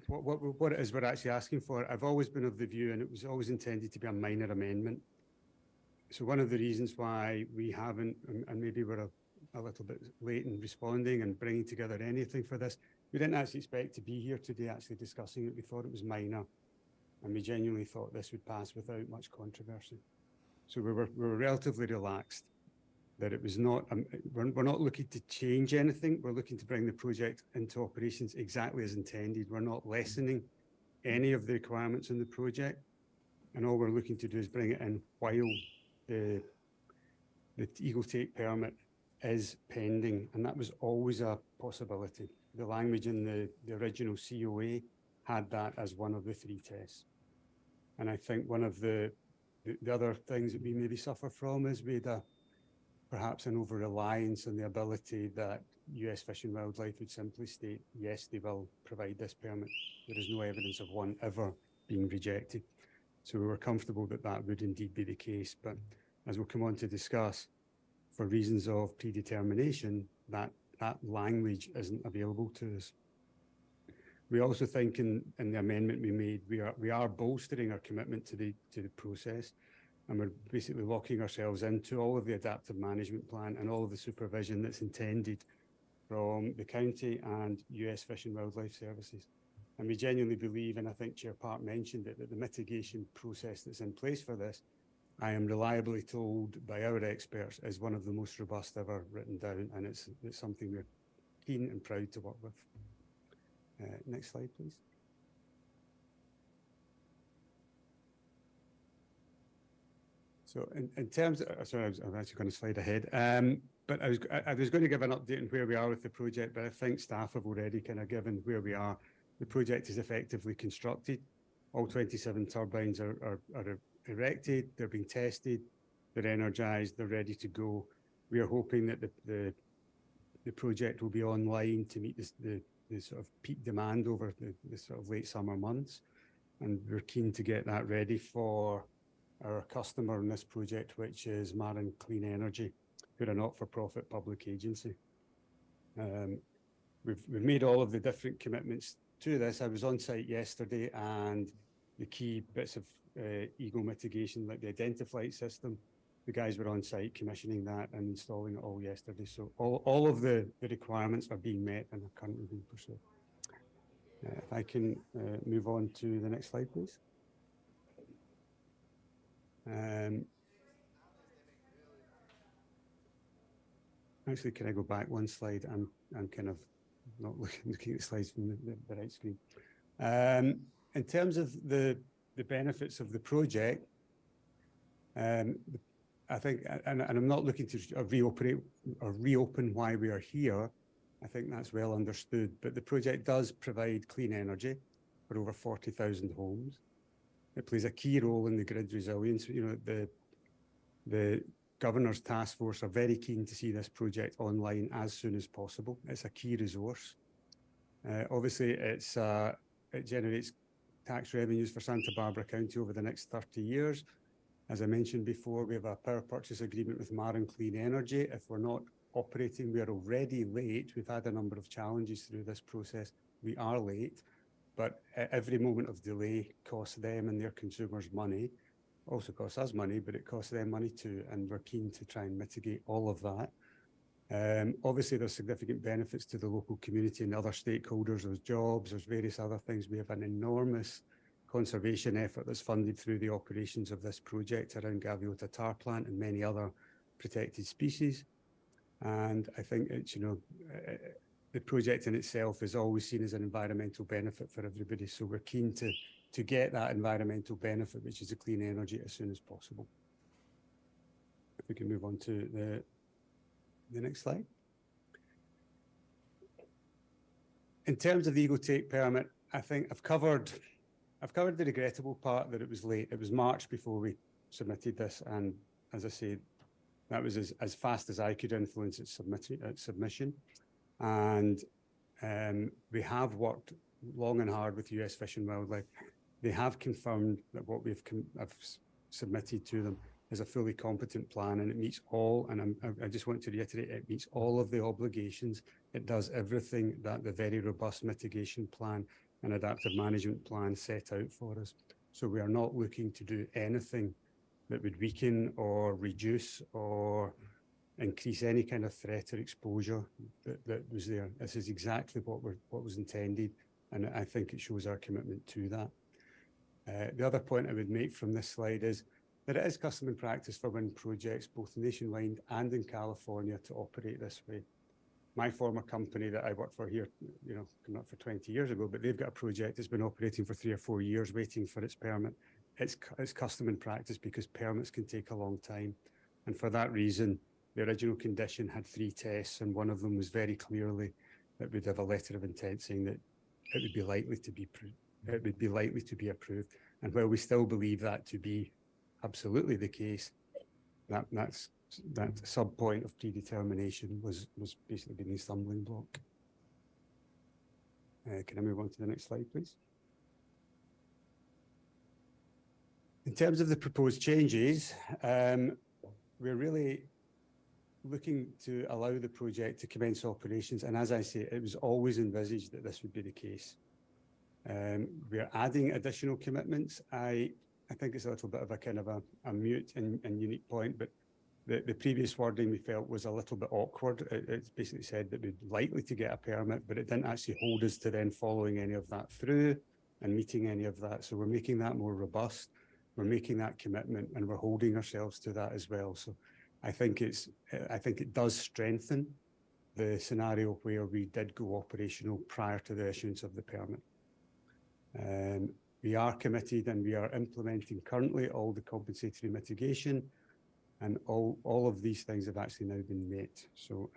what it is we're actually asking for, I've always been of the view, and it was always intended to be a minor amendment. So one of the reasons why we haven't, and maybe we're a little bit late in responding and bringing together anything for this, we didn't actually expect to be here today actually discussing it. We thought it was minor, and we genuinely thought this would pass without much controversy. So we were relatively relaxed that it was not, we're not looking to change anything. We're looking to bring the project into operations exactly as intended. We're not lessening any of the requirements in the project. And all we're looking to do is bring it in while the Eagle Take permit is pending. And that was always a possibility. The language in the original COA had that as one of the 3 tests. And I think one of the other things that we maybe suffer from is we had perhaps an over-reliance on the ability that US Fish and Wildlife would simply state, yes, they will provide this permit. There is no evidence of one ever being rejected. So we were comfortable that that would indeed be the case. But as we'll come on to discuss, for reasons of predetermination, that language isn't available to us. We also think in the amendment we made, we are bolstering our commitment to the process. And we're basically locking ourselves into all of the adaptive management plan and all of the supervision that's intended from the county and US Fish and Wildlife Services. And we genuinely believe, and I think Chair Park mentioned it, that the mitigation process that's in place for this, I am reliably told by our experts, is one of the most robust ever written down. And it's something we're keen and proud to work with. Next slide, please. So in terms of, sorry, I'm actually going to slide ahead. But I was going to give an update on where we are with the project, but I think staff have already kind of given where we are. The project is effectively constructed. All 27 turbines are erected, they're being tested, they're energized, they're ready to go. We are hoping that the project will be online to meet the sort of peak demand over the sort of late summer months. And we're keen to get that ready for our customer in this project, which is Marin Clean Energy, who are a not-for-profit public agency. We've made all of the different commitments to this. I was on site yesterday, and the key bits of Eagle mitigation, like the Identiflight system, the guys were on site commissioning that and installing it all yesterday. So all of the requirements are being met and are currently being pursued. If I can move on to the next slide, please. Actually, can I go back one slide? I'm kind of not looking at the slides from the right screen. In terms of the benefits of the project, I think, and I'm not looking to reopen why we are here. I think that's well understood. But the project does provide clean energy for over 40,000 homes. It plays a key role in the grid resilience. You know, the Governor's Task Force are very keen to see this project online as soon as possible. It's a key resource. Obviously, it generates tax revenues for Santa Barbara County over the next 30 years. As I mentioned before, we have a power purchase agreement with Marine Clean Energy. If we're not operating, we are already late. We've had a number of challenges through this process. We are late, but every moment of delay costs them and their consumers money. Also costs us money, but it costs them money too, and we're keen to try and mitigate all of that. Obviously, there's significant benefits to the local community and other stakeholders. There's jobs, there's various other things. We have an enormous conservation effort that's funded through the operations of this project around Gaviota Tar Plant and many other protected species. And I think it's, you know, the project in itself is always seen as an environmental benefit for everybody. So we're keen to get that environmental benefit, which is the clean energy, as soon as possible. If we can move on to the next slide. In terms of the Ecotake permit, I think I've covered the regrettable part, that it was late. It was March before we submitted this, and as I said, that was as fast as I could influence its submission. And we have worked long and hard with US Fish and Wildlife. They have confirmed that what I've submitted to them is a fully competent plan, and it meets all, and I just want to reiterate, it meets all of the obligations. It does everything that the very robust mitigation plan and adaptive management plan set out for us. So we are not looking to do anything that would weaken or reduce or increase any kind of threat or exposure that was there. This is exactly what was intended, and I think it shows our commitment to that. The other point I would make from this slide is that it is custom and practice for wind projects, both nationwide and in California, to operate this way. My former company that I worked for here, you know, coming up for 20 years ago, but they've got a project that's been operating for 3 or 4 years waiting for its permit. It's custom and practice because permits can take a long time. And for that reason, the original condition had 3 tests, and one of them was very clearly that we'd have a letter of intent saying that it would be likely to be approved. And while we still believe that to be absolutely the case, that sub point of predetermination was basically being a stumbling block. Can I move on to the next slide, please? In terms of the proposed changes, we're really looking to allow the project to commence operations. And as I say, it was always envisaged that this would be the case. We are adding additional commitments. I think it's a little bit of a kind of a mute and unique point, but the previous wording we felt was a little bit awkward. It basically said that we'd likely to get a permit, but it didn't actually hold us to then following any of that through and meeting any of that. So we're making that more robust. We're making that commitment, and we're holding ourselves to that as well. So I think it does strengthen the scenario where we did go operational prior to the issuance of the permit. We are committed, and we are implementing currently all the compensatory mitigation, and all of these things have actually now been met. So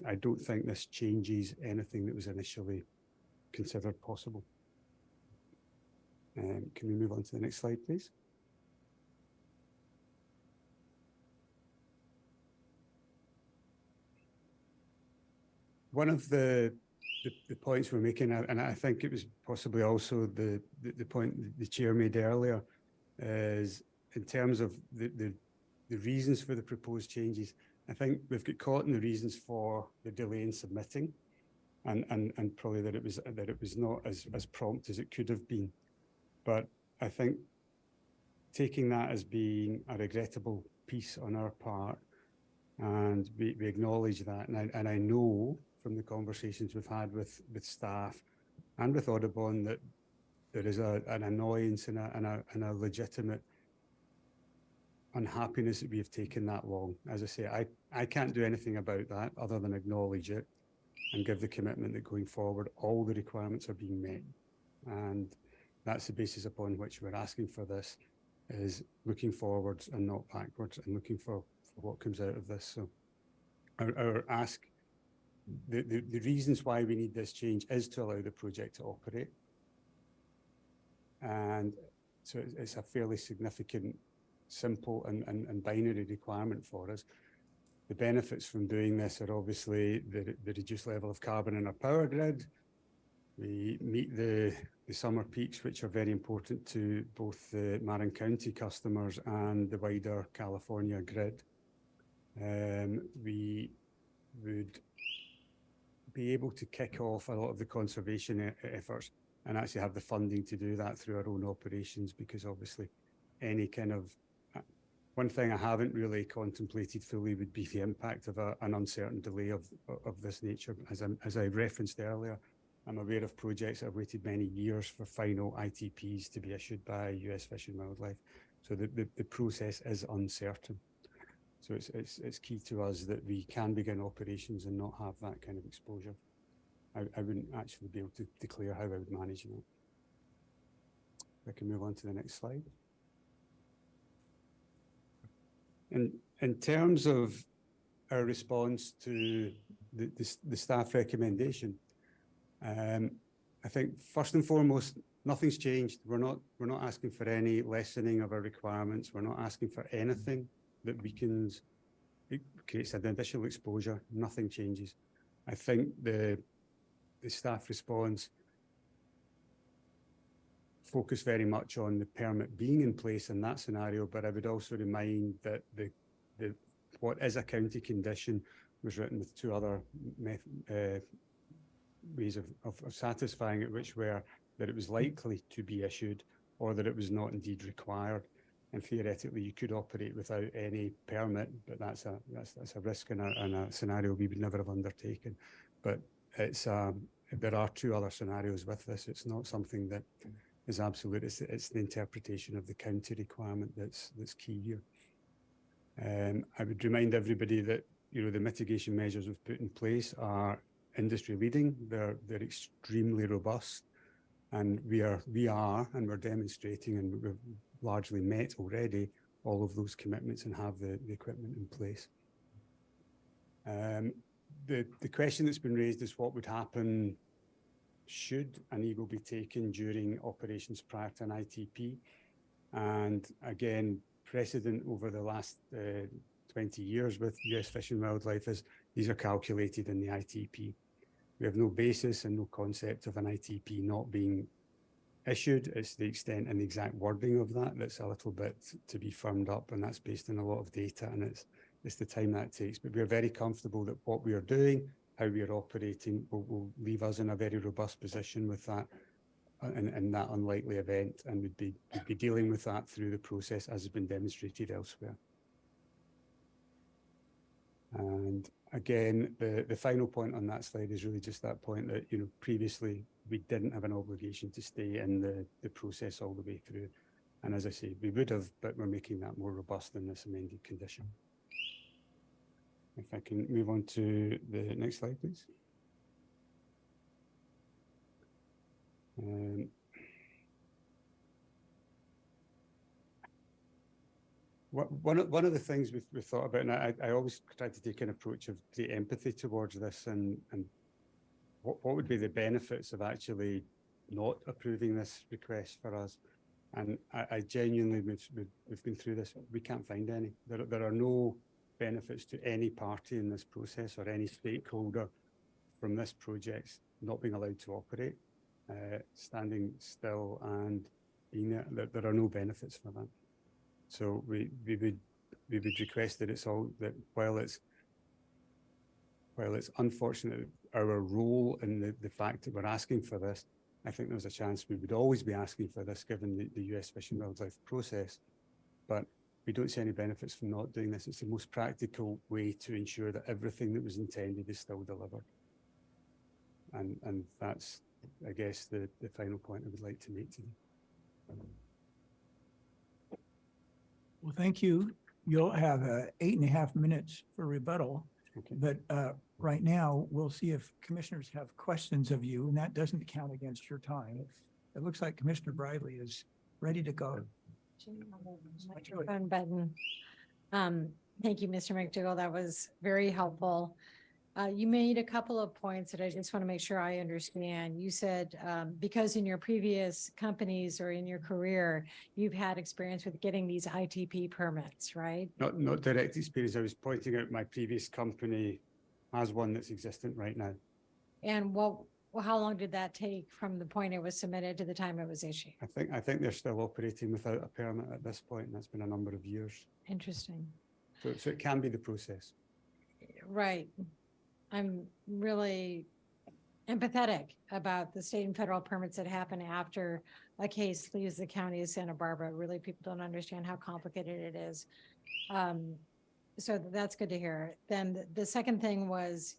I don't think this changes anything that was initially considered possible. Can we move on to the next slide, please? One of the points we're making, and I think it was possibly also the point the chair made earlier, is in terms of the reasons for the proposed changes. I think we've got caught in the reasons for the delay in submitting, and probably that it was not as prompt as it could have been. But I think taking that as being a regrettable piece on our part, and we acknowledge that, and I know from the conversations we've had with staff and with Audubon that there is an annoyance and a legitimate unhappiness that we have taken that long. As I say, I can't do anything about that other than acknowledge it and give the commitment that going forward, all the requirements are being met. And that's the basis upon which we're asking for this, is looking forwards and not backwards, and looking for what comes out of this. So our ask, the reasons why we need this change is to allow the project to operate. And So it's a fairly significant, simple and binary requirement for us. The benefits from doing this are obviously the reduced level of carbon in our power grid. We meet the summer peaks, which are very important to both the Marin County customers and the wider California grid. We would be able to kick off a lot of the conservation efforts and actually have the funding to do that through our own operations, because obviously any kind of one thing I haven't really contemplated fully would be the impact of an uncertain delay of this nature. As I referenced earlier, I'm aware of projects that have waited many years for final ITPs to be issued by US Fish and Wildlife. So the process is uncertain. So it's key to us that we can begin operations and not have that kind of exposure. I wouldn't actually be able to declare how I would manage that. I can move on to the next slide. In terms of our response to the staff recommendation, I think first and foremost, nothing's changed. We're not asking for any lessening of our requirements. We're not asking for anything that weakens, it creates an additional exposure. Nothing changes. I think the staff response focus very much on the permit being in place in that scenario, but I would also remind that what is a county condition was written with two other ways of satisfying it, which were that it was likely to be issued or that it was not indeed required. And theoretically, you could operate without any permit, but that's a risk and a scenario we would never have undertaken. But it's there are two other scenarios with this. It's not something that is absolute. It's the interpretation of the county requirement that's key here. I would remind everybody that the mitigation measures we've put in place are industry leading. They're extremely robust, and we're demonstrating, and we've largely met already all of those commitments and have the equipment in place. The question that's been raised is what would happen should an eagle be taken during operations prior to an ITP? And again, precedent over the last 20 years with US Fish and Wildlife is these are calculated in the ITP. We have no basis and no concept of an ITP not being issued. It's the extent and the exact wording of that that's a little bit to be firmed up, and that's based on a lot of data, and it's the time that takes. But we're very comfortable that what we are doing, how we are operating, will leave us in a very robust position with that in that unlikely event, and we'd be dealing with that through the process as has been demonstrated elsewhere. And again, the final point on that slide is really just that point that previously we didn't have an obligation to stay in the process all the way through. And as I say, we would have, but we're making that more robust in this amended condition. If I can move on to the next slide, please. One of the things we've thought about, and I always try to take an approach of the empathy towards this, and what would be the benefits of actually not approving this request for us. And I genuinely, we've been through this, we can't find any. There are no benefits to any party in this process or any stakeholder from this project not being allowed to operate, standing still and being there. There are no benefits for that. So we would request that while it's unfortunate our role in the fact that we're asking for this, I think there's a chance we would always be asking for this given the US Fish and Wildlife process. But we don't see any benefits from not doing this. It's the most practical way to ensure that everything that was intended is still delivered. And that's, I guess, the final point I would like to make today. Well, thank you. You'll have 8.5 minutes for rebuttal. Okay. But right now, we'll see if commissioners have questions of you, and that doesn't count against your time. It looks like Commissioner Bradley is ready to go. Microphone button. Thank you, Mr. McDougall. That was very helpful. You made a couple of points that I just want to make sure I understand. You said, because in your previous companies or in your career, you've had experience with getting these ITP permits, right? Not direct experience. I was pointing out my previous company has one that's existent right now. And how long did that take from the point it was submitted to the time it was issued? I think they're still operating without a permit at this point, and that's been a number of years. Interesting. So it can be the process. Right. I'm really empathetic about the state and federal permits that happen after a case leaves the county of Santa Barbara. Really, people don't understand how complicated it is. So that's good to hear. Then the second thing was,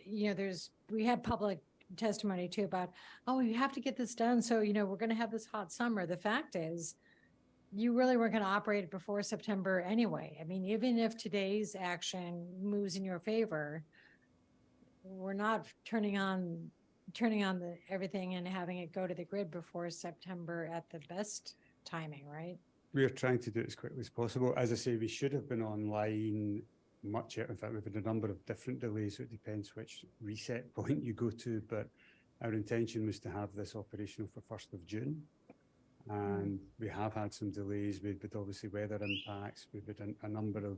we had public testimony too about, oh, you have to get this done. So, we're going to have this hot summer. The fact is, you really weren't going to operate it before September anyway. I mean, even if today's action moves in your favor, we're not turning on everything and having it go to the grid before September at the best timing, right? We're trying to do it as quickly as possible. As I say, we should have been online much. In fact, we've had a number of different delays. So it depends which reset point you go to. But our intention was to have this operational for 1st of June. And we have had some delays with obviously weather impacts. We've had a number of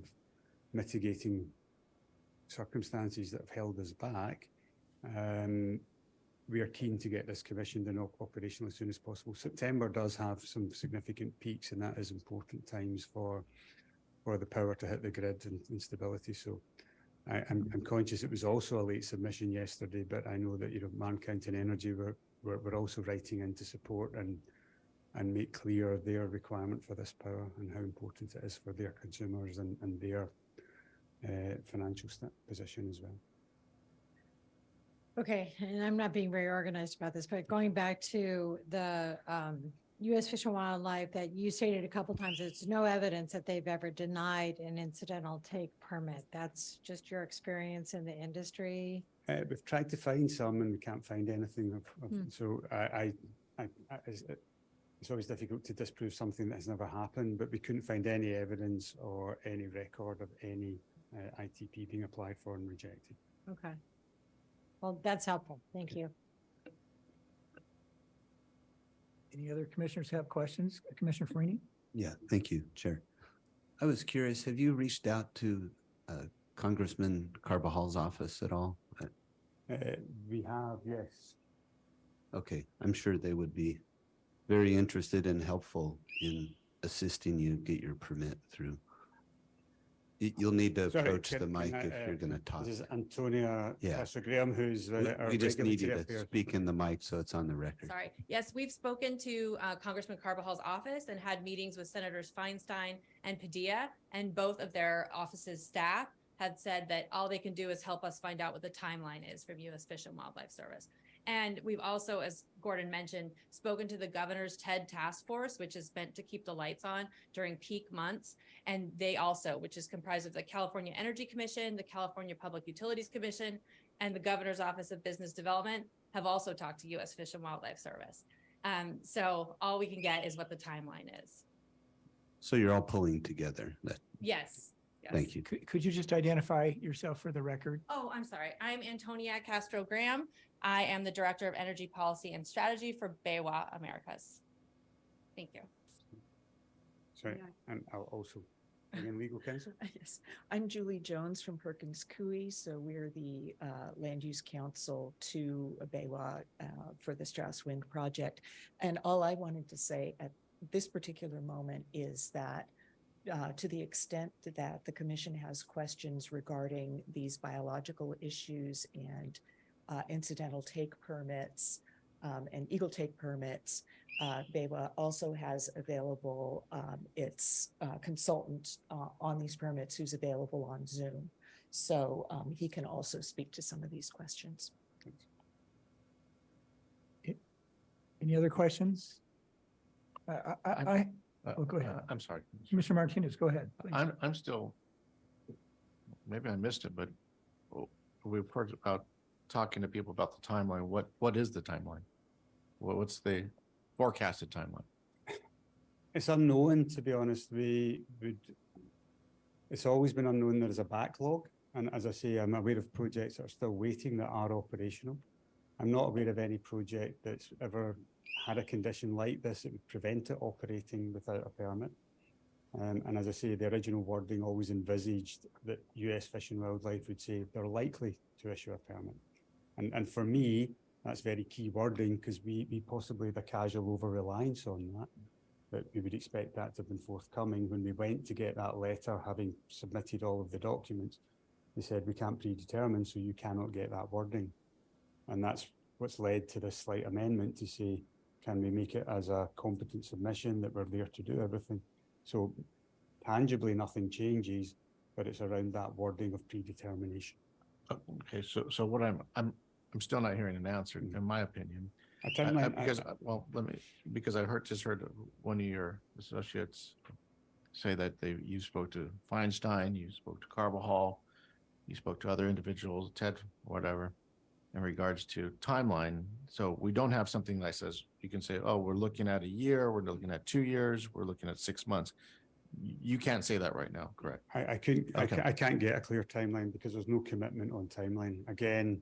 mitigating circumstances that have held us back. We are keen to get this commissioned and operational as soon as possible. September does have some significant peaks, and that is important times for the power to hit the grid and stability. So I'm conscious it was also a late submission yesterday, but I know that Marne County Energy were also writing in to support and make clear their requirement for this power and how important it is for their consumers and their financial position as well. Okay, and I'm not being very organized about this, but going back to the U.S. Fish and Wildlife that you stated a couple times, there's no evidence that they've ever denied an incidental take permit. That's just your experience in the industry? We've tried to find some and we can't find anything. So it's always difficult to disprove something that has never happened, but we couldn't find any evidence or any record of any ITP being applied for and rejected. Okay. Well, that's helpful. Thank you. Any other commissioners have questions? Commissioner Farini? Yeah, thank you, Chair. I was curious, have you reached out to Congressman Carvajal's office at all? We have, yes. Okay, I'm sure they would be very interested and helpful in assisting you get your permit through. You'll need to approach the mic if you're going to talk. This is Antonia Yeah. Graham, who's We just need you to speak in the mic so it's on the record. Sorry. Yes, we've spoken to Congressman Carvajal's office and had meetings with Senators Feinstein and Padilla, and both of their offices' staff had said that all they can do is help us find out what the timeline is from U.S. Fish and Wildlife Service. And we've also, as Gordon mentioned, spoken to the governor's TED task force, which is meant to keep the lights on during peak months. And they also, which is comprised of the California Energy Commission, the California Public Utilities Commission, and the governor's Office of Business Development, have also talked to U.S. Fish and Wildlife Service. So all we can get is what the timeline is. So you're all pulling together. Yes. Yes. Thank you. Could you just identify yourself for the record? Oh, I'm sorry. I'm Antonia Castro Graham. I am the Director of Energy Policy and Strategy for BayWa Americas. Thank you. Sorry, and I'll also bring in legal counsel. Yes, I'm Julie Jones from Perkins Coie. So we're the land use counsel to BayWa for the Strauss Wind project. And all I wanted to say at this particular moment is that to the extent that the commission has questions regarding these biological issues and incidental take permits and eagle take permits, BayWa also has available its consultant on these permits who's available on Zoom. So he can also speak to some of these questions. Any other questions? Go ahead. I'm sorry. Commissioner Martinez, go ahead. Please. I'm still, maybe I missed it, but we've heard about talking to people about the timeline. What is the timeline? What's the forecasted timeline? It's unknown, to be honest. It's always been unknown. There is a backlog. And as I say, I'm aware of projects that are still waiting that are operational. I'm not aware of any project that's ever had a condition like this that would prevent it operating without a permit. And as I say, the original wording always envisaged that US Fish and Wildlife would say they're likely to issue a permit. And for me, that's very key wording because we possibly have a casual over-reliance on that, but we would expect that to have been forthcoming. When we went to get that letter, having submitted all of the documents, they said we can't predetermine, so you cannot get that wording. And that's what's led to this slight amendment to say, can we make it as a competent submission that we're there to do everything? So tangibly, nothing changes, but it's around that wording of predetermination. Okay, so what I'm still not hearing an answer, in my opinion. Because I just heard one of your associates say that you spoke to Feinstein, you spoke to Carbajal, you spoke to other individuals, Ted, whatever, in regards to timeline. So we don't have something that says, you can say, oh, we're looking at a year, we're looking at 2 years, we're looking at 6 months. You can't say that right now, correct? I can't get a clear timeline because there's no commitment on timeline. Again,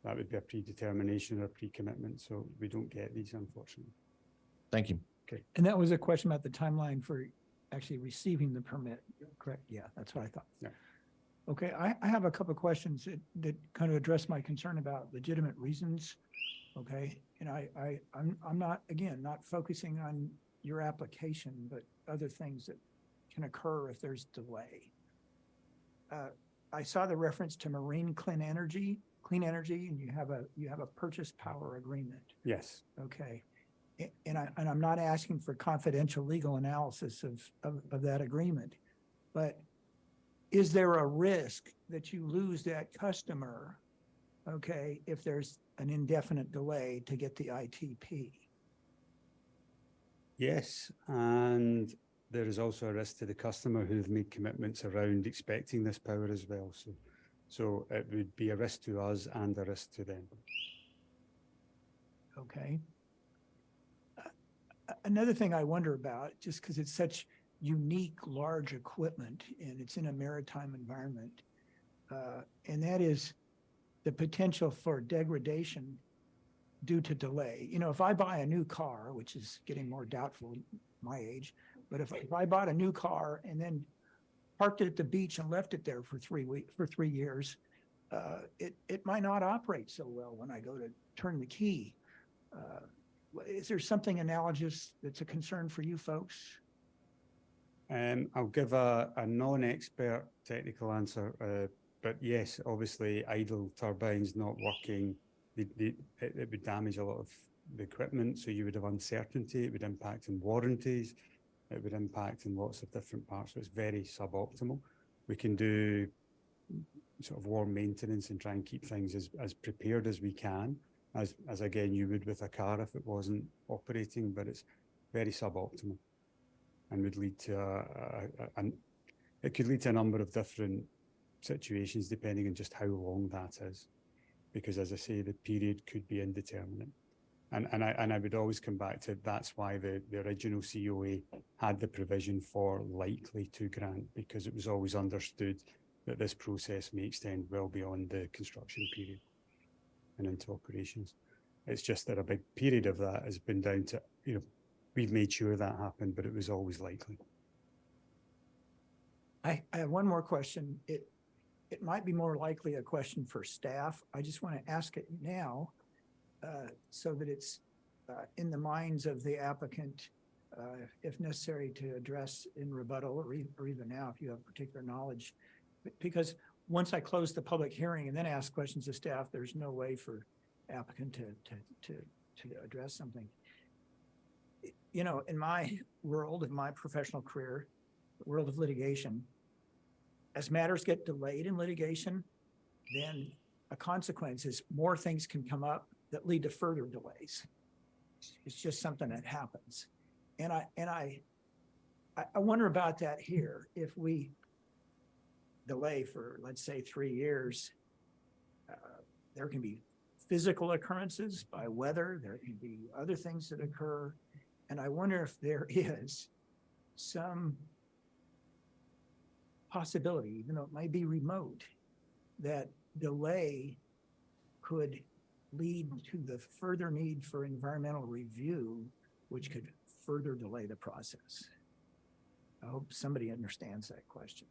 that would be a predetermination or a pre-commitment, so we don't get these, unfortunately. Thank you. Okay. And that was a question about the timeline for actually receiving the permit, correct? Yeah, that's what I thought. Yeah. Okay, I have a couple of questions that kind of address my concern about legitimate reasons. Okay, and I'm not, again, not focusing on your application, but other things that can occur if there's delay. I saw the reference to marine clean energy, and you have a purchase power agreement. Yes. Okay. And I'm not asking for confidential legal analysis of that agreement, but is there a risk that you lose that customer, okay, if there's an indefinite delay to get the ITP? Yes, and there is also a risk to the customer who've made commitments around expecting this power as well. So it would be a risk to us and a risk to them. Okay. Another thing I wonder about, just because it's such unique, large equipment and it's in a maritime environment, and that is the potential for degradation due to delay. You know, if I buy a new car, which is getting more doubtful my age, but if I bought a new car and then parked it at the beach and left it there for 3 years, it might not operate so well when I go to turn the key. Is there something analogous that's a concern for you folks? I'll give a non-expert technical answer, but yes, obviously idle turbines not working, it would damage a lot of the equipment. So you would have uncertainty, it would impact on warranties, it would impact on lots of different parts. So it's very suboptimal. We can do sort of warm maintenance and try and keep things as prepared as we can, as again, you would with a car if it wasn't operating, but it's very suboptimal and would lead to it could lead to a number of different situations depending on just how long that is. Because as I say, the period could be indeterminate. And I would always come back to that's why the original COA had the provision for likely to grant, because it was always understood that this process may extend well beyond the construction period and into operations. It's just that a big period of that has been down to, we've made sure that happened, but it was always likely. I have one more question. It might be more likely a question for staff. I just want to ask it now so that it's in the minds of the applicant, if necessary, to address in rebuttal or even now if you have particular knowledge. Because once I close the public hearing and then ask questions of staff, there's no way for applicant to address something. You know, in my world, in my professional career, the world of litigation, as matters get delayed in litigation, then a consequence is more things can come up that lead to further delays. It's just something that happens. And I wonder about that here. If we delay for, let's say, 3 years, there can be physical occurrences by weather, there can be other things that occur. And I wonder if there is some possibility, even though it might be remote, that delay could lead to the further need for environmental review, which could further delay the process. I hope somebody understands that question.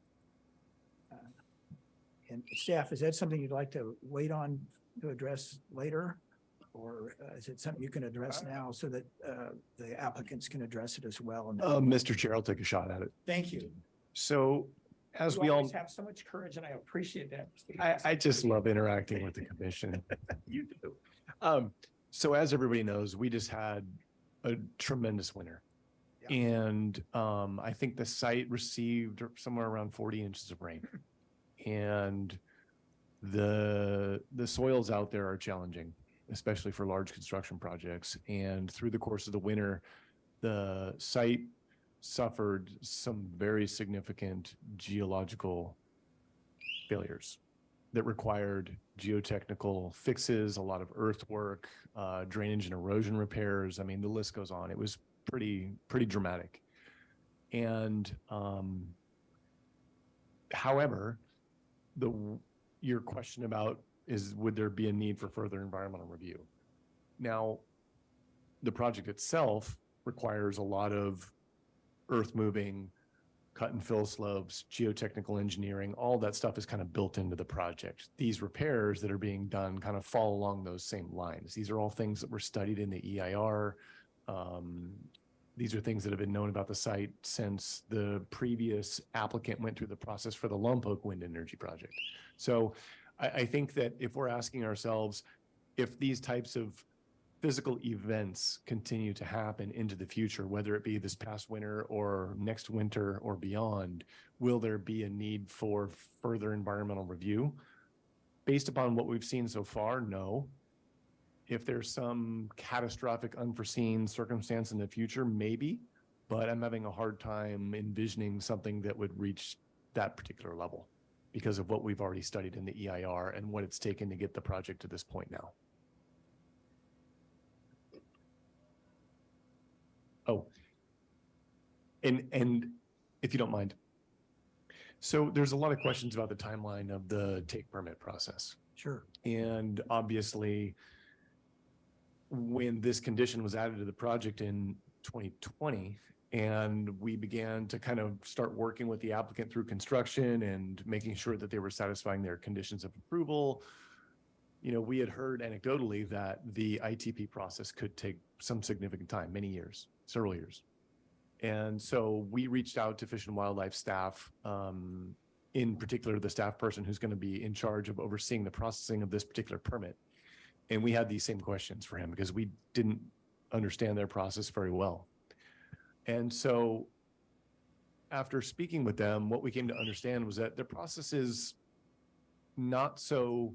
And staff, is that something you'd like to wait on to address later? Or is it something you can address now so that the applicants can address it as well? And Mr. Chair, I'll take a shot at it. thank you. So as You we all, always have so much courage and I appreciate that. I just love interacting with the commission. You do. So as everybody knows, we just had a tremendous winter. And I think the site received somewhere around 40 inches of rain. And the soils out there are challenging, especially for large construction projects. And through the course of the winter, the site suffered some very significant geological failures that required geotechnical fixes, a lot of earthwork, drainage and erosion repairs. I mean, the list goes on. It was pretty dramatic. And however, your question about would there be a need for further environmental review? Now, the project itself requires a lot of earth moving, cut and fill slopes, geotechnical engineering, all that stuff is kind of built into the project. These repairs that are being done kind of fall along those same lines. These are all things that were studied in the EIR. These are things that have been known about the site since the previous applicant went through the process for the Lompoc Wind Energy Project. So I think that if we're asking ourselves, if these types of physical events continue to happen into the future, whether it be this past winter or next winter or beyond, will there be a need for further environmental review? Based upon what we've seen so far, no. If there's some catastrophic unforeseen circumstance in the future, maybe, but I'm having a hard time envisioning something that would reach that particular level because of what we've already studied in the EIR and what it's taken to get the project to this point now. Oh, and if you don't mind. So there's a lot of questions about the timeline of the take permit process. Sure. And obviously, when this condition was added to the project in 2020, and we began to kind of start working with the applicant through construction and making sure that they were satisfying their conditions of approval, you know, we had heard anecdotally that the ITP process could take some significant time, many years, several years. And so we reached out to Fish and Wildlife staff, in particular, the staff person who's going to be in charge of overseeing the processing of this particular permit. And we had these same questions for him because we didn't understand their process very well. And so after speaking with them, what we came to understand was that their process is not so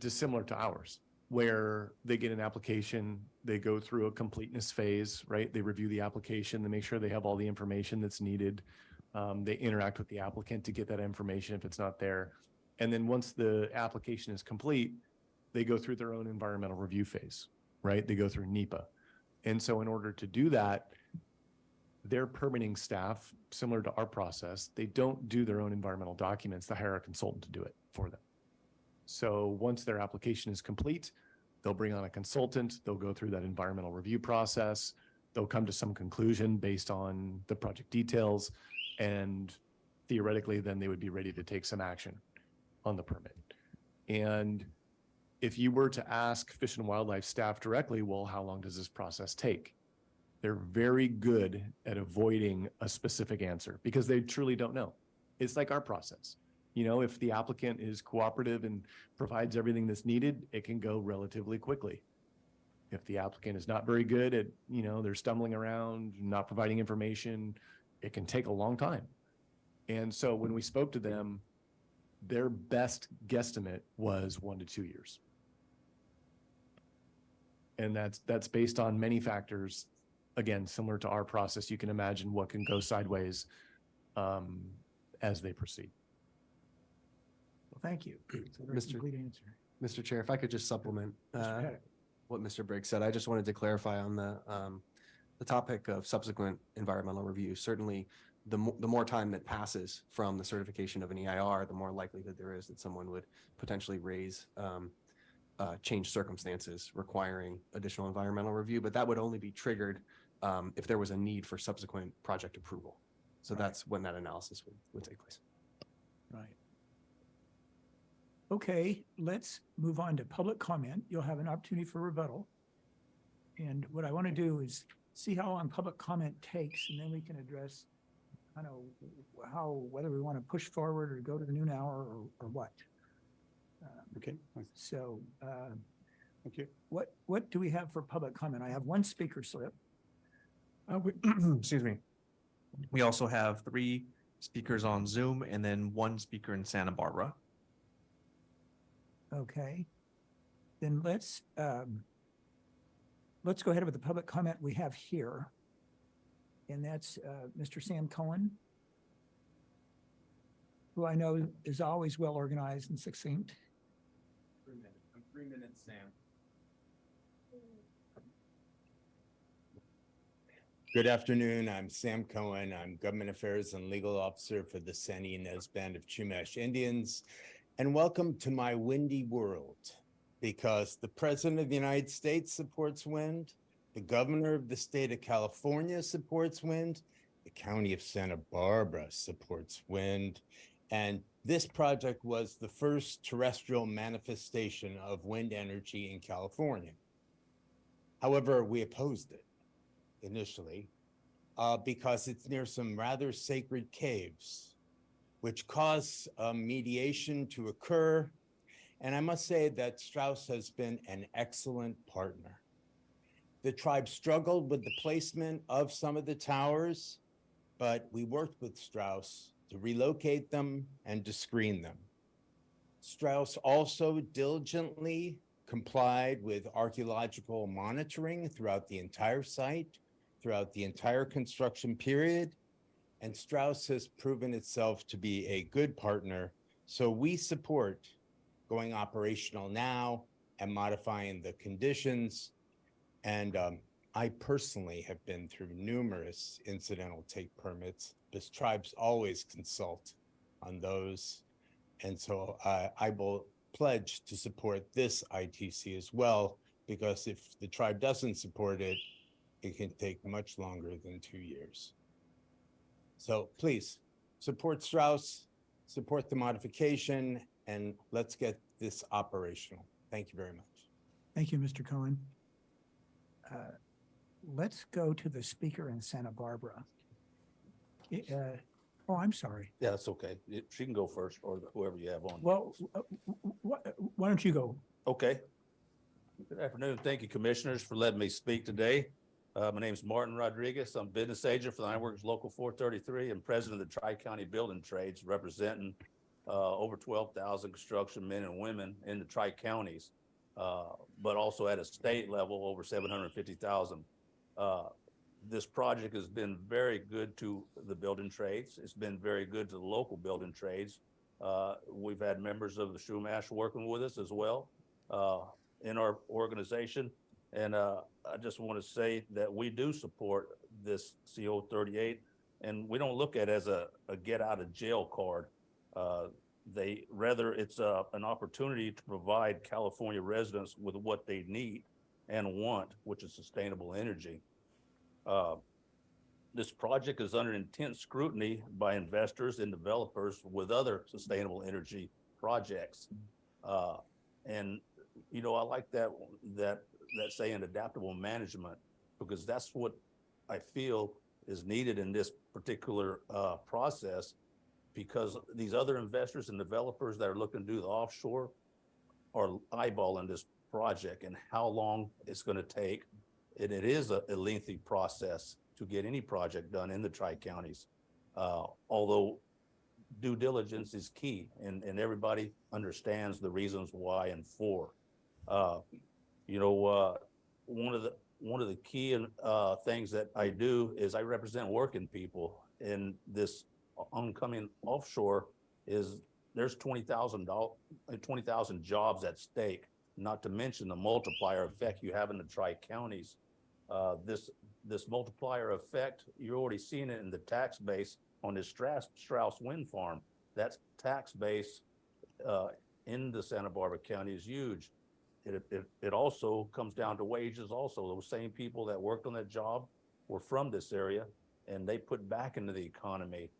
dissimilar to ours, where they get an application, they go through a completeness phase, right? They review the application, they make sure they have all the information that's needed. They interact with the applicant to get that information if it's not there. And then once the application is complete, they go through their own environmental review phase, right? They go through NEPA. And so in order to do that, their permitting staff, similar to our process, they don't do their own environmental documents. They hire a consultant to do it for them. So once their application is complete, they'll bring on a consultant, they'll go through that environmental review process, they'll come to some conclusion based on the project details, and theoretically, then they would be ready to take some action on the permit. And if you were to ask Fish and Wildlife staff directly, well, how long does this process take? They're very good at avoiding a specific answer because they truly don't know. It's like our process. You know, if the applicant is cooperative and provides everything that's needed, it can go relatively quickly. If the applicant is not very good at, you know, they're stumbling around, not providing information, it can take a long time. And so when we spoke to them, their best guesstimate was 1 to 2 years. And that's based on many factors. Again, similar to our process, you can imagine what can go sideways as they proceed. Well, thank you. It's a very complete answer. Mr. Chair, if I could just supplement what Mr. Briggs said, I just wanted to clarify on the topic of subsequent environmental review. Certainly, the more time that passes from the certification of an EIR, the more likelihood there is that someone would potentially raise change circumstances requiring additional environmental review, but that would only be triggered if there was a need for subsequent project approval. So Right. that's when that analysis would take place. Right. Okay, let's move on to public comment. You'll have an opportunity for rebuttal. And what I want to do is see how long public comment takes, and then we can address kind of how, whether we want to push forward or go to the noon hour or what. Okay. So, Thank you. what do we have for public comment? I have one speaker slip. Excuse me. We also have 3 speakers on Zoom and then 1 speaker in Santa Barbara. Okay. Then let's go ahead with the public comment we have here. And that's Mr. Sam Cohen, who I know is always well organized and succinct. 3 minutes. I'm 3 minutes, Sam. Good afternoon. I'm Sam Cohen. I'm Government Affairs and Legal Officer for the San Ynez Band of Chumash Indians. And welcome to my windy world, because the President of the United States supports wind, the Governor of the state of California supports wind, the County of Santa Barbara supports wind, and this project was the first terrestrial manifestation of wind energy in California. However, we opposed it initially because it's near some rather sacred caves, which caused mediation to occur. And I must say that Strauss has been an excellent partner. The tribe struggled with the placement of some of the towers, but we worked with Strauss to relocate them and to screen them. Strauss also diligently complied with archaeological monitoring throughout the entire site, throughout the entire construction period, and Strauss has proven itself to be a good partner. So we support going operational now and modifying the conditions. And I personally have been through numerous incidental take permits. This tribes always consult on those. And so I will pledge to support this ITC as well, because if the tribe doesn't support it, it can take much longer than 2 years. So please support Strauss, support the modification, and let's get this operational. Thank you very much. Thank you, Mr. Cohen. Let's go to the speaker in Santa Barbara. Oh, I'm sorry. Yeah, that's okay. She can go first, or whoever you have on. Well, why don't you go? Okay. Good afternoon. Thank you, commissioners, for letting me speak today. My name is Martin Rodriguez. I'm business agent for the Ironworks Local 433 and president of the Tri-County Building Trades, representing over 12,000 construction men and women in the Tri-Counties, but also at a state level, over 750,000. This project has been very good to the building trades. It's been very good to the local building trades. We've had members of the Chumash working with us as well in our organization. And I just want to say that we do support this CO 38, and we don't look at it as a get out of jail card. Rather it's an opportunity to provide California residents with what they need and want, which is sustainable energy. This project is under intense scrutiny by investors and developers with other sustainable energy projects. And you know, I like that saying adaptable management, because that's what I feel is needed in this particular process, because these other investors and developers that are looking to do the offshore are eyeballing this project and how long it's going to take. And it is a lengthy process to get any project done in the Tri-Counties, although due diligence is key, and everybody understands the reasons why and for. You know, one of the key things that I do is I represent working people, and this oncoming offshore is there's 20,000 jobs at stake, not to mention the multiplier effect you have in the Tri-Counties. This multiplier effect, you're already seeing it in the tax base on this Strauss Wind Farm. That's tax base in the Santa Barbara County is huge. It also comes down to wages also. Those same people that worked on that job were from this area, and they put back into the economy.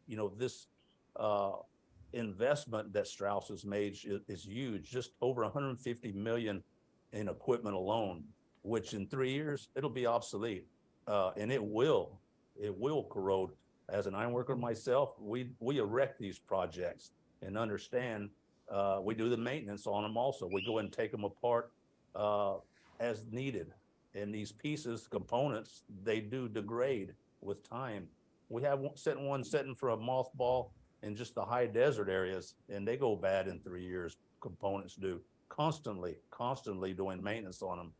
You know, this investment that Strauss has made is huge, just over 150 million in equipment alone, which in 3 years, it'll be obsolete. And it will corrode. As an ironworker myself, we erect these projects and understand, we do the maintenance on them also. We go and take them apart as needed. And these pieces, components, they do degrade with time. We have one sitting for a mothball in just the high desert areas, and they go bad in 3 years. Components do constantly doing maintenance on them.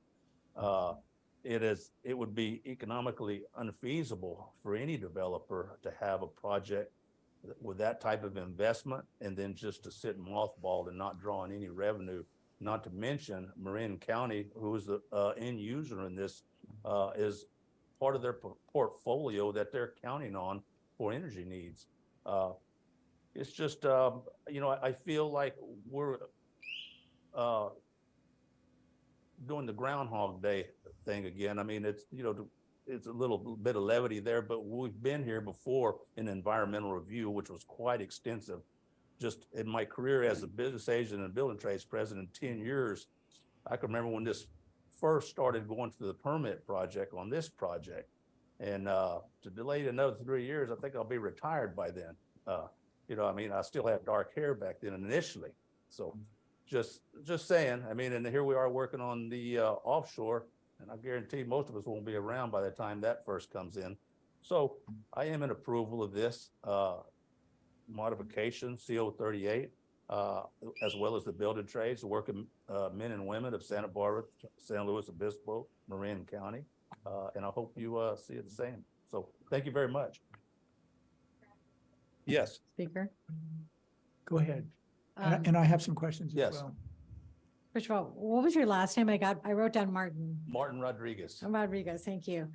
It would be economically unfeasible for any developer to have a project with that type of investment and then just to sit mothballed and not drawing any revenue. Not to mention Marin County, who is the end user in this, is part of their portfolio that they're counting on for energy needs. It's just, you know, I feel like we're doing the Groundhog Day thing again. I mean, it's, you know, it's a little bit of levity there, but we've been here before in environmental review, which was quite extensive. Just in my career as a business agent and building trades president, 10 years, I can remember when this first started going through the permit project on this project. And to delay it another 3 years, I think I'll be retired by then. You know, I mean, I still had dark hair back then initially. So just saying, I mean, and here we are working on the offshore, and I guarantee most of us won't be around by the time that first comes in. So I am in approval of this modification, CO 38, as well as the building trades, the working men and women of Santa Barbara, San Luis Obispo, Marin County. And I hope you see it the same. So thank you very much. Yes. Speaker? Go ahead. And I have some questions as yes. well. First of all, what was your last name? I wrote down Martin. Martin Rodriguez. Rodriguez, thank you.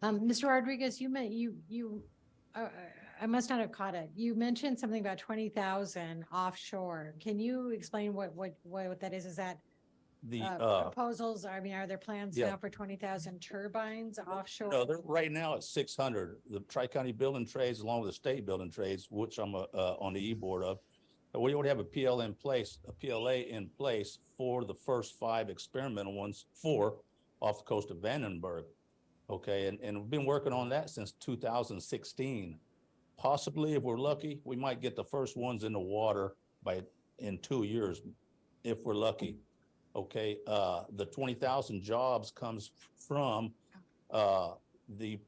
Mr. Rodriguez, you meant I must not have caught it. You mentioned something about 20,000 offshore. Can you explain what that is? Is that the proposals? I mean, are there plans yeah. now for 20,000 turbines offshore? No, they're right now at 600. The Tri-County Building Trades, along with the state building trades, which I'm on the e-board of, we already have a PLA in place for the first 5 experimental ones, 4 off the coast of Vandenberg. Okay, and we've been working on that since 2016. Possibly, if we're lucky, we might get the first ones in the water in 2 years, if we're lucky. Okay, the 20,000 jobs comes from the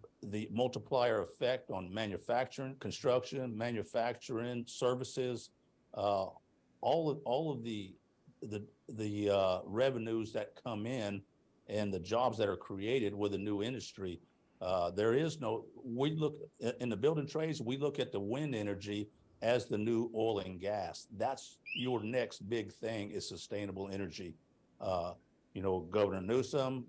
multiplier effect on manufacturing, construction, manufacturing, services, all of the revenues that come in and the jobs that are created with a new industry. We look in the building trades, we look at the wind energy as the new oil and gas. That's your next big thing is sustainable energy. You know, Governor Newsom,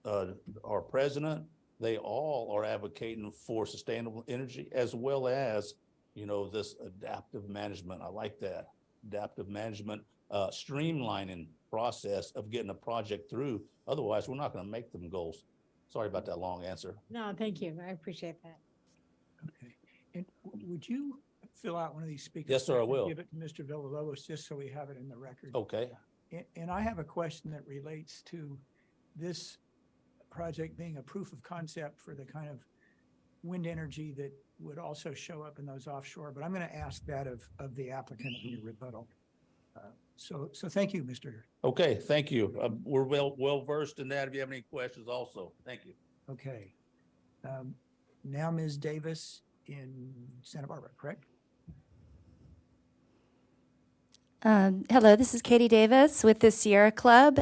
our president, they all are advocating for sustainable energy as well as, you know, this adaptive management. I like that. Adaptive management, streamlining process of getting a project through. Otherwise, we're not going to make them goals. Sorry about that long answer. No, thank you. I appreciate that. Okay. And would you fill out one of these speakers? Yes, sir, I and will. Give it to Mr. Villalobos, just so we have it in the record. Okay. And I have a question that relates to this project being a proof of concept for the kind of wind energy that would also show up in those offshore, but I'm going to ask that of the applicant in your rebuttal. So thank you, Mr. Okay, thank you. We're well versed in that. If you have any questions also, thank you. Okay. Now Ms. Davis in Santa Barbara, correct? Hello, this is Katie Davis with the Sierra Club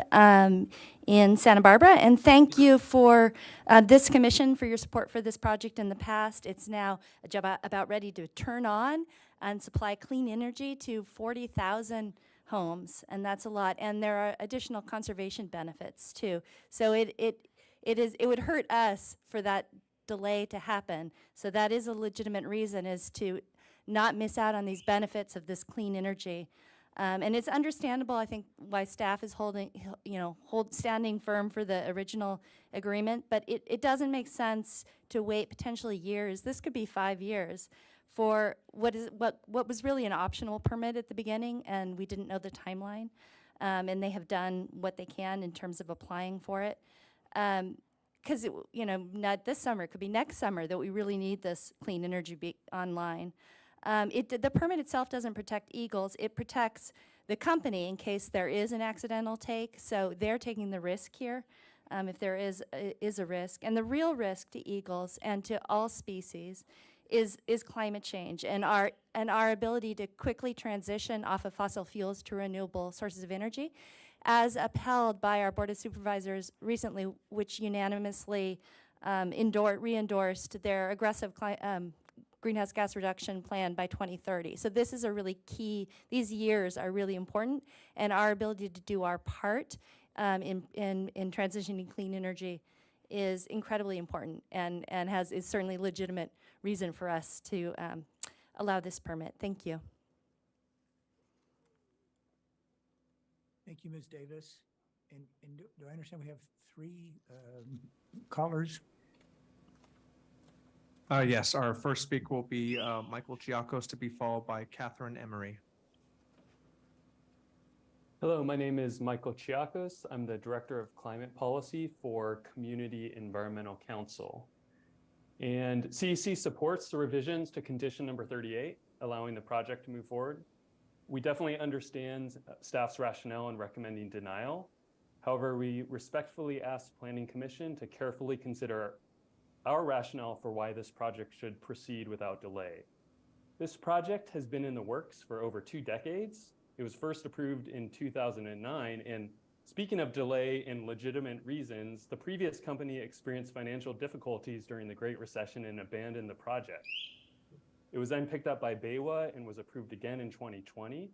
in Santa Barbara, and thank you for this commission for your support for this project in the past. It's now about ready to turn on and supply clean energy to 40,000 homes, and that's a lot. And there are additional conservation benefits too. So it would hurt us for that delay to happen. So that is a legitimate reason, is to not miss out on these benefits of this clean energy. And it's understandable, I think, why staff is standing firm for the original agreement, but it doesn't make sense to wait potentially years. This could be 5 years for what was really an optional permit at the beginning, and we didn't know the timeline. And they have done what they can in terms of applying for it. Because, not this summer, it could be next summer that we really need this clean energy be online. The permit itself doesn't protect Eagles. It protects the company in case there is an accidental take. So they're taking the risk here if there is a risk. And the real risk to Eagles and to all species is climate change and our ability to quickly transition off of fossil fuels to renewable sources of energy, as upheld by our Board of Supervisors recently, which unanimously re-endorsed their aggressive greenhouse gas reduction plan by 2030. So this is a really key, these years are really important, and our ability to do our part in transitioning clean energy is incredibly important and is certainly legitimate reason for us to allow this permit. Thank you. Thank you, Ms. Davis. And do I understand we have 3 callers? Yes, our first speaker will be Michael Chiakos, to be followed by Catherine Emery. Hello, my name is Michael Chiakos. I'm the Director of Climate Policy for Community Environmental Council. And CEC supports the revisions to condition number 38, allowing the project to move forward. We definitely understand staff's rationale in recommending denial. However, we respectfully ask the Planning Commission to carefully consider our rationale for why this project should proceed without delay. This project has been in the works for over 2 decades. It was first approved in 2009. And speaking of delay and legitimate reasons, the previous company experienced financial difficulties during the Great Recession and abandoned the project. It was then picked up by BayWa and was approved again in 2020.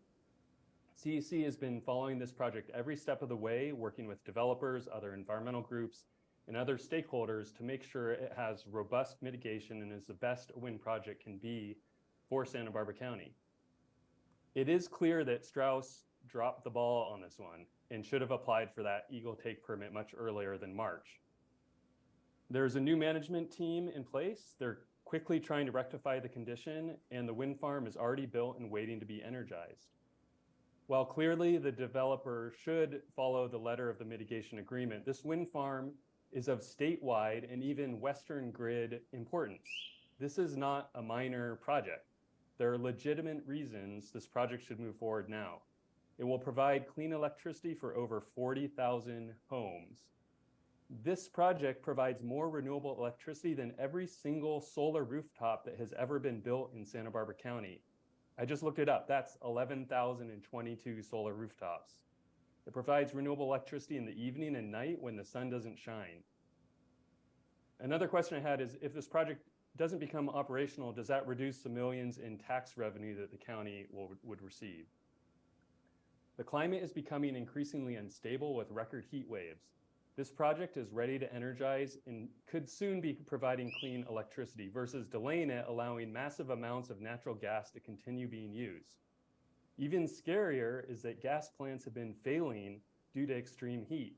CEC has been following this project every step of the way, working with developers, other environmental groups, and other stakeholders to make sure it has robust mitigation and is the best a wind project can be for Santa Barbara County. It is clear that Strauss dropped the ball on this one and should have applied for that Eagle Take permit much earlier than March. There's a new management team in place. They're quickly trying to rectify the condition, and the wind farm is already built and waiting to be energized. While clearly the developer should follow the letter of the mitigation agreement, this wind farm is of statewide and even Western grid importance. This is not a minor project. There are legitimate reasons this project should move forward now. It will provide clean electricity for over 40,000 homes. This project provides more renewable electricity than every single solar rooftop that has ever been built in Santa Barbara County. I just looked it up. That's 11,022 solar rooftops. It provides renewable electricity in the evening and night when the sun doesn't shine. Another question I had is, if this project doesn't become operational, does that reduce the millions in tax revenue that the county would receive? The climate is becoming increasingly unstable with record heat waves. This project is ready to energize and could soon be providing clean electricity versus delaying it, allowing massive amounts of natural gas to continue being used. Even scarier is that gas plants have been failing due to extreme heat.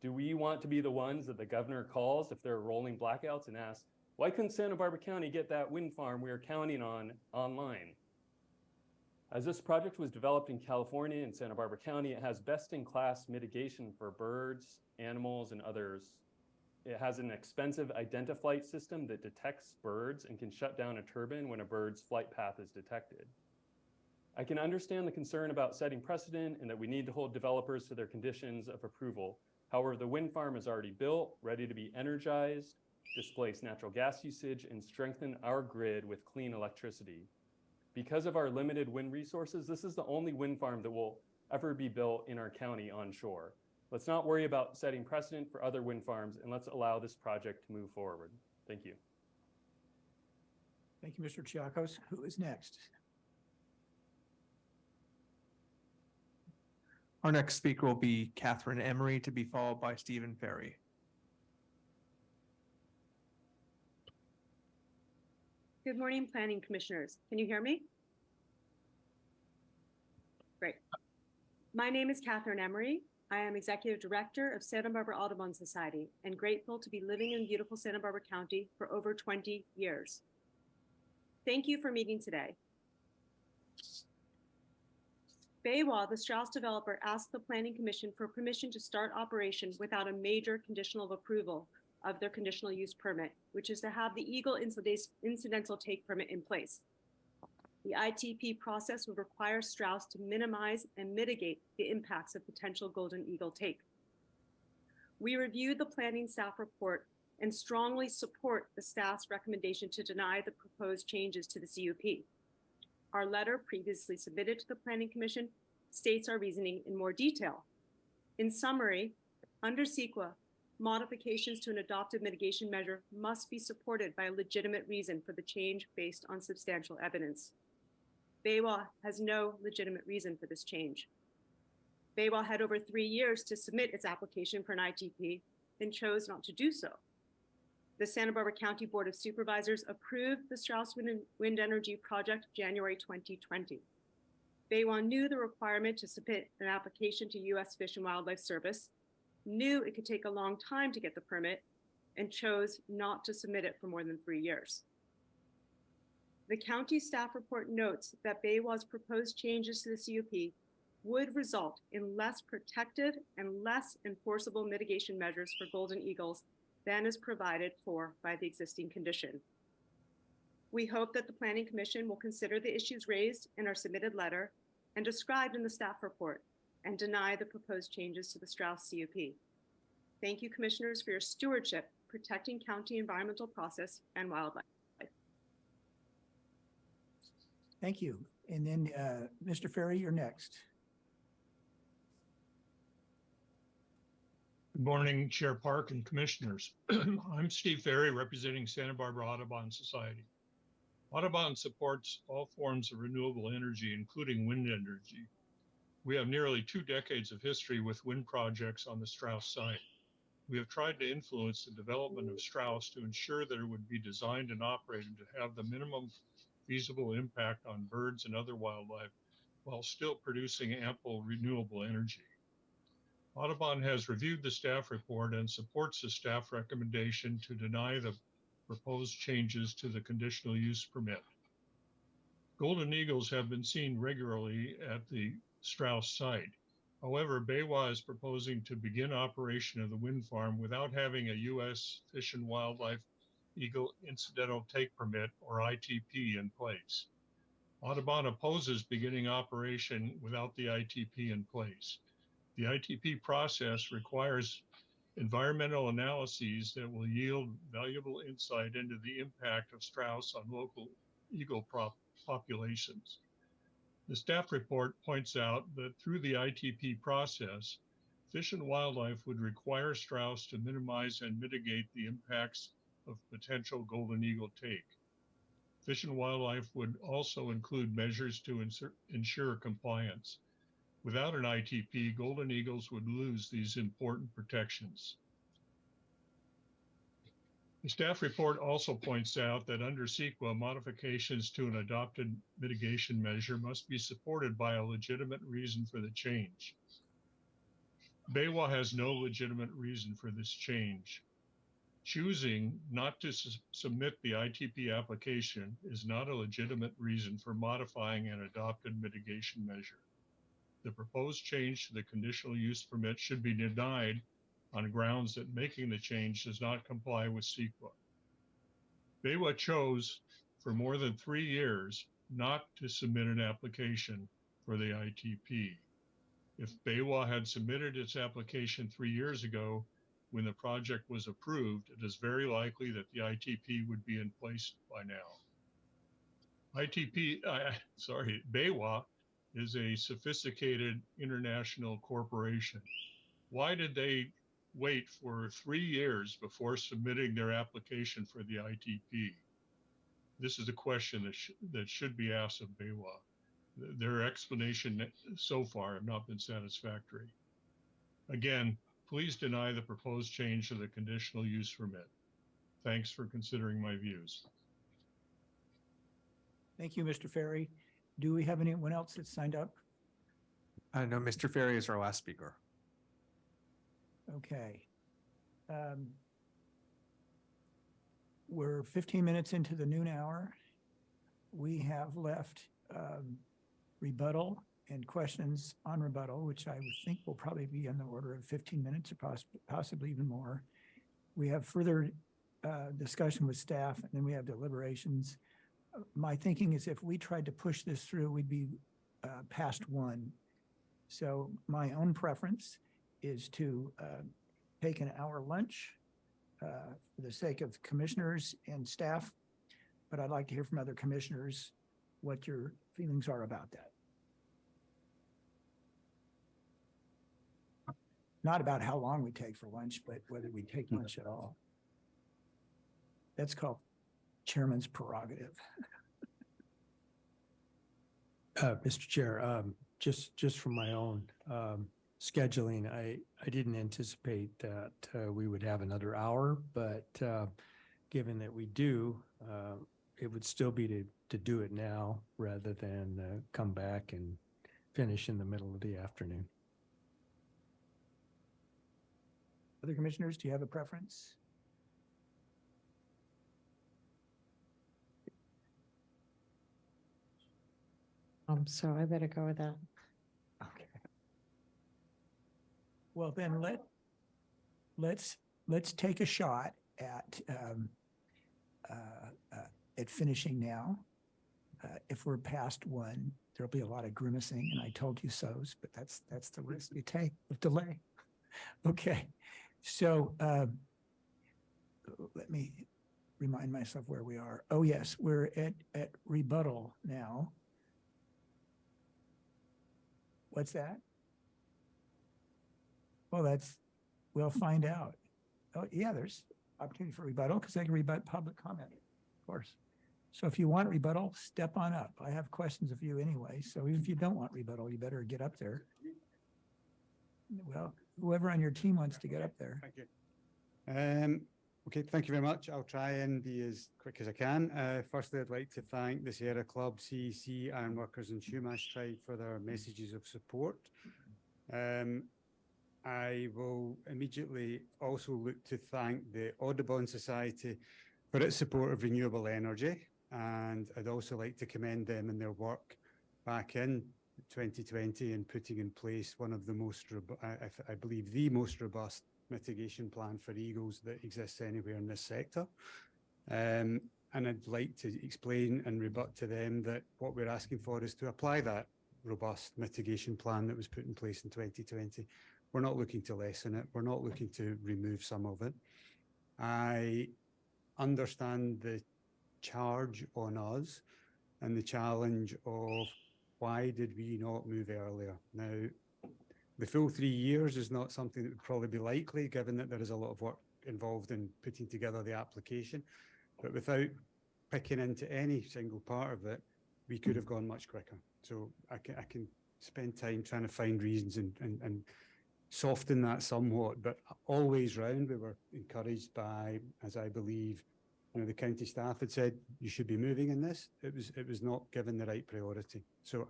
Do we want to be the ones that the governor calls if there are rolling blackouts and asks, why couldn't Santa Barbara County get that wind farm we are counting on online? As this project was developed in California and Santa Barbara County, it has best-in-class mitigation for birds, animals, and others. It has an expensive identiflight system that detects birds and can shut down a turbine when a bird's flight path is detected. I can understand the concern about setting precedent and that we need to hold developers to their conditions of approval. However, the wind farm is already built, ready to be energized, displace natural gas usage, and strengthen our grid with clean electricity. Because of our limited wind resources, this is the only wind farm that will ever be built in our county onshore. Let's not worry about setting precedent for other wind farms, and let's allow this project to move forward. Thank you. Thank you, Mr. Chiakos. Who is next? Our next speaker will be Catherine Emery, to be followed by Stephen Ferry. Good morning, Planning Commissioners. Can you hear me? Great. My name is Catherine Emery. I am Executive Director of Santa Barbara Audubon Society and grateful to be living in beautiful Santa Barbara County for over 20 years. Thank you for meeting today. Baywa, the Strauss developer, asked the Planning Commission for permission to start operation without a major conditional of approval of their conditional use permit, which is to have the Eagle incidental take permit in place. The ITP process would require Strauss to minimize and mitigate the impacts of potential golden eagle take. We reviewed the planning staff report and strongly support the staff's recommendation to deny the proposed changes to the CUP. Our letter previously submitted to the Planning Commission states our reasoning in more detail. In summary, under CEQA, modifications to an adopted mitigation measure must be supported by a legitimate reason for the change based on substantial evidence. Baywa has no legitimate reason for this change. Baywa had over 3 years to submit its application for an ITP and chose not to do so. The Santa Barbara County Board of Supervisors approved the Strauss Wind Energy Project January 2020. Baywa knew the requirement to submit an application to U.S. Fish and Wildlife Service, knew it could take a long time to get the permit, and chose not to submit it for more than 3 years. The county staff report notes that Baywa's proposed changes to the CUP would result in less protective and less enforceable mitigation measures for golden eagles than is provided for by the existing condition. We hope that the Planning Commission will consider the issues raised in our submitted letter and described in the staff report and deny the proposed changes to the Strauss CUP. Thank you, Commissioners, for your stewardship protecting county environmental process and wildlife. Thank you. And then, Mr. Ferry, you're next. Good morning, Chair Park and Commissioners. I'm Steve Ferry, representing Santa Barbara Audubon Society. Audubon supports all forms of renewable energy, including wind energy. We have nearly 2 decades of history with wind projects on the Strauss site. We have tried to influence the development of Strauss to ensure that it would be designed and operated to have the minimum feasible impact on birds and other wildlife while still producing ample renewable energy. Audubon has reviewed the staff report and supports the staff recommendation to deny the proposed changes to the conditional use permit. Golden eagles have been seen regularly at the Strauss site. However, Baywa is proposing to begin operation of the wind farm without having a U.S. Fish and Wildlife Eagle Incidental Take Permit, or ITP, in place. Audubon opposes beginning operation without the ITP in place. The ITP process requires environmental analyses that will yield valuable insight into the impact of Strauss on local eagle populations. The staff report points out that through the ITP process, Fish and Wildlife would require Strauss to minimize and mitigate the impacts of potential golden eagle take. Fish and Wildlife would also include measures to ensure compliance. Without an ITP, golden eagles would lose these important protections. The staff report also points out that under CEQA, modifications to an adopted mitigation measure must be supported by a legitimate reason for the change. Baywa has no legitimate reason for this change. Choosing not to submit the ITP application is not a legitimate reason for modifying an adopted mitigation measure. The proposed change to the conditional use permit should be denied on grounds that making the change does not comply with CEQA. Baywa chose for more than 3 years not to submit an application for the ITP. If Baywa had submitted its application 3 years ago, when the project was approved, it is very likely that the ITP would be in place by now. Baywa is a sophisticated international corporation. Why did they wait for 3 years before submitting their application for the ITP? This is a question that should be asked of Baywa. Their explanation so far have not been satisfactory. Again, please deny the proposed change to the conditional use permit. Thanks for considering my views. Thank you, Mr. Ferry. Do we have anyone else that's signed up? No, Mr. Ferry is our last speaker. Okay. We're 15 minutes into the noon hour. We have left rebuttal and questions on rebuttal, which I would think will probably be in the order of 15 minutes or possibly even more. We have further discussion with staff, and then we have deliberations. My thinking is if we tried to push this through, we'd be past 1. So my own preference is to take an hour lunch for the sake of commissioners and staff, but I'd like to hear from other commissioners what your feelings are about that. Not about how long we take for lunch, but whether we take lunch at all. That's called chairman's prerogative. Mr. Chair, just from my own scheduling, I didn't anticipate that we would have another hour, but given that we do, it would still be to do it now rather than come back and finish in the middle of the afternoon. Other commissioners, do you have a preference? So I better go with that. Okay. Well, then let's take a shot at finishing now. If we're past 1, there'll be a lot of grimacing, and I told you so's, but that's the risk you take with delay. Okay, so let me remind myself where we are. Oh yes, we're at rebuttal now. What's that? Well, we'll find out. Oh, yeah, there's opportunity for rebuttal because I can rebut public comment, of course. So if you want rebuttal, step on up. I have questions of you anyway. So even if you don't want rebuttal, you better get up there. Well, whoever on your team wants to get up there. Thank you. Okay, thank you very much. I'll try and be as quick as I can. Firstly, I'd like to thank the Sierra Club, CEC, Ironworkers and Chumash Tribe for their messages of support. I will immediately also look to thank the Audubon Society for its support of renewable energy. And I'd also like to commend them in their work back in 2020 in putting in place one of the most, I believe, the most robust mitigation plan for eagles that exists anywhere in this sector. And I'd like to explain and rebut to them that what we're asking for is to apply that robust mitigation plan that was put in place in 2020. We're not looking to lessen it. We're not looking to remove some of it. I understand the charge on us and the challenge of why did we not move earlier? Now, the full 3 years is not something that would probably be likely, given that there is a lot of work involved in putting together the application. But without picking into any single part of it, we could have gone much quicker. So I can spend time trying to find reasons and soften that somewhat. But always round, we were encouraged by, as I believe, the county staff had said, you should be moving in this. It was not given the right priority. So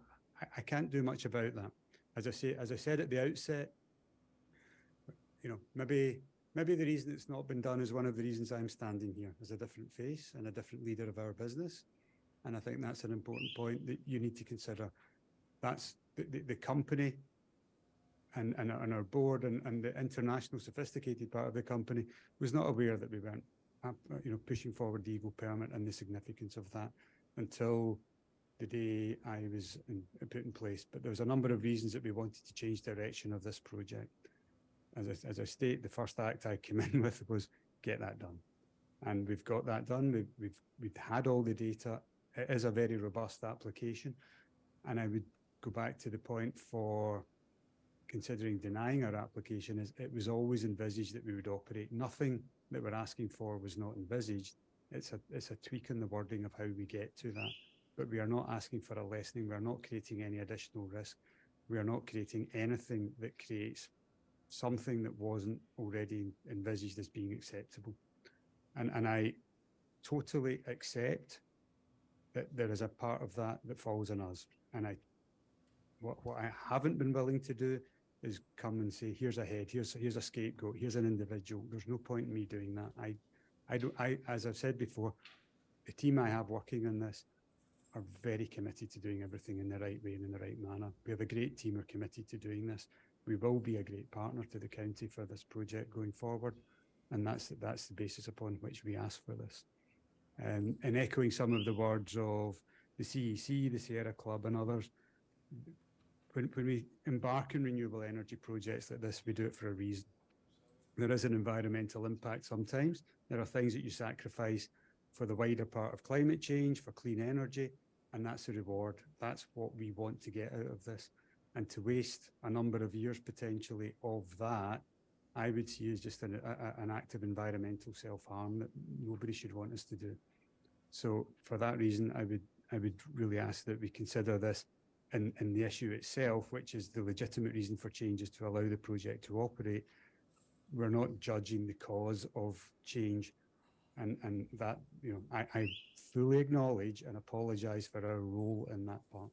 I can't do much about that. As I said at the outset, maybe the reason it's not been done is one of the reasons I'm standing here as a different face and a different leader of our business. And I think that's an important point that you need to consider. That's the company and our board and the international sophisticated part of the company was not aware that we weren't pushing forward the Eagle permit and the significance of that until the day I was put in place. But there was a number of reasons that we wanted to change direction of this project. As I state, the first act I came in with was get that done. And we've got that done. We've had all the data. It is a very robust application. And I would go back to the point for considering denying our application is it was always envisaged that we would operate. Nothing that we're asking for was not envisaged. It's a tweak in the wording of how we get to that. But we are not asking for a lessening. We are not creating any additional risk. We are not creating anything that creates something that wasn't already envisaged as being acceptable. And I totally accept that there is a part of that that falls on us. And what I haven't been willing to do is come and say, here's a head, here's a scapegoat, here's an individual. There's no point in me doing that. As I've said before, the team I have working on this are very committed to doing everything in the right way and in the right manner. We have a great team who are committed to doing this. We will be a great partner to the county for this project going forward. And that's the basis upon which we ask for this. And echoing some of the words of the CEC, the Sierra Club and others, when we embark on renewable energy projects like this, we do it for a reason. There is an environmental impact sometimes. There are things that you sacrifice for the wider part of climate change, for clean energy, and that's the reward. That's what we want to get out of this. And to waste a number of years potentially of that, I would see as just an act of environmental self-harm that nobody should want us to do. So for that reason, I would really ask that we consider this and the issue itself, which is the legitimate reason for changes to allow the project to operate. We're not judging the cause of change. And that, you know, I fully acknowledge and apologize for our role in that part.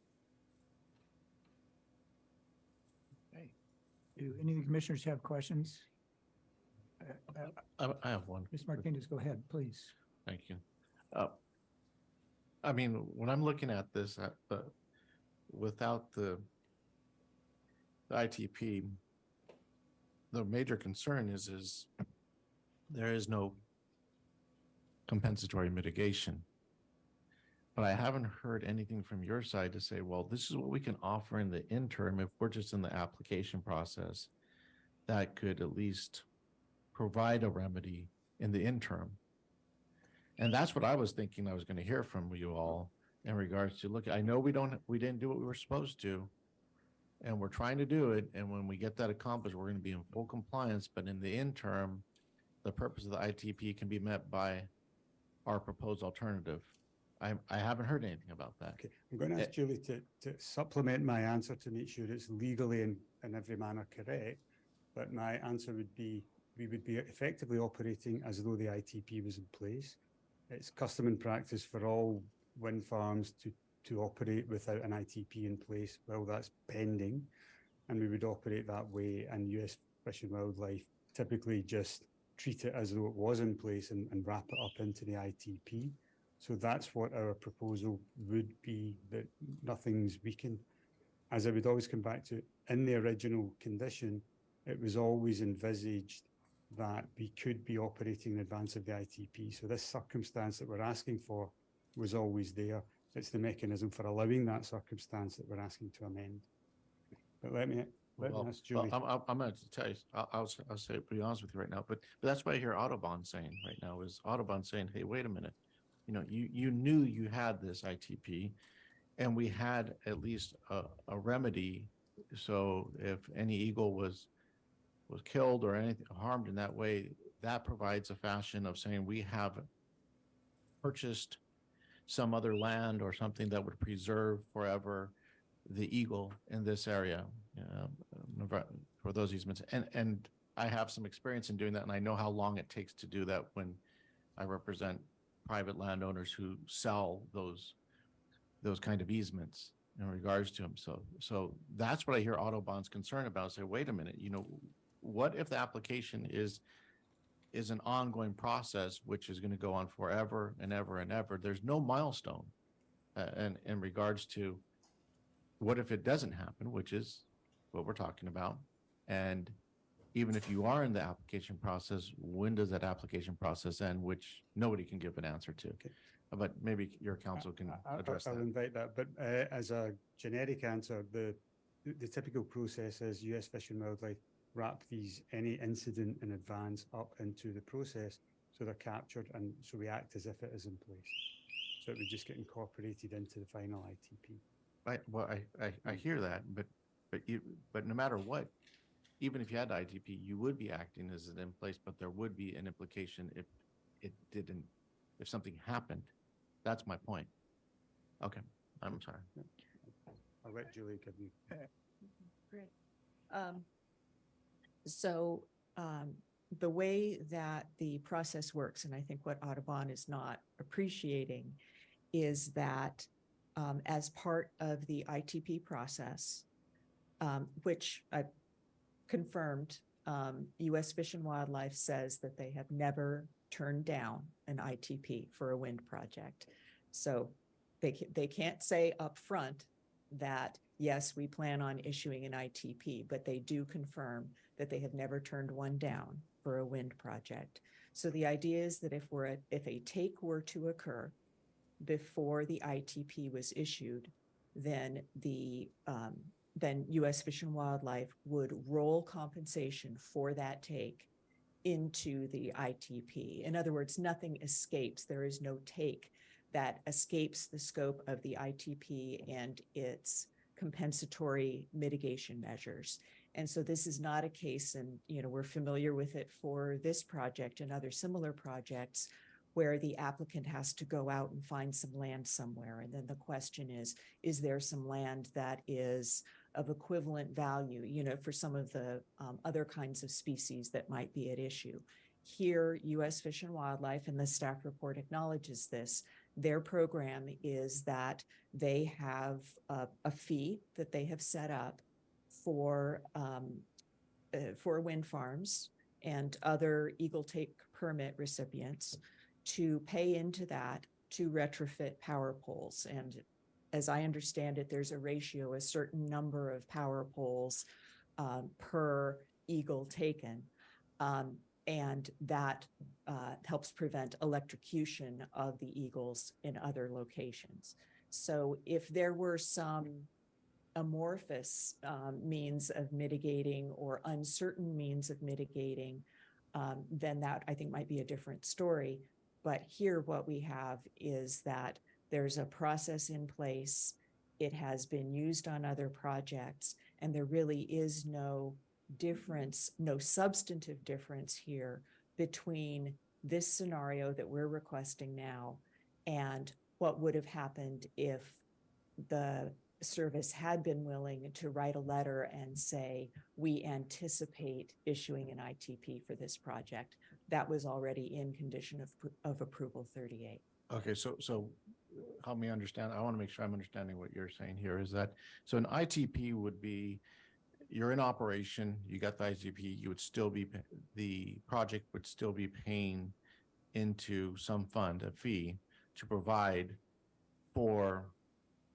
Okay. Do any of the commissioners have questions? I have one. Ms. Martinez, go ahead, please. Thank you. I mean, when I'm looking at this, without the ITP, the major concern is there is no compensatory mitigation. But I haven't heard anything from your side to say, well, this is what we can offer in the interim if we're just in the application process that could at least provide a remedy in the interim. And that's what I was thinking I was going to hear from you all in regards to, look, I know we didn't do what we were supposed to, and we're trying to do it. And when we get that accomplished, we're going to be in full compliance. But in the interim, the purpose of the ITP can be met by our proposed alternative. I haven't heard anything about that. Okay, I'm going to ask Julie to supplement my answer to make sure it's legally in every manner correct. But my answer would be, we would be effectively operating as though the ITP was in place. It's custom and practice for all wind farms to operate without an ITP in place. Well, that's pending, and we would operate that way. And US Fish and Wildlife typically just treat it as though it was in place and wrap it up into the ITP. So that's what our proposal would be, that nothing's weakened. As I would always come back to, in the original condition, it was always envisaged that we could be operating in advance of the ITP. So this circumstance that we're asking for was always there. It's the mechanism for allowing that circumstance that we're asking to amend. But let me ask Julie. I'm going to tell you, I'll say, be honest with you right now, but that's what I hear Audubon saying right now is Audubon saying, hey, wait a minute. You know, you knew you had this ITP and we had at least a remedy. So if any eagle was killed or anything harmed in that way, that provides a fashion of saying we have purchased some other land or something that would preserve forever the eagle in this area for those easements. And I have some experience in doing that, and I know how long it takes to do that when I represent private landowners who sell those kind of easements in regards to them. So that's what I hear Audubon's concerned about. Say, wait a minute, you know, what if the application is an ongoing process, which is going to go on forever and ever and ever? There's no milestone in regards to what if it doesn't happen, which is what we're talking about. And even if you are in the application process, when does that application process end, which nobody can give an answer to. Okay. But maybe your council can address that. I'll invite that. But as a generic answer, the typical process is US Fish and Wildlife wrap any incident in advance up into the process so they're captured, and so we act as if it is in place. So it would just get incorporated into the final ITP. I hear that, but no matter what, even if you had the ITP, you would be acting as it in place, but there would be an implication if something happened. That's my point. Okay, I'm sorry. I'll let Julie give you. Great. So the way that the process works, and I think what Audubon is not appreciating, is that as part of the ITP process, which I confirmed, U.S. Fish and Wildlife says that they have never turned down an ITP for a wind project. So they can't say up front that, yes, we plan on issuing an ITP, but they do confirm that they have never turned one down for a wind project. So the idea is that if a take were to occur before the ITP was issued, then then U.S. Fish and Wildlife would roll compensation for that take into the ITP. In other words, nothing escapes. There is no take that escapes the scope of the ITP and its compensatory mitigation measures. And so this is not a case, and we're familiar with it for this project and other similar projects, where the applicant has to go out and find some land somewhere. And then the question is there some land that is of equivalent value, for some of the other kinds of species that might be at issue? Here, U.S. Fish and Wildlife, and the staff report acknowledges this, their program is that they have a fee that they have set up for wind farms and other Eagle Take permit recipients to pay into that to retrofit power poles. And as I understand it, there's a ratio, a certain number of power poles per eagle taken. And that helps prevent electrocution of the eagles in other locations. So if there were some amorphous means of mitigating or uncertain means of mitigating, then that I think might be a different story. But here what we have is that there's a process in place. It has been used on other projects, and there really is no difference, no substantive difference here between this scenario that we're requesting now and what would have happened if the service had been willing to write a letter and say, we anticipate issuing an ITP for this project. That was already in condition of approval 38. Okay, so help me understand. I want to make sure I'm understanding what you're saying here is that, so an ITP would be, you're in operation, you got the ITP, you would still be, the project would still be paying into some fund, a fee, to provide for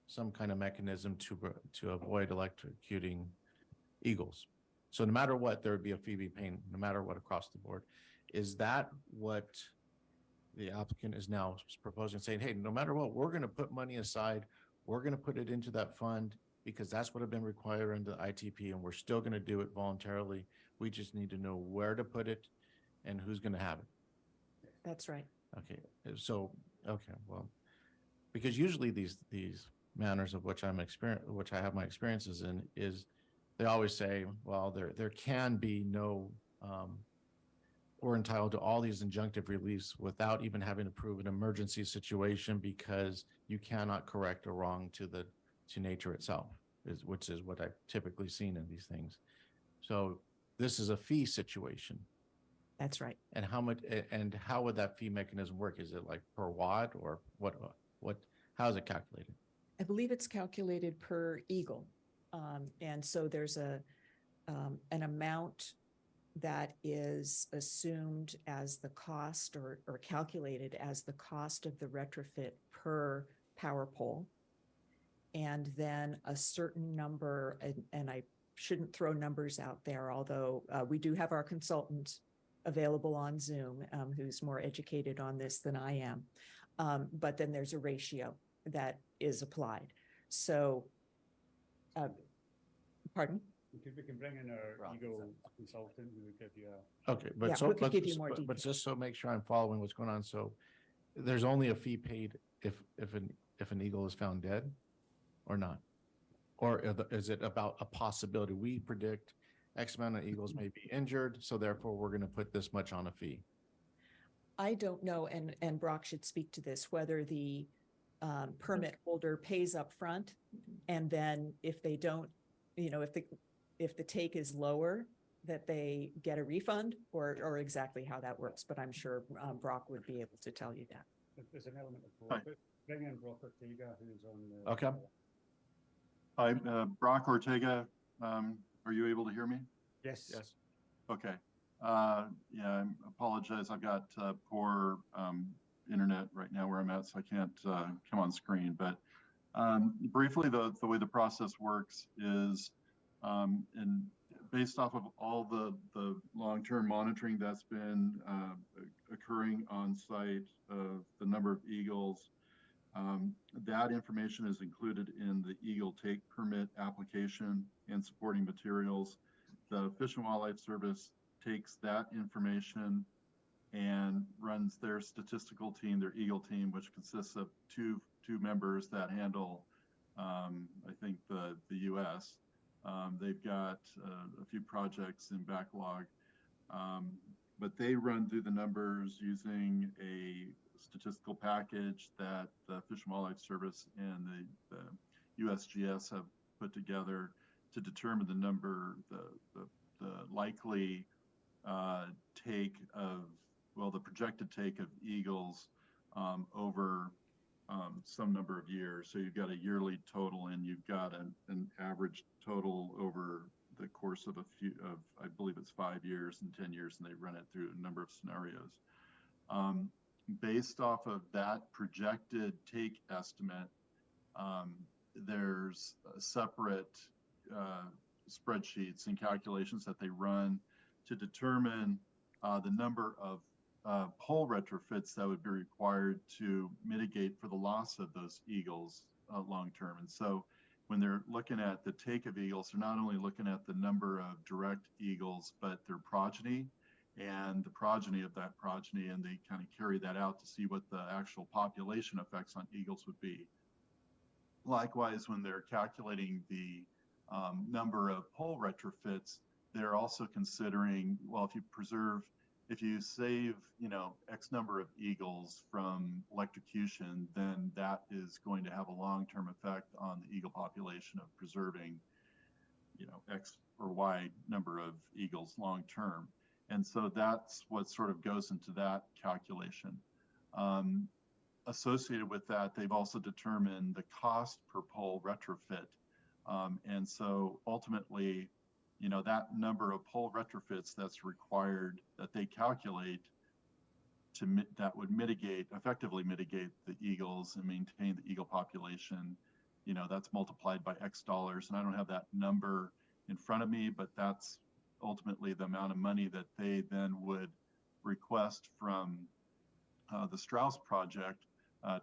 some kind of mechanism to avoid electrocuting eagles. So no matter what, there would be a fee be paying, no matter what, across the board. Is that what the applicant is now proposing, saying, hey, no matter what, we're going to put money aside, we're going to put it into that fund because that's what have been required under the ITP, and we're still going to do it voluntarily. We just need to know where to put it and who's going to have it. That's right. Okay, so, okay, well, because usually these manners of which I have my experiences in, is they always say, well, there can be no, we're entitled to all these injunctive reliefs without even having to prove an emergency situation because you cannot correct a wrong to nature itself, which is what I've typically seen in these things. So this is a fee situation. That's right. And how would that fee mechanism work? Is it like per watt or how is it calculated? I believe it's calculated per eagle. And so there's an amount that is assumed as the cost or calculated as the cost of the retrofit per power pole. And then a certain number, and I shouldn't throw numbers out there, although we do have our consultant available on Zoom who's more educated on this than I am. But then there's a ratio that is applied. So, pardon? If we can bring in our Eagle consultant, we would give you a... Okay, but Yeah, so, we could give you more but details. just so make sure I'm following what's going on. So there's only a fee paid if an eagle is found dead or not? Or is it about a possibility? We predict X amount of eagles may be injured, so therefore we're going to put this much on a fee. I don't know, and Brock should speak to this, whether the permit holder pays up front, and then if they don't, if the take is lower, that they get a refund, or exactly how that works. But I'm sure Brock would be able to tell you that. There's an element of forfeit bring in Brock Ortega, who's on the. Okay. Hi, Brock Ortega. Are you able to hear me? Yes. Yes. Okay. Yeah, I apologize. I've got poor internet right now where I'm at, so I can't come on screen. But briefly, the way the process works is, and based off of all the long-term monitoring that's been occurring on site of the number of eagles, that information is included in the Eagle Take Permit application and supporting materials. The Fish and Wildlife Service takes that information and runs their statistical team, their Eagle team, which consists of two members that handle, I think, the U.S. They've got a few projects in backlog, but they run through the numbers using a statistical package that the Fish and Wildlife Service and the USGS have put together to determine the number, the likely take of, well, the projected take of eagles over some number of years. So you've got a yearly total, and you've got an average total over the course of I believe it's 5 years and 10 years, and they run it through a number of scenarios. Based off of that projected take estimate, there's separate spreadsheets and calculations that they run to determine the number of pole retrofits that would be required to mitigate for the loss of those eagles long term. And so when they're looking at the take of eagles, they're not only looking at the number of direct eagles, but their progeny and the progeny of that progeny, and they kind of carry that out to see what the actual population effects on eagles would be. Likewise, when they're calculating the number of pole retrofits, they're also considering, well, if you save, X number of eagles from electrocution, then that is going to have a long-term effect on the eagle population of preserving, X or Y number of eagles long-term. And so that's what sort of goes into that calculation. Associated with that, they've also determined the cost per pole retrofit. And so ultimately, that number of pole retrofits that's required, that they calculate that would effectively mitigate the eagles and maintain the eagle population, that's multiplied by X dollars. And I don't have that number in front of me, but that's ultimately the amount of money that they then would request from the Strauss project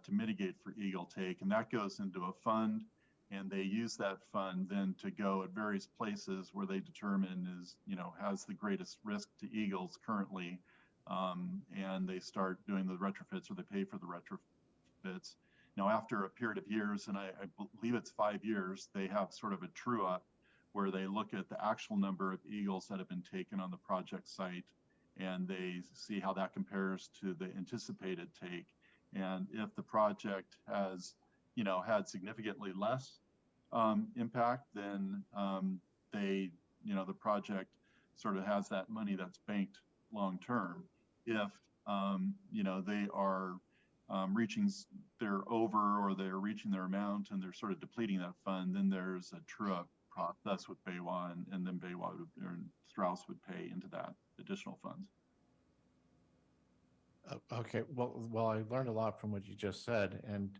to mitigate for eagle take. And that goes into a fund, and they use that fund then to go at various places where they determine has the greatest risk to eagles currently. And they start doing the retrofits, or they pay for the retrofits. Now, after a period of years, and I believe it's 5 years, they have sort of a true up where they look at the actual number of eagles that have been taken on the project site, and they see how that compares to the anticipated take. And if the project has, had significantly less impact, then the project sort of has that money that's banked long term. If, they are they're over, or they're reaching their amount and they're sort of depleting that fund, then there's a true up process with BayWa, and then BayWa or Strauss would pay into that additional funds. Okay, well, I learned a lot from what you just said, and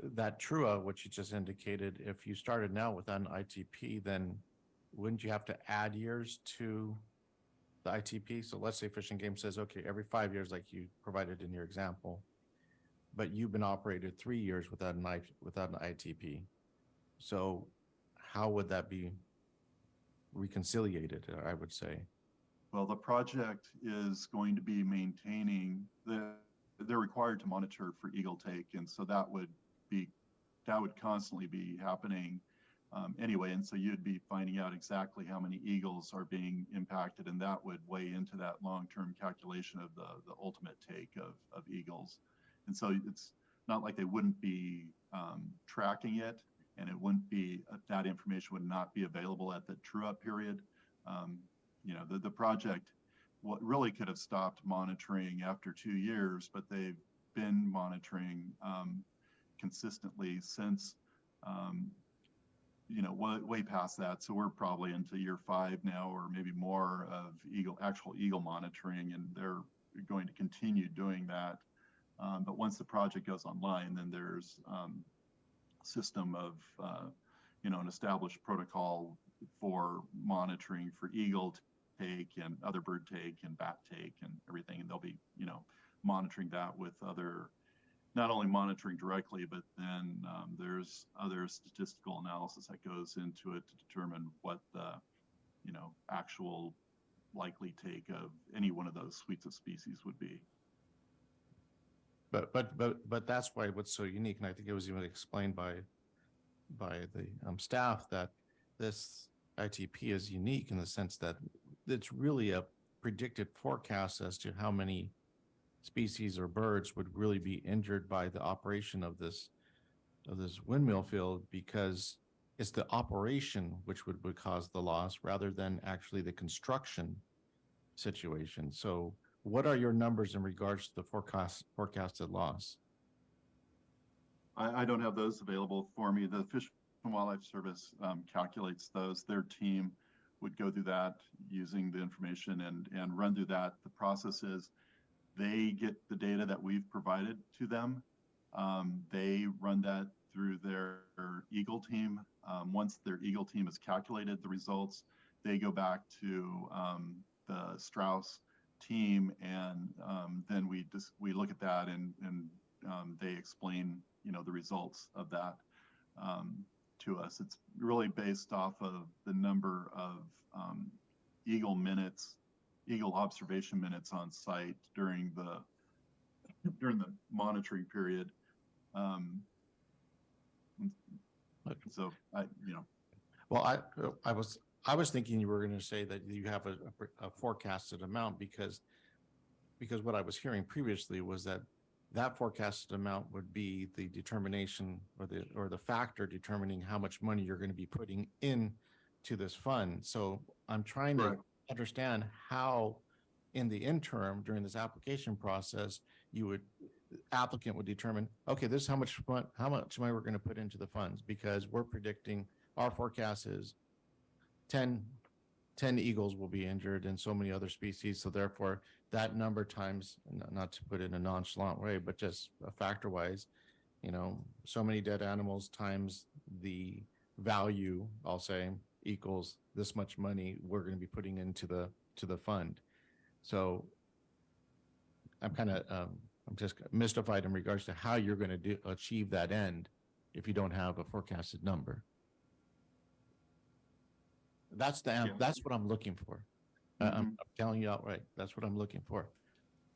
that TRUA, which you just indicated, if you started now with an ITP, then wouldn't you have to add years to the ITP? So let's say Fish and Game says, okay, every 5 years, like you provided in your example, but you've been operated 3 years without an ITP. So how would that be reconciliated, I would say? Well, the project is going to be maintaining they're required to monitor for eagle take. And so that would constantly be happening anyway. And so you'd be finding out exactly how many eagles are being impacted, and that would weigh into that long-term calculation of the ultimate take of eagles. And so it's not like they wouldn't be tracking it, and it wouldn't be, that information would not be available at the true-up period. The project really could have stopped monitoring after 2 years, but they've been monitoring consistently since, you know, way past that. So we're probably into year 5 now, or maybe more, of actual eagle monitoring, and they're going to continue doing that. But once the project goes online, then there's system of, you know, an established protocol for monitoring for eagle take and other bird take and bat take and everything. And they'll be, you know, monitoring that with other, not only monitoring directly, but then there's other statistical analysis that goes into it to determine what the, you know, actual likely take of any one of those suites of species would be. But that's why what's so unique, and I think it was even explained by the staff, that this ITP is unique in the sense that it's really a predicted forecast as to how many species or birds would really be injured by the operation of this windmill field, because it's the operation which would cause the loss rather than actually the construction situation. So what are your numbers in regards to the forecasted loss? I don't have those available for me. The Fish and Wildlife Service calculates those. Their team would go through that using the information and run through that. The process is they get the data that we've provided to them. They run that through their Eagle team. Once their Eagle team has calculated the results, they go back to the Strauss team, and then we look at that and they explain, you know, the results of that to us. It's really based off of the number of eagle observation minutes on site during the monitoring period. So you know. Well, I was thinking you were going to say that you have a forecasted amount, because what I was hearing previously was that forecasted amount would be the determination or the factor determining how much money you're going to be putting in to this fund. So I'm trying to understand how, in the interim during this application process, applicant would determine, okay, this is how much money we're going to put into the funds, because we're predicting, our forecast is 10 eagles will be injured and so many other species. So therefore that number times, not to put it in a nonchalant way, but just factor wise, you know, so many dead animals times the value, I'll say, equals this much money we're going to be putting into the fund. So I'm kind of, I'm just mystified in regards to how you're going to achieve that end if you don't have a forecasted number. That's what I'm looking for. I'm telling you outright, that's what I'm looking for.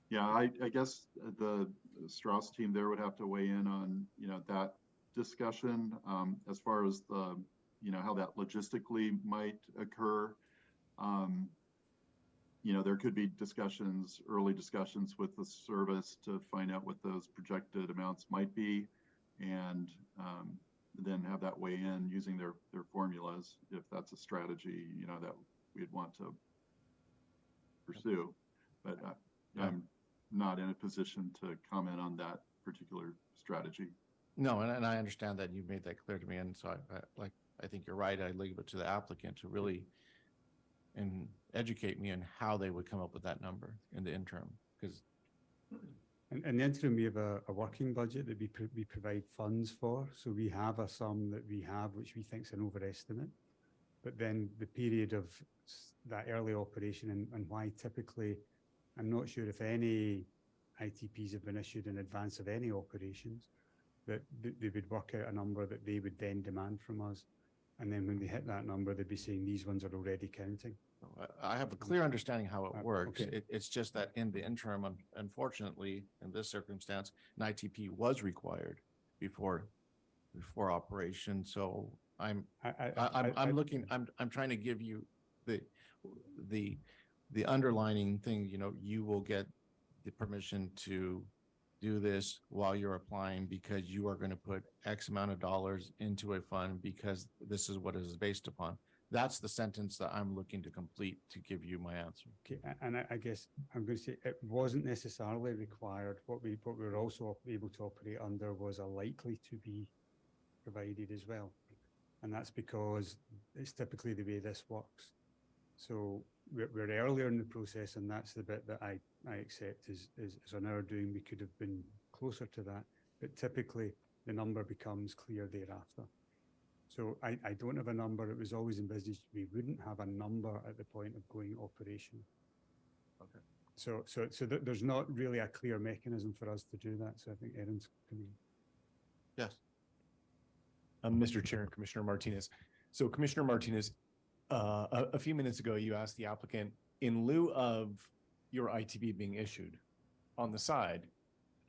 Yeah, I guess the Strauss team there would have to weigh in on, you know, that discussion as far as the, you know, how that logistically might occur. You know, there could be early discussions with the service to find out what those projected amounts might be, and then have that weigh in using their formulas, if that's a strategy, you know, that we'd want to pursue. But I'm not in a position to comment on that particular strategy. No, and I understand that. You've made that clear to me, and so I think you're right. I leave it to the applicant to really and educate me on how they would come up with that number in the interim, because in the interim, we have a working budget that we provide funds for. So we have a sum that we have, which we think is an overestimate. But then the period of that early operation and why typically, I'm not sure if any ITPs have been issued in advance of any operations, that they would work out a number that they would then demand from us. And then when they hit that number, they'd be saying these ones are already counting. I have a clear understanding how it works. Okay. It's just that in the interim, unfortunately, in this circumstance, an ITP was required before operation. So I'm trying to give you the underlining thing. You know, you will get the permission to do this while you're applying, because you are going to put X amount of dollars into a fund, because this is what it is based upon. That's the sentence that I'm looking to complete to give you my answer. Okay, and I guess I'm going to say it wasn't necessarily required. What we were also able to operate under was a likely to be provided as well. And that's because it's typically the way this works. So we're earlier in the process, and that's the bit that I accept is on our doing. We could have been closer to that, but typically the number becomes clear thereafter. So I don't have a number. It was always envisaged we wouldn't have a number at the point of going operational. Okay. So there's not really a clear mechanism for us to do that. So I think Erin's coming. Yes. Mr. Chair and Commissioner Martinez. So Commissioner Martinez, a few minutes ago, you asked the applicant, in lieu of your ITB being issued on the side,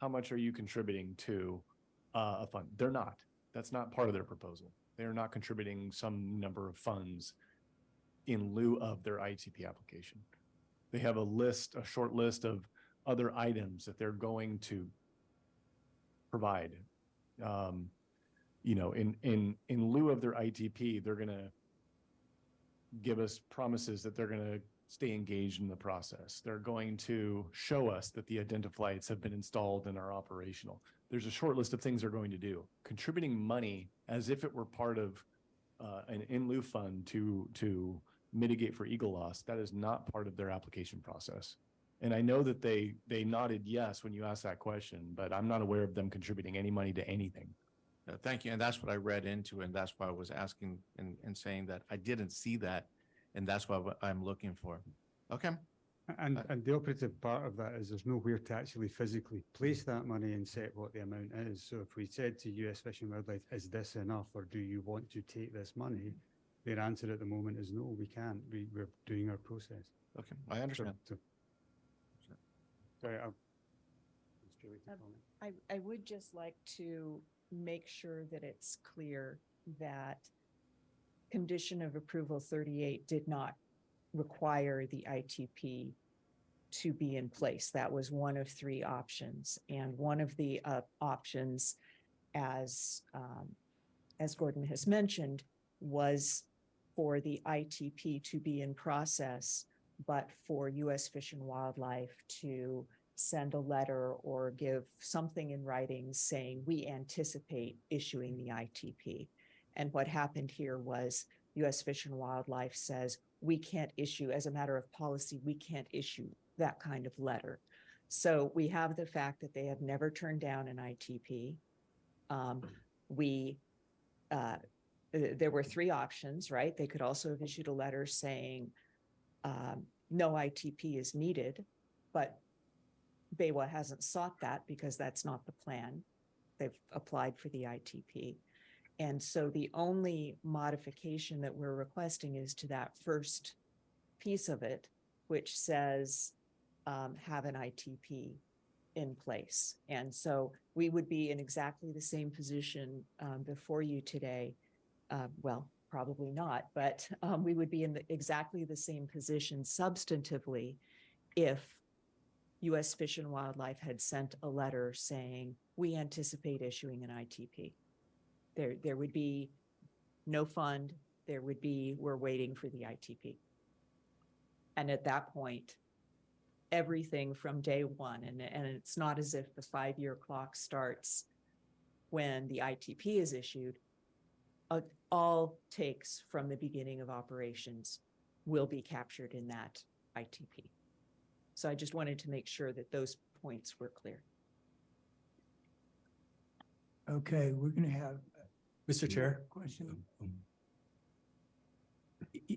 how much are you contributing to a fund? They're not. That's not part of their proposal. They're not contributing some number of funds in lieu of their ITP application. They have a short list of other items that they're going to provide. You know, in lieu of their ITP, they're going to give us promises that they're going to stay engaged in the process. They're going to show us that the identifieds have been installed and are operational. There's a short list of things they're going to do. Contributing money as if it were part of an in lieu fund to mitigate for eagle loss, that is not part of their application process. And I know that they nodded yes when you asked that question, but I'm not aware of them contributing any money to anything. Thank you. And that's what I read into, and that's why I was asking and saying that I didn't see that, and that's what I'm looking for. Okay. And the operative part of that is there's nowhere to actually physically place that money and set what the amount is. So if we said to US Fish and Wildlife, is this enough, or do you want to take this money? Their answer at the moment is no, we can't. We're doing our process. Okay, I understand. Sorry, I would just like to make sure that it's clear that condition of approval 38 did not require the ITP to be in place. That was one of three options. And one of the options, as Gordon has mentioned, was for the ITP to be in process, but for US Fish and Wildlife to send a letter or give something in writing saying we anticipate issuing the ITP. And what happened here was US Fish and Wildlife says we can't issue, as a matter of policy, we can't issue that kind of letter. So we have the fact that they have never turned down an ITP. There were three options, right? They could also have issued a letter saying no ITP is needed, but BayWa hasn't sought that because that's not the plan. They've applied for the ITP. And so the only modification that we're requesting is to that first piece of it, which says have an ITP in place. And so we would be in exactly the same position before you today. Well, probably not, but we would be in exactly the same position substantively if US Fish and Wildlife had sent a letter saying, we anticipate issuing an ITP. There would be no fund, there would be, we're waiting for the ITP. And at that point, everything from day one, and it's not as if the 5-year clock starts when the ITP is issued, all takes from the beginning of operations will be captured in that ITP. So I just wanted to make sure that those points were clear. Okay, we're going to have. Mr. Chair. Question.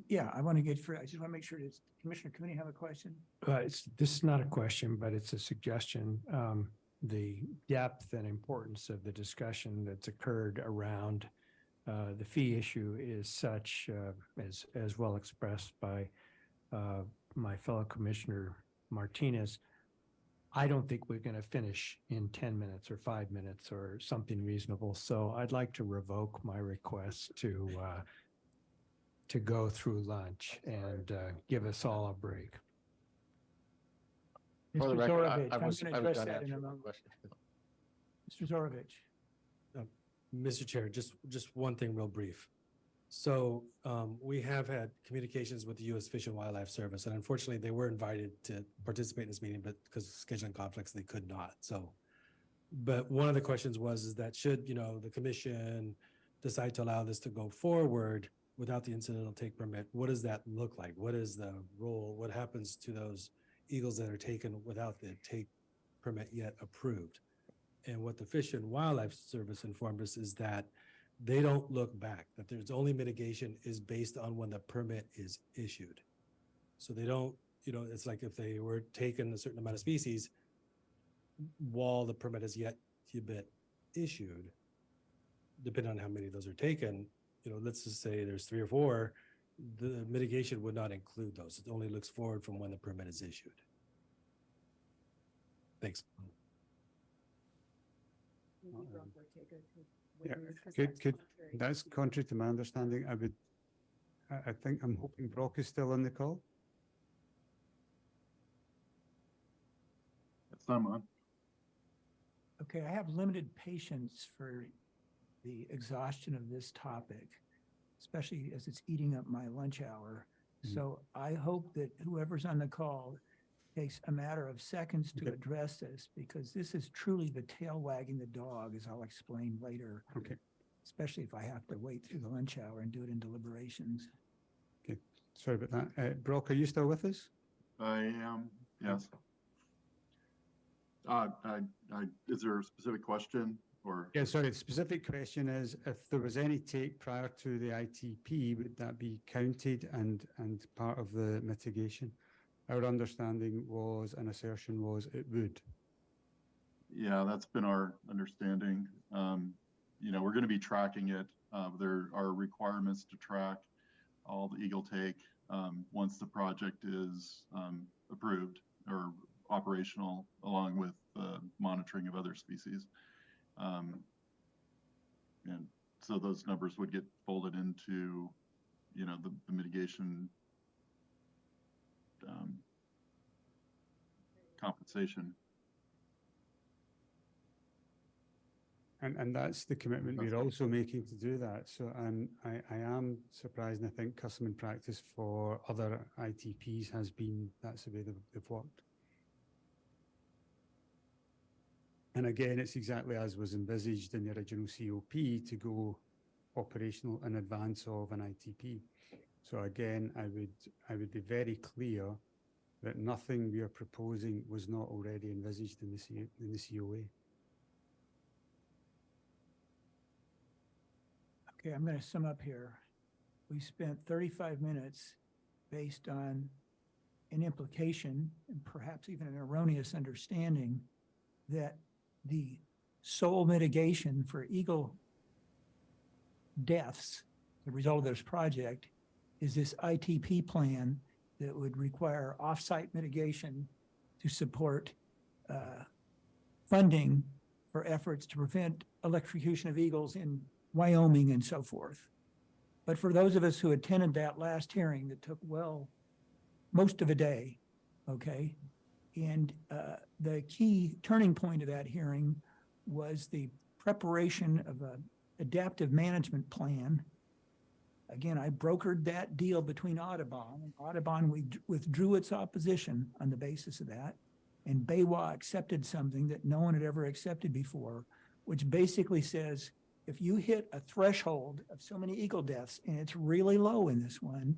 Yeah, I want to get through. I just want to make sure. Does Commissioner Cooney have a question? This is not a question, but it's a suggestion. The depth and importance of the discussion that's occurred around the fee issue is such, as well expressed by my fellow Commissioner Martinez. I don't think we're going to finish in 10 minutes or 5 minutes or something reasonable. So I'd like to revoke my request to go through lunch and give us all a break. Mr. Zorovich, I'm going to address that in a moment. Mr. Zorovich. Mr. Chair, just one thing real brief. So we have had communications with the U.S. Fish and Wildlife Service, and unfortunately, they were invited to participate in this meeting, but because of scheduling conflicts, they could not. So, but one of the questions is that should, the commission decide to allow this to go forward without the incidental take permit, what does that look like? What is the role? What happens to those eagles that are taken without the take permit yet approved? And what the Fish and Wildlife Service informed us is that they don't look back, that there's only mitigation is based on when the permit is issued. So they don't, it's like if they were taken a certain amount of species while the permit is yet to be issued, depending on how many of those are taken, let's just say there's 3 or 4, the mitigation would not include those. It only looks forward from when the permit is issued. Thanks. Yeah, that's contrary to my understanding. I think, I'm hoping Brock is still on the call. It's I'm on. Okay, I have limited patience for the exhaustion of this topic, especially as it's eating up my lunch hour. So I hope that whoever's on the call takes a matter of seconds to address this, because this is truly the tail wagging the dog, as I'll explain later. Okay. Especially if I have to wait through the lunch hour and do it in deliberations. Okay, sorry about that. Brock, are you still with us? I am, yes. Is there a specific question or? Yeah, sorry, the specific question is if there was any take prior to the ITP, would that be counted and part of the mitigation? Our understanding was, an assertion was, it would. Yeah, that's been our understanding. We're going to be tracking it. There are requirements to track all the eagle take once the project is approved or operational, along with monitoring of other species. And so those numbers would get folded into, the mitigation compensation. And that's the commitment we're also making to do that. So I am surprised, and I think custom and practice for other ITPs has been, that's the way they've worked. And again, it's exactly as was envisaged in the original COP to go operational in advance of an ITP. So again, I would be very clear that nothing we are proposing was not already envisaged in the COA. Okay, I'm going to sum up here. We spent 35 minutes based on an implication and perhaps even an erroneous understanding that the sole mitigation for eagle deaths, the result of this project, is this ITP plan that would require off-site mitigation to support funding for efforts to prevent electrocution of eagles in Wyoming and so forth. But for those of us who attended that last hearing that took, most of a day, okay? And the key turning point of that hearing was the preparation of an adaptive management plan. Again, I brokered that deal between Audubon, and Audubon withdrew its opposition on the basis of that. And BayWa accepted something that no one had ever accepted before, which basically says, if you hit a threshold of so many eagle deaths, and it's really low in this one,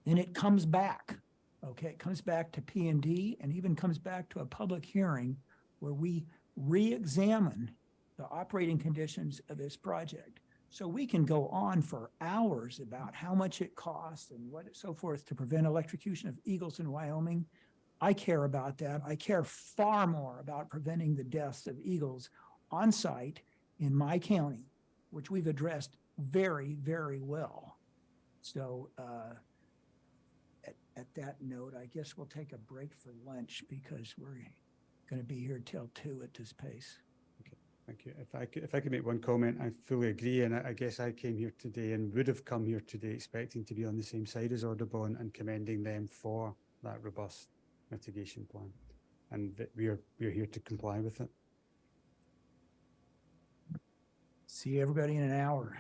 then it comes back, okay? It comes back to P&D and even comes back to a public hearing where we re-examine the operating conditions of this project. So we can go on for hours about how much it costs and what so forth to prevent electrocution of eagles in Wyoming. I care about that. I care far more about preventing the deaths of eagles on site in my county, which we've addressed very, very well. So at that note, I guess we'll take a break for lunch because we're going to be here till 2 at this pace. Thank you. If I could make one comment, I fully agree. And I guess I came here today and would have come here today expecting to be on the same side as Audubon and commending them for that robust mitigation plan. And that we're here to comply with it. See everybody in an hour.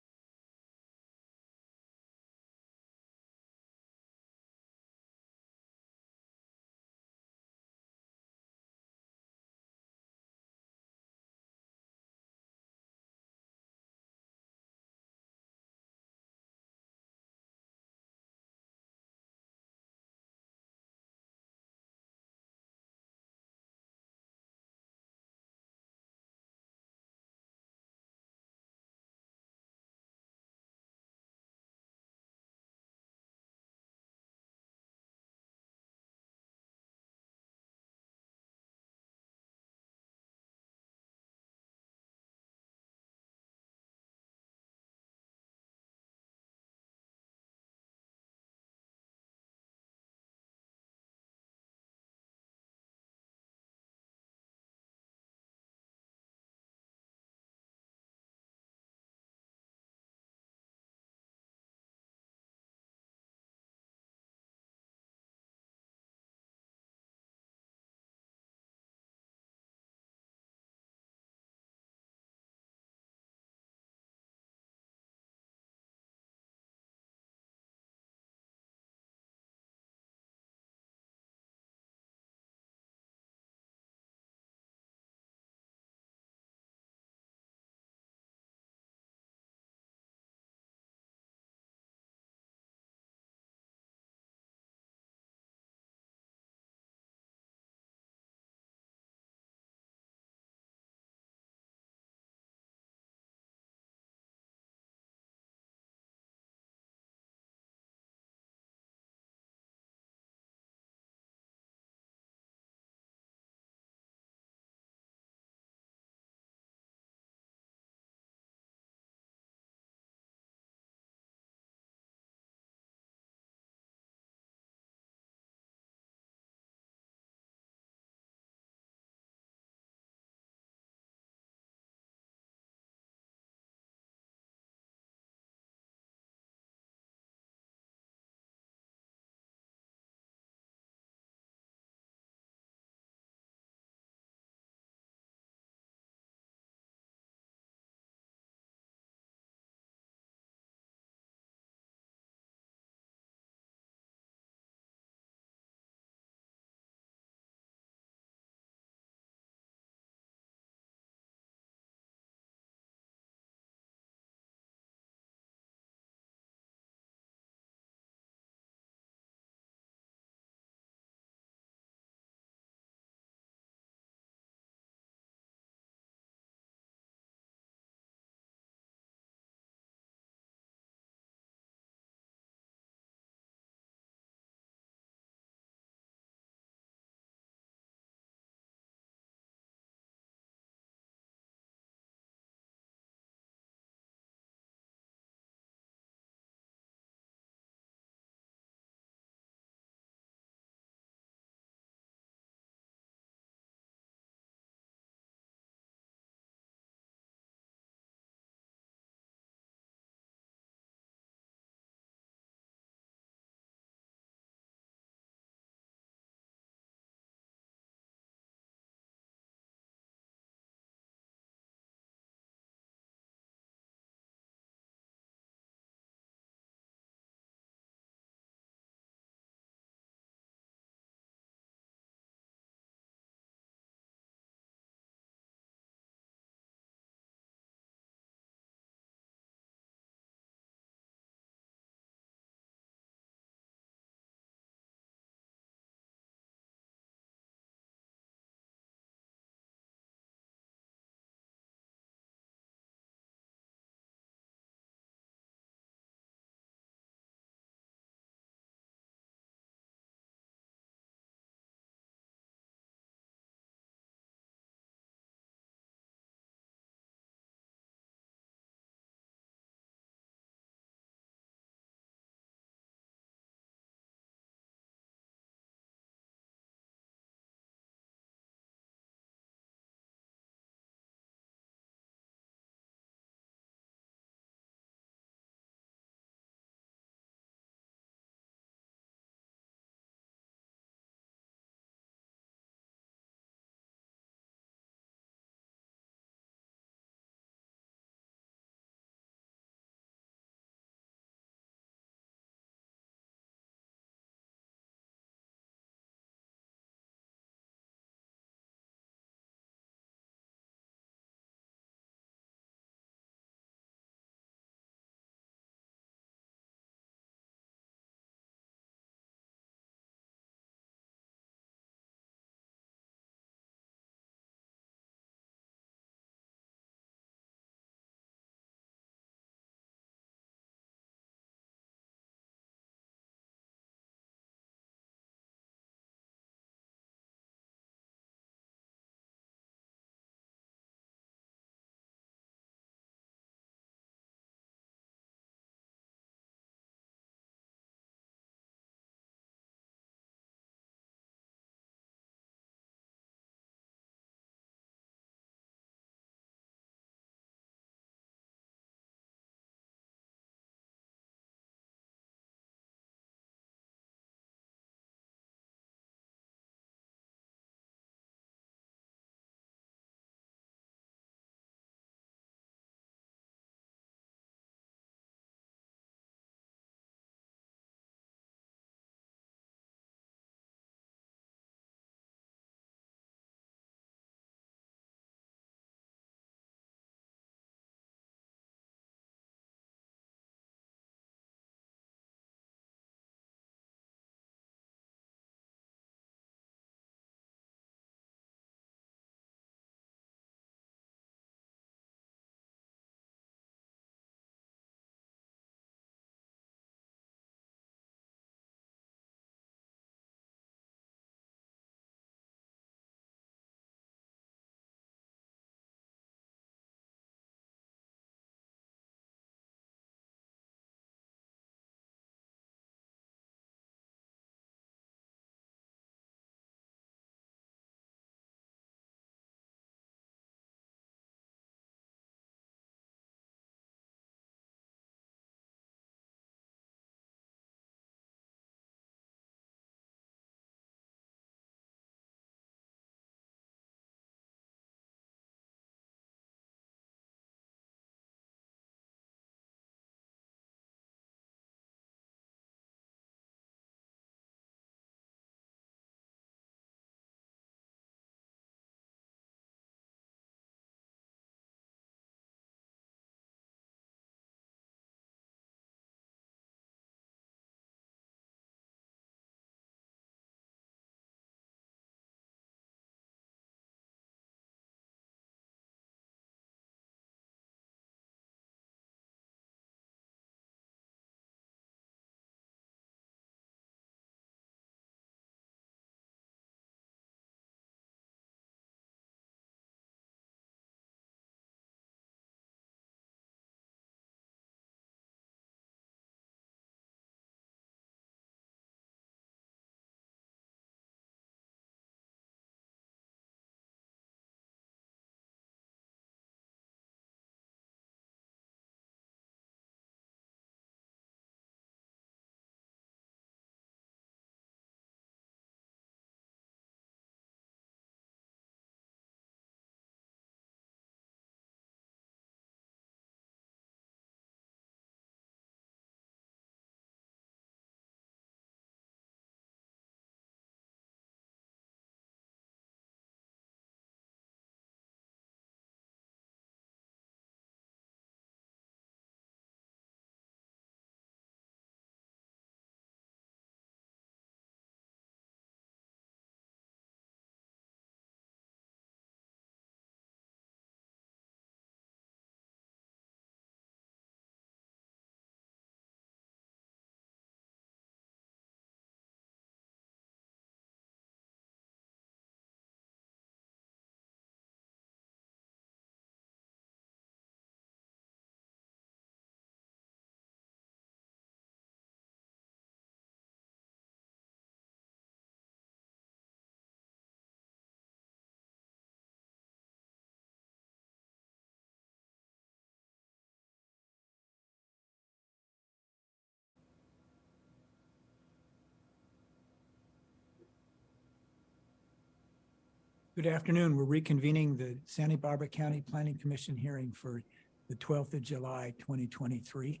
Good afternoon. We're reconvening the Santa Barbara County Planning Commission hearing for the 12th of July, 2023.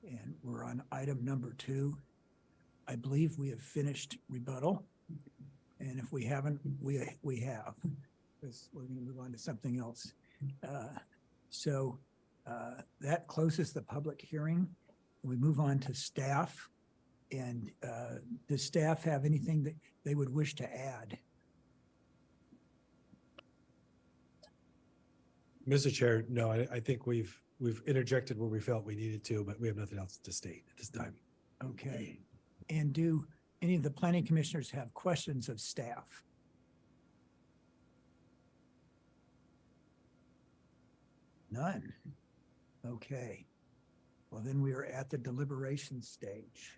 And we're on item number 2. I believe we have finished rebuttal. And if we haven't, we have, because we're going to move on to something else. That closes the public hearing. We move on to staff. And does staff have anything that they would wish to add? Mr. Chair, no, I think we've interjected where we felt we needed to, but we have nothing else to state at this time. Okay. And do any of the planning commissioners have questions of staff? None. Okay. Well, then we are at the deliberation stage.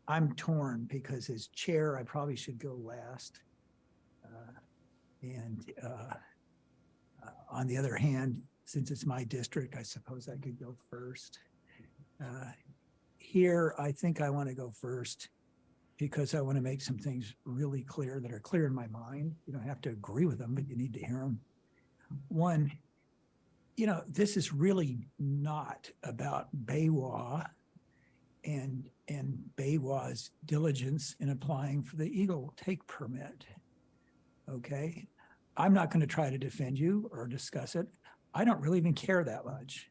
I'm torn because as chair, I probably should go last. On the other hand, since it's my district, I suppose I could go first. Here, I think I want to go first because I want to make some things really clear that are clear in my mind. You don't have to agree with them, but you need to hear them. One, this is really not about BayWa and BayWa's diligence in applying for the Eagle Take permit. Okay, I'm not going to try to defend you or discuss it. I don't really even care that much.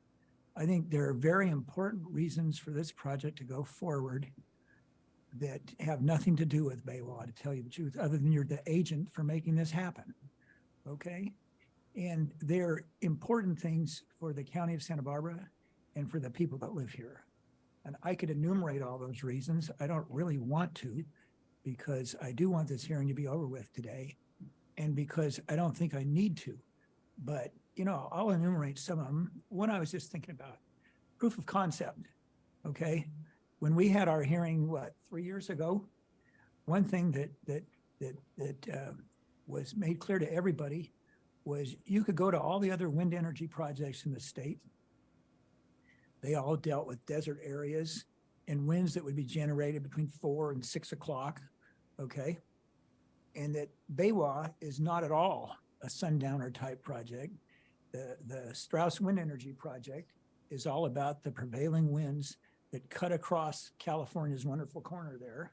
I think there are very important reasons for this project to go forward that have nothing to do with BayWa, to tell you the truth, other than you're the agent for making this happen. Okay, and they're important things for the county of Santa Barbara and for the people that live here. And I could enumerate all those reasons. I don't really want to, because I do want this hearing to be over with today, and because I don't think I need to. But, I'll enumerate some of them. One I was just thinking about, proof of concept, okay? When we had our hearing, 3 years ago, one thing that was made clear to everybody was you could go to all the other wind energy projects in the state. They all dealt with desert areas and winds that would be generated between 4 and 6 o'clock, okay? And that BayWa is not at all a sundowner type project. The Strauss Wind Energy Project is all about the prevailing winds that cut across California's wonderful corner there.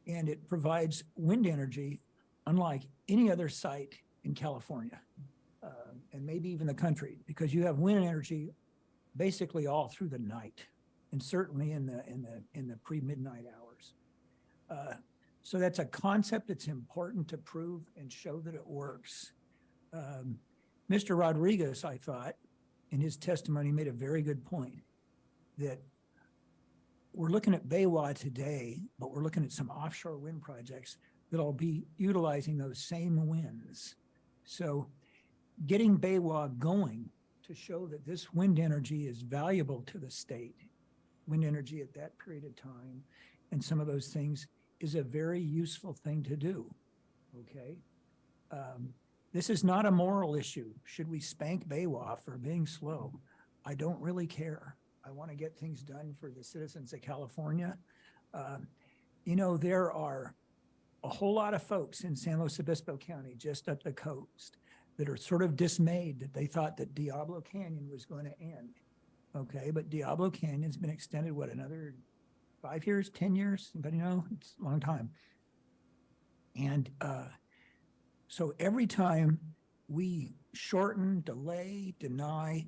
And it provides wind energy unlike any other site in California, and maybe even the country, because you have wind energy basically all through the night, and certainly in the pre-midnight hours. So that's a concept that's important to prove and show that it works. Mr. Rodriguez, I thought, in his testimony made a very good point that we're looking at BayWa today, but we're looking at some offshore wind projects that'll be utilizing those same winds. So getting BayWa going to show that this wind energy is valuable to the state, wind energy at that period of time, and some of those things is a very useful thing to do, okay? This is not a moral issue. Should we spank BayWa for being slow? I don't really care. I want to get things done for the citizens of California. There are a whole lot of folks in San Luis Obispo County, just up the coast, that are sort of dismayed that they thought that Diablo Canyon was going to end. Okay, but Diablo Canyon's been extended, another 5 years, 10 years? Anybody know? It's a long time. And so every time we shorten, delay, deny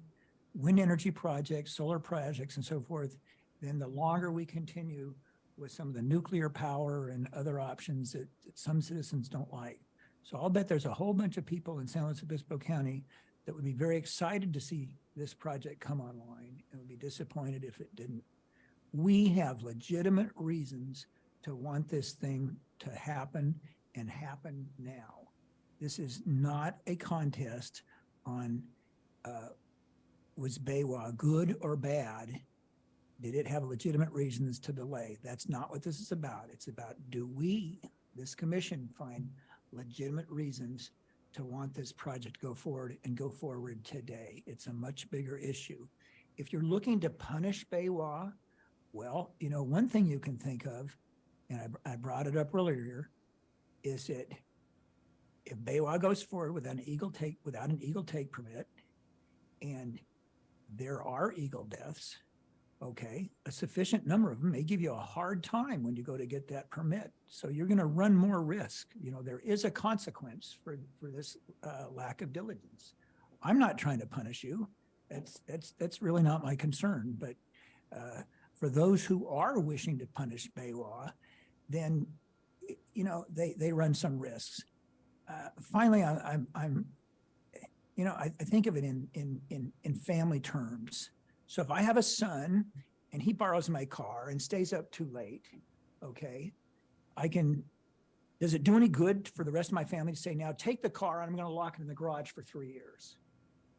wind energy projects, solar projects, and so forth, then the longer we continue with some of the nuclear power and other options that some citizens don't like. So I'll bet there's a whole bunch of people in San Luis Obispo County that would be very excited to see this project come online and would be disappointed if it didn't. We have legitimate reasons to want this thing to happen and happen now. This is not a contest on was BayWa good or bad? Did it have legitimate reasons to delay? That's not what this is about. It's about, do we, this commission, find legitimate reasons to want this project to go forward and go forward today? It's a much bigger issue. If you're looking to punish BayWa, well, one thing you can think of and I brought it up earlier, is that if Baywa goes forward without an Eagle take permit, and there are eagle deaths, okay, a sufficient number of them may give you a hard time when you go to get that permit. So you're going to run more risk. You know, there is a consequence for this lack of diligence. I'm not trying to punish you. That's really not my concern. But for those who are wishing to punish Baywa, then, you know, they run some risks. Finally, I'm you know, I think of it in family terms. So if I have a son and he borrows my car and stays up too late, okay, does it do any good for the rest of my family to say, now take the car and I'm going to lock it in the garage for 3 years?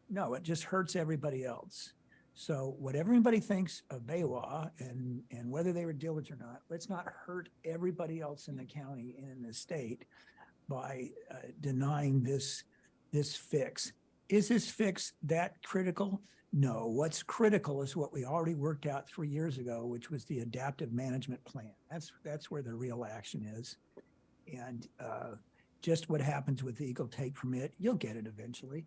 No, it just hurts everybody else. So whatever anybody thinks of Baywa and whether they were diligent or not, let's not hurt everybody else in the county and in the state by denying this fix. Is this fix that critical? No, what's critical is what we already worked out 3 years ago, which was the adaptive management plan. That's where the real action is. And just what happens with the Eagle Take permit, you'll get it eventually,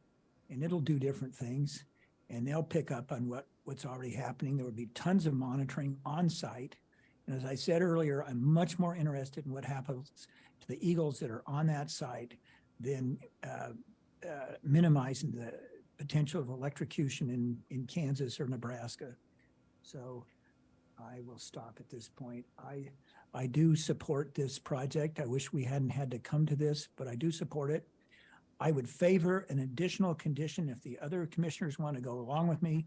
and it'll do different things, and they'll pick up on what's already happening. There would be tons of monitoring on site. And as I said earlier, I'm much more interested in what happens to the eagles that are on that site than minimizing the potential of electrocution in Kansas or Nebraska. So I will stop at this point. I do support this project. I wish we hadn't had to come to this, but I do support it. I would favor an additional condition if the other commissioners want to go along with me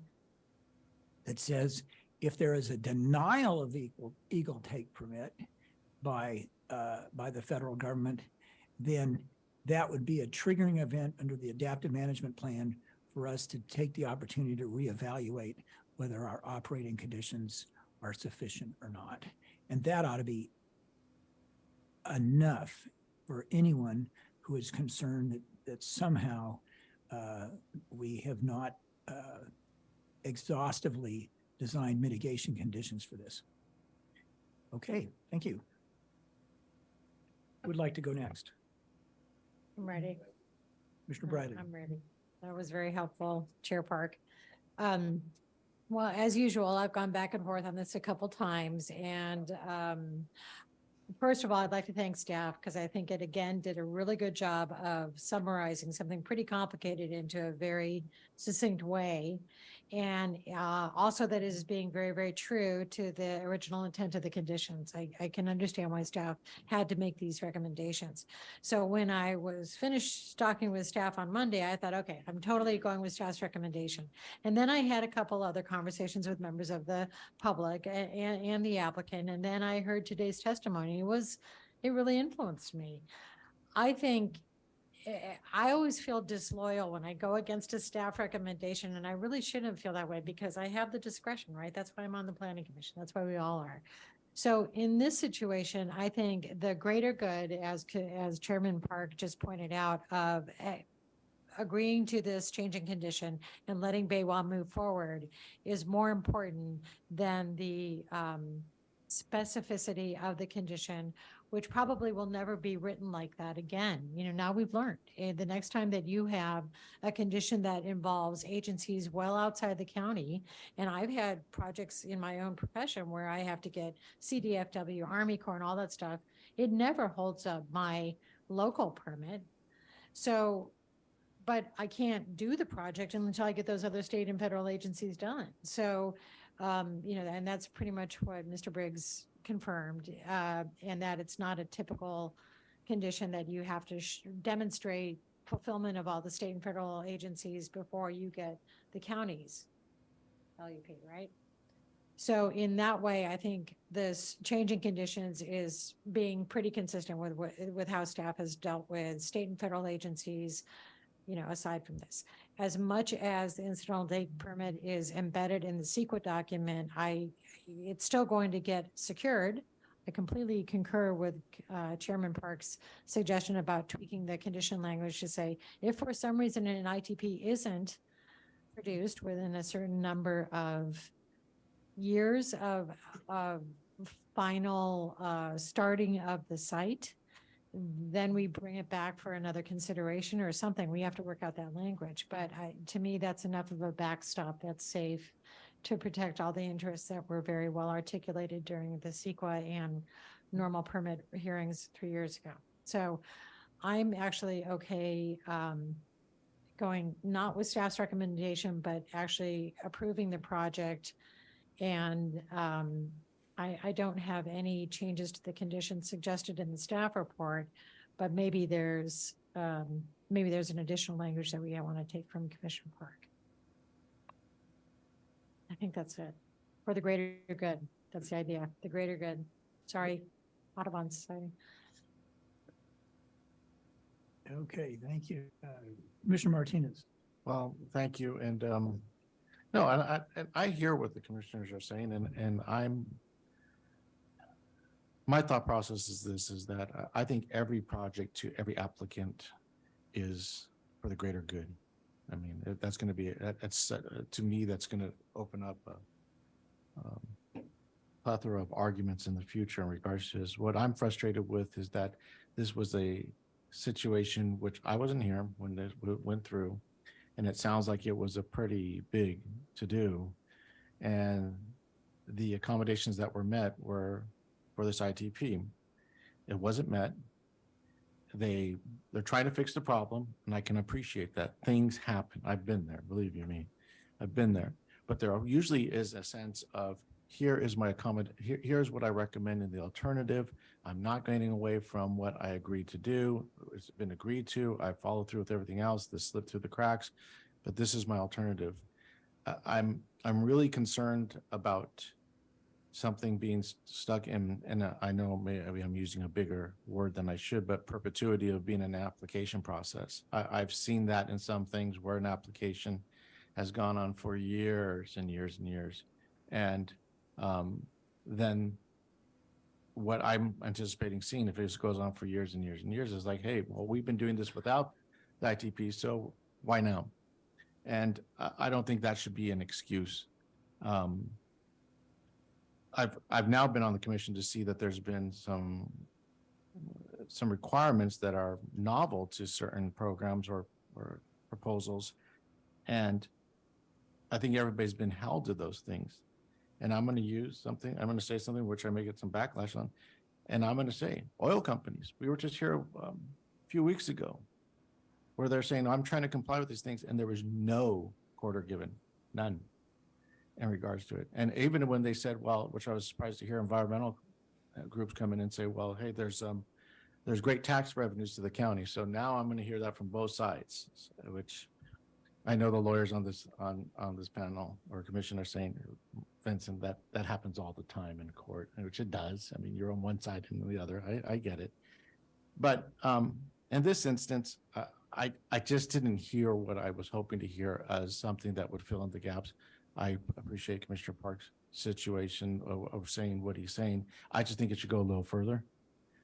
that says if there is a denial of Eagle Take permit by the federal government, then that would be a triggering event under the adaptive management plan for us to take the opportunity to reevaluate whether our operating conditions are sufficient or not. And that ought to be enough for anyone who is concerned that somehow we have not exhaustively designed mitigation conditions for this. Okay, thank you. Who would like to go next? I'm ready. Mr. Bradley. I'm ready. That was very helpful, Chair Park. Well, as usual, I've gone back and forth on this a couple times. And first of all, I'd like to thank staff because I think it again did a really good job of summarizing something pretty complicated into a very succinct way. And also that is being very, very true to the original intent of the conditions. I can understand why staff had to make these recommendations. So when I was finished talking with staff on Monday, I thought, okay, I'm totally going with staff's recommendation. And then I had a couple other conversations with members of the public and the applicant. And then I heard today's testimony. It really influenced me. I think I always feel disloyal when I go against a staff recommendation, and I really shouldn't feel that way because I have the discretion, right? That's why I'm on the planning commission. That's why we all are. So in this situation, I think the greater good, as Chairman Park just pointed out, of agreeing to this changing condition and letting Baywa move forward is more important than the specificity of the condition, which probably will never be written like that again. You know, now we've learned. And the next time that you have a condition that involves agencies well outside the county, and I've had projects in my own profession where I have to get CDFW, Army Corps, and all that stuff, it never holds up my local permit. So, but I can't do the project until I get those other state and federal agencies done. So, you know, and that's pretty much what Mr. Briggs confirmed, and that it's not a typical condition that you have to demonstrate fulfillment of all the state and federal agencies before you get the county's LUP, right? So in that way, I think this changing conditions is being pretty consistent with how staff has dealt with state and federal agencies, you know, aside from this. As much as the incidental take permit is embedded in the CEQA document, it's still going to get secured. I completely concur with Chairman Park's suggestion about tweaking the condition language to say, if for some reason an ITP isn't produced within a certain number of years of final starting of the site, then we bring it back for another consideration or something. We have to work out that language. But to me, that's enough of a backstop that's safe to protect all the interests that were very well articulated during the CEQA and normal permit hearings 3 years ago. So I'm actually okay going not with staff's recommendation, but actually approving the project. And I don't have any changes to the conditions suggested in the staff report, but maybe there's an additional language that we want to take from Commissioner Park. I think that's it. For the greater good. That's the idea. The greater good. Sorry, Audubon Society. Okay, thank you. Commissioner Martinez. Well, thank you. And no, and I hear what the commissioners are saying, and my thought process is this, is that I think every project to every applicant is for the greater good. I mean, that's going to be, that's to me, that's going to open up a plethora of arguments in the future in regards to this. What I'm frustrated with is that this was a situation which I wasn't here when this went through, and it sounds like it was a pretty big to do, and the accommodations that were met were for this ITP. It wasn't met. They're trying to fix the problem, and I can appreciate that. Things happen. I've been there, believe you me. I've been there. But there usually is a sense of, here is my here's what I recommend in the alternative. I'm not getting away from what I agreed to do. It's been agreed to. I followed through with everything else. This slipped through the cracks, but this is my alternative. I'm really concerned about something being stuck in, and I know maybe I'm using a bigger word than I should, but perpetuity of being an application process. I've seen that in some things where an application has gone on for years and years and years. And then what I'm anticipating seeing, if this goes on for years and years and years, is like, hey, well, we've been doing this without the ITP, so why now? And I don't think that should be an excuse. I've now been on the commission to see that there's been some requirements that are novel to certain programs or proposals, and I think everybody's been held to those things. And I'm going to say something which I may get some backlash on, and I'm going to say oil companies. We were just here a few weeks ago where they're saying, I'm trying to comply with these things, and there was no quarter given, none, in regards to it. And even when they said, well, which I was surprised to hear environmental groups come in and say, well, hey, there's great tax revenues to the county. So now I'm going to hear that from both sides, which I know the lawyers on this panel or commission are saying, Vincent, that happens all the time in court, which it does. I mean, you're on one side and the other. I get it. But in this instance, I just didn't hear what I was hoping to hear as something that would fill in the gaps. I appreciate Commissioner Park's situation of saying what he's saying. I just think it should go a little further.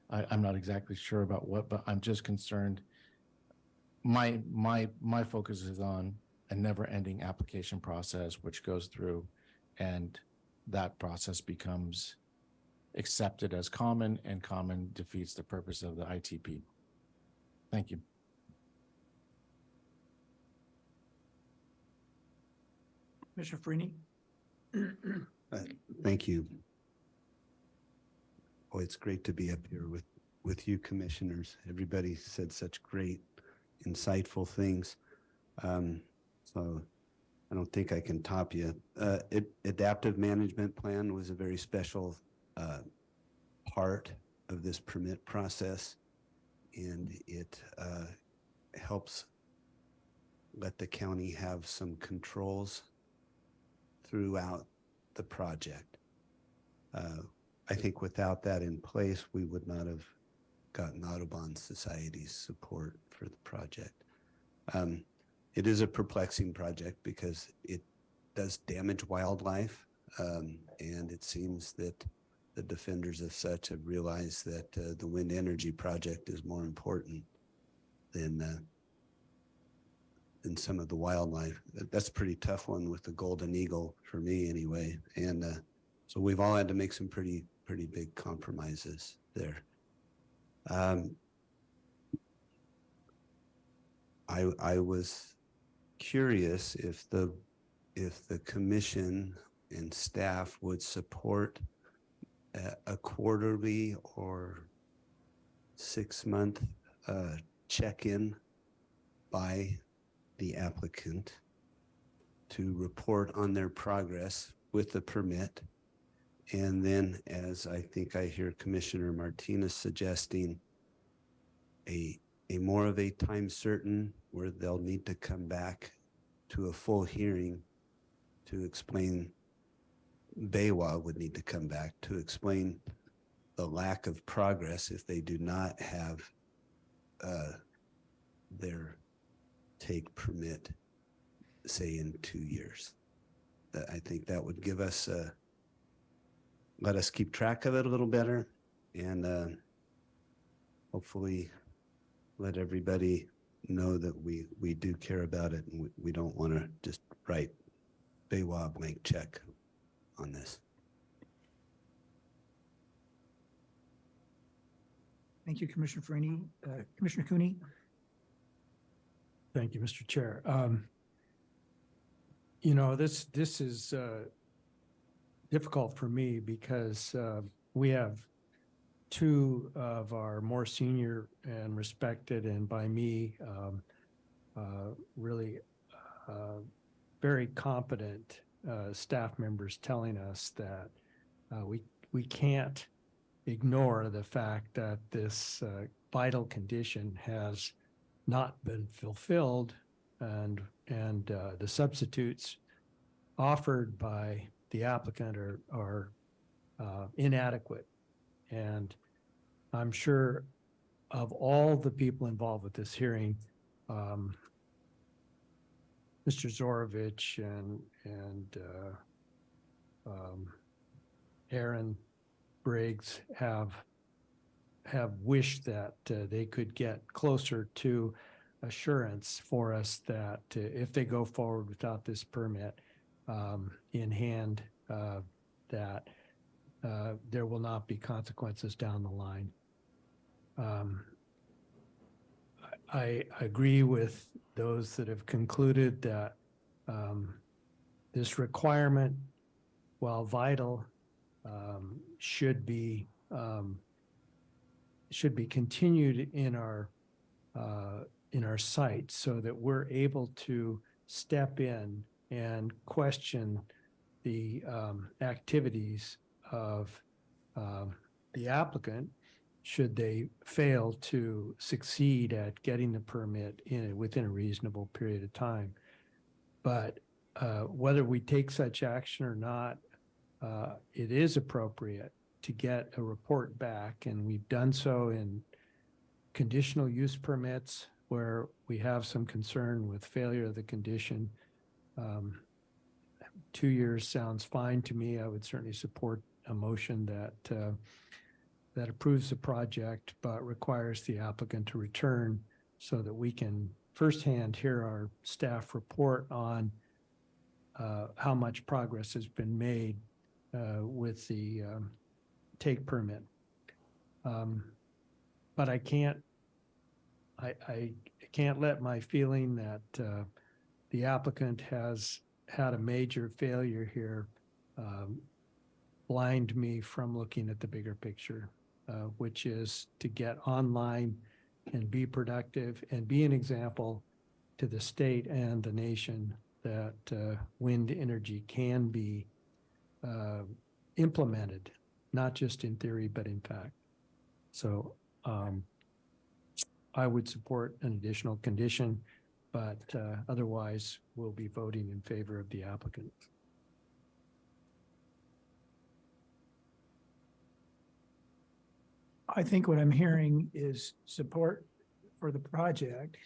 I'm not exactly sure about what, but I'm just concerned. My focus is on a never-ending application process, which goes through, and that process becomes accepted as common, and common defeats the purpose of the ITP. Thank you. Commissioner Freeney. Thank you. Oh, it's great to be up here with you commissioners. Everybody said such great, insightful things. So I don't think I can top you. Adaptive management plan was a very special part of this permit process, and it helps let the county have some controls throughout the project. I think without that in place, we would not have gotten Audubon Society's support for the project. It is a perplexing project because it does damage wildlife, and it seems that the defenders of such have realized that the wind energy project is more important than some of the wildlife. That's a pretty tough one with the golden eagle for me anyway. And so we've all had to make some pretty pretty big compromises there. I was curious if the commission and staff would support a quarterly or 6-month check-in by the applicant to report on their progress with the permit. And then, as I think I hear Commissioner Martinez suggesting, a more of a time certain where they'll need to come back to a full hearing to explain, BayWa would need to come back to explain the lack of progress if they do not have their take permit, say, in 2 years. I think that would give us, let us keep track of it a little better, and hopefully let everybody know that we do care about it, and we don't want to just write BayWa a blank check on this. Thank you, Commissioner Farini. Commissioner Cooney? Thank you, Mr. Chair. You know, this is difficult for me because we have two of our more senior and respected, and by me, really very competent staff members telling us that we can't ignore the fact that this vital condition has not been fulfilled, and the substitutes offered by the applicant are inadequate. And I'm sure of all the people involved with this hearing, Mr. Zorovich and Aaron Briggs have wished that they could get closer to assurance for us that if they go forward without this permit in hand, that there will not be consequences down the line. I agree with those that have concluded that this requirement, while vital, should be continued in our site so that we're able to step in and question the activities of the applicant should they fail to succeed at getting the permit within a reasonable period of time. But whether we take such action or not, it is appropriate to get a report back, and we've done so in conditional use permits where we have some concern with failure of the condition. 2 years sounds fine to me. I would certainly support a motion that approves the project but requires the applicant to return so that we can firsthand hear our staff report on how much progress has been made with the take permit. But I can't let my feeling that the applicant has had a major failure here blind me from looking at the bigger picture, which is to get online and be productive and be an example to the state and the nation that wind energy can be implemented, not just in theory, but in fact. So I would support an additional condition, but otherwise we'll be voting in favor of the applicant. I think what I'm hearing is support for the project.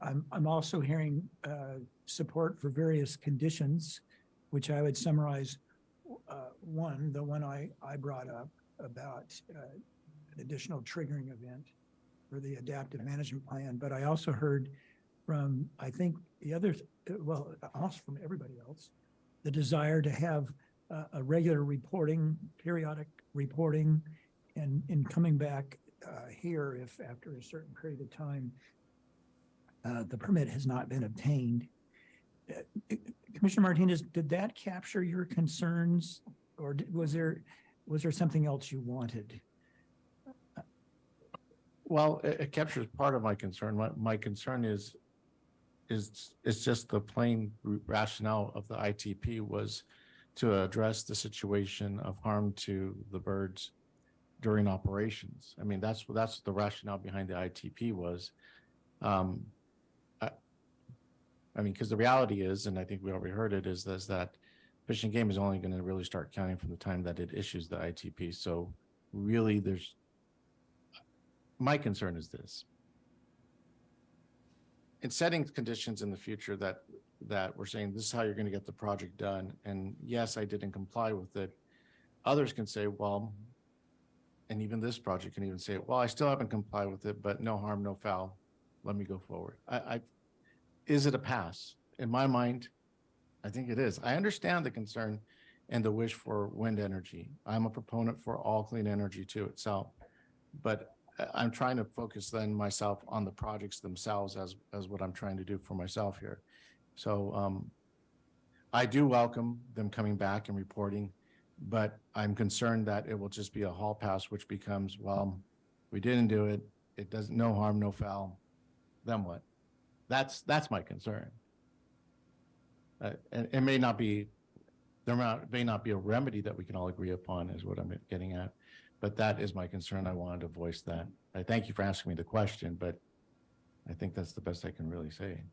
I'm also hearing support for various conditions, which I would summarize. The one I brought up about an additional triggering event for the adaptive management plan. But I also heard from, I think, the others, well, also from everybody else, the desire to have a regular reporting, periodic reporting, and in coming back here if after a certain period of time the permit has not been obtained. Commissioner Martinez, did that capture your concerns, or was there something else you wanted? Well, it captures part of my concern. My concern is just the plain rationale of the ITP was to address the situation of harm to the birds during operations. I mean, that's the rationale behind the ITP was. I mean, because the reality is, and I think we already heard it, is that Fish and Game is only going to really start counting from the time that it issues the ITP. So really, my concern is this. In setting conditions in the future that we're saying this is how you're going to get the project done, and yes, I didn't comply with it, others can say, well, and even this project can even say, well, I still haven't complied with it, but no harm, no foul. Let me go forward. Is it a pass? In my mind, I think it is. I understand the concern and the wish for wind energy. I'm a proponent for all clean energy to itself, but I'm trying to focus then myself on the projects themselves as what I'm trying to do for myself here. So I do welcome them coming back and reporting, but I'm concerned that it will just be a hall pass, which becomes, well, we didn't do it. It doesn't, no harm, no foul. Then what? That's my concern. And it may not be, there may not be a remedy that we can all agree upon is what I'm getting at. But that is my concern. I wanted to voice that. I thank you for asking me the question, but I think that's the best I can really say.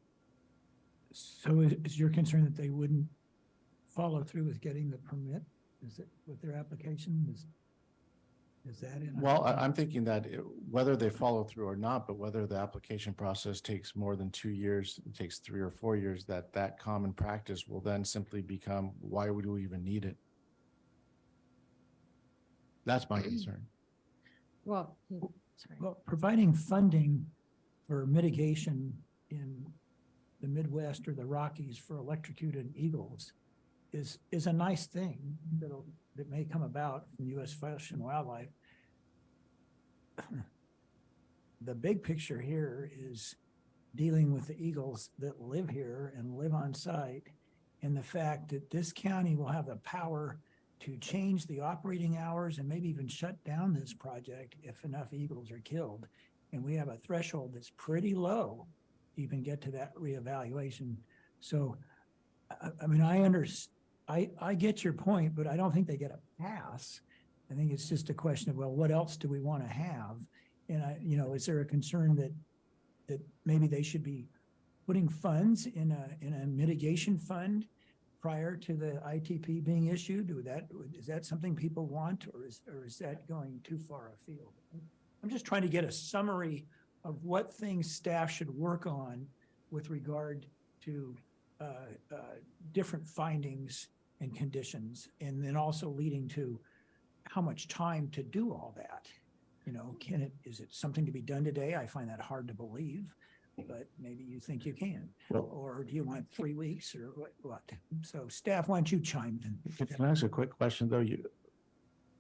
So is your concern that they wouldn't follow through with getting the permit? Is it with their application? Is that in? Well, I'm thinking that whether they follow through or not, but whether the application process takes more than 2 years, it takes 3 or 4 years, that common practice will then simply become, why would we even need it? That's my concern. Well, sorry. Well, providing funding for mitigation in the Midwest or the Rockies for electrocuted eagles is a nice thing that may come about from U.S. Fish and Wildlife. The big picture here is dealing with the eagles that live here and live on site, and the fact that this county will have the power to change the operating hours and maybe even shut down this project if enough eagles are killed. And we have a threshold that's pretty low to even get to that reevaluation. So, I mean, I get your point, but I don't think they get a pass. I think it's just a question of, well, what else do we want to have? And is there a concern that maybe they should be putting funds in a mitigation fund prior to the ITP being issued? Is that something people want, or is that going too far afield? I'm just trying to get a summary of what things staff should work on with regard to different findings and conditions, and then also leading to how much time to do all that. Is it something to be done today? I find that hard to believe, but maybe you think you can. Or do you want 3 weeks or what? So staff, why don't you chime in? Can I ask a quick question though?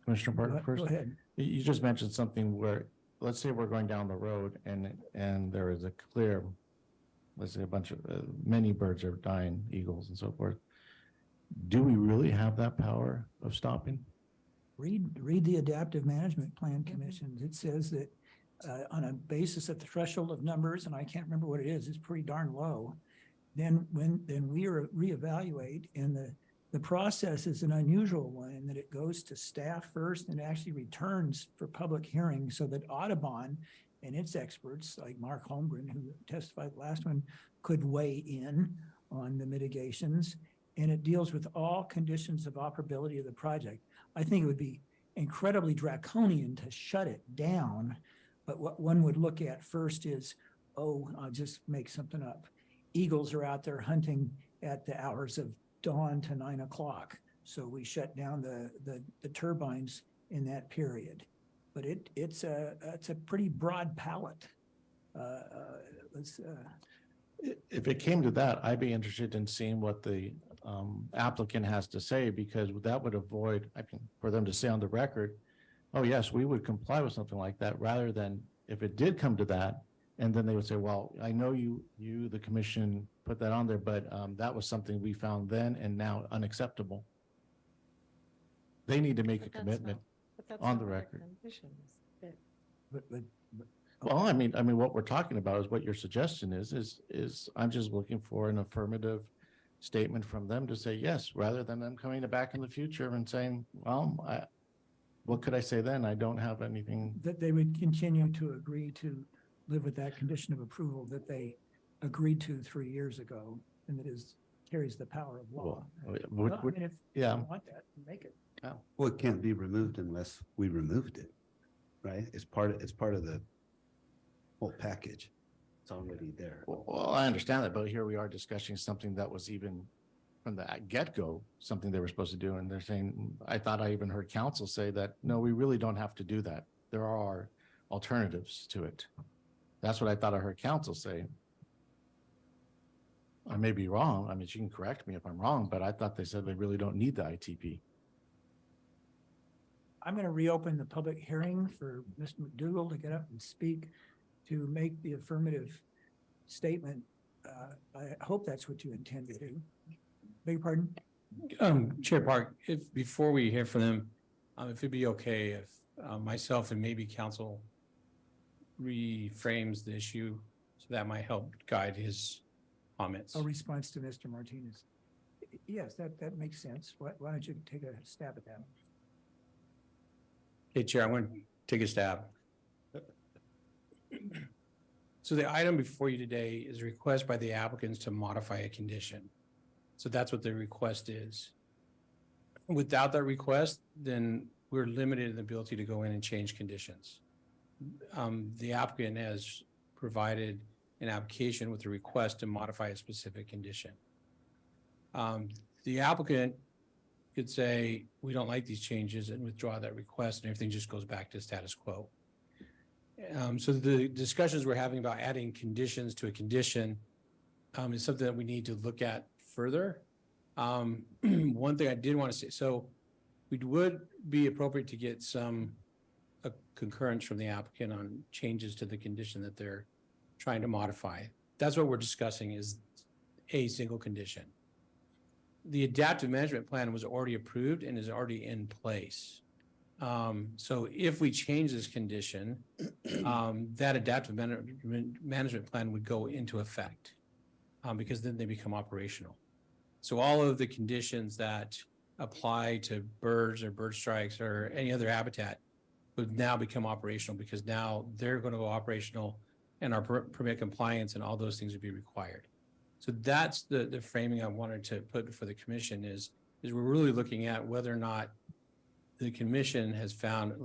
Commissioner Barton first. Go ahead. You just mentioned something where, let's say we're going down the road and there is a clear, let's say a bunch of, many birds are dying, eagles and so forth. Do we really have that power of stopping? Read the Adaptive Management Plan Commissions. It says that on a basis of the threshold of numbers, and I can't remember what it is, it's pretty darn low. Then we reevaluate, and the process is an unusual one in that it goes to staff first and actually returns for public hearing, so that Audubon and its experts, like Mark Holmgren, who testified the last one, could weigh in on the mitigations. And it deals with all conditions of operability of the project. I think it would be incredibly draconian to shut it down, but what one would look at first is, I'll just make something up. Eagles are out there hunting at the hours of dawn to 9 o'clock. So we shut down the turbines in that period. But it's a pretty broad palette. If it came to that, I'd be interested in seeing what the applicant has to say, because that would avoid, I mean, for them to say on the record, oh, yes, we would comply with something like that, rather than if it did come to that, and then they would say, well, I know you, the commission put that on there, but that was something we found then and now unacceptable. They need to make a But that's commitment not- but that's on not the their record. conditions. That- Well, I mean, what we're talking about is what your suggestion is I'm just looking for an affirmative statement from them to say yes, rather than them coming back in the future and saying, well, what could I say then? I don't have anything. That they would continue to agree to live with that condition of approval that they agreed to 3 years ago, and that carries the power of law. Well, Well, I mean, if yeah. you want that, make it. Well, it can't be removed unless we removed it, right? It's part of the whole package. It's already there. Well, I understand that, but here we are discussing something that was even from the get-go, something they were supposed to do. And they're saying, I thought I even heard counsel say that, no, we really don't have to do that. There are alternatives to it. That's what I thought I heard counsel say. I may be wrong. I mean, she can correct me if I'm wrong, but I thought they said they really don't need the ITP. I'm going to reopen the public hearing for Mr. McDougall to get up and speak, to make the affirmative statement. I hope that's what you intend to do. Beg your pardon? Chair Park, before we hear from them, if it'd be okay if myself and maybe council reframes the issue, so that might help guide his comments. A response to Mr. Martinez. Yes, that makes sense. Why don't you take a stab at that? Okay, Chair, I'm going to take a stab. So the item before you today is a request by the applicants to modify a condition. So that's what the request is. Without that request, then we're limited in the ability to go in and change conditions. The applicant has provided an application with a request to modify a specific condition. The applicant could say, we don't like these changes, and withdraw that request, and everything just goes back to status quo. So the discussions we're having about adding conditions to a condition is something that we need to look at further. One thing I did want to say, so it would be appropriate to get some concurrence from the applicant on changes to the condition that they're trying to modify. That's what we're discussing, is a single condition. The adaptive management plan was already approved and is already in place. So if we change this condition, that adaptive management plan would go into effect, because then they become operational. So all of the conditions that apply to birds or bird strikes or any other habitat would now become operational, because now they're going to go operational, and our permit compliance and all those things would be required. So that's the framing I wanted to put before the commission is we're really looking at whether or not the commission has found a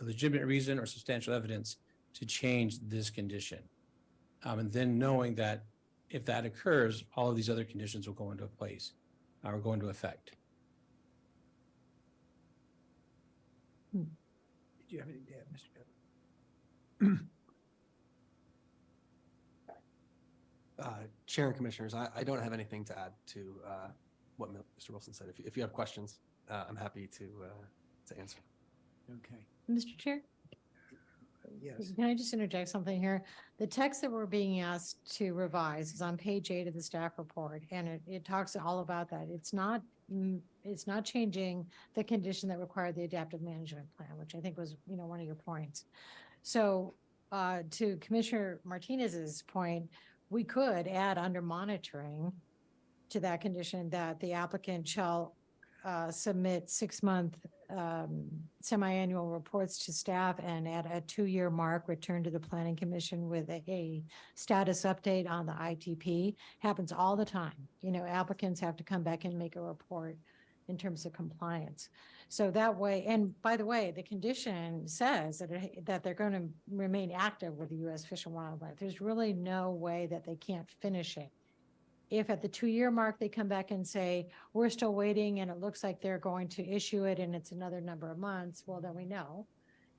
legitimate reason or substantial evidence to change this condition. And then knowing that if that occurs, all of these other conditions will go into place or go into effect. Did you have anything to add, Mr. Pepper? Chair and Commissioners, I don't have anything to add to what Mr. Wilson said. If you have questions, I'm happy to answer. Okay. Mr. Chair? Yes. Can I just interject something here? The text that we're being asked to revise is on page 8 of the staff report, and it talks all about that. It's not changing the condition that required the adaptive management plan, which I think was, one of your points. So to Commissioner Martinez's point, we could add under monitoring to that condition that the applicant shall submit 6-month semi-annual reports to staff, and at a 2-year mark, return to the Planning Commission with a status update on the ITP. Happens all the time. Applicants have to come back and make a report in terms of compliance. So that way, and by the way, the condition says that they're going to remain active with the U.S. Fish and Wildlife. There's really no way that they can't finish it. If at the 2-year mark, they come back and say, we're still waiting and it looks like they're going to issue it and it's another number of months, well, then we know.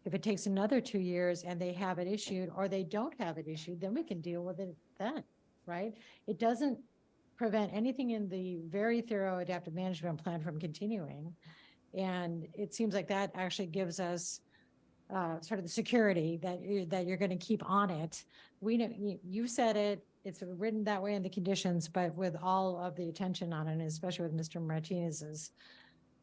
If it takes another 2 years and they have it issued or they don't have it issued, then we can deal with it then, right? It doesn't prevent anything in the very thorough adaptive management plan from continuing. And it seems like that actually gives us sort of the security that you're going to keep on it. We know, you said it, it's written that way in the conditions, but with all of the attention on it, especially with Mr. Martinez's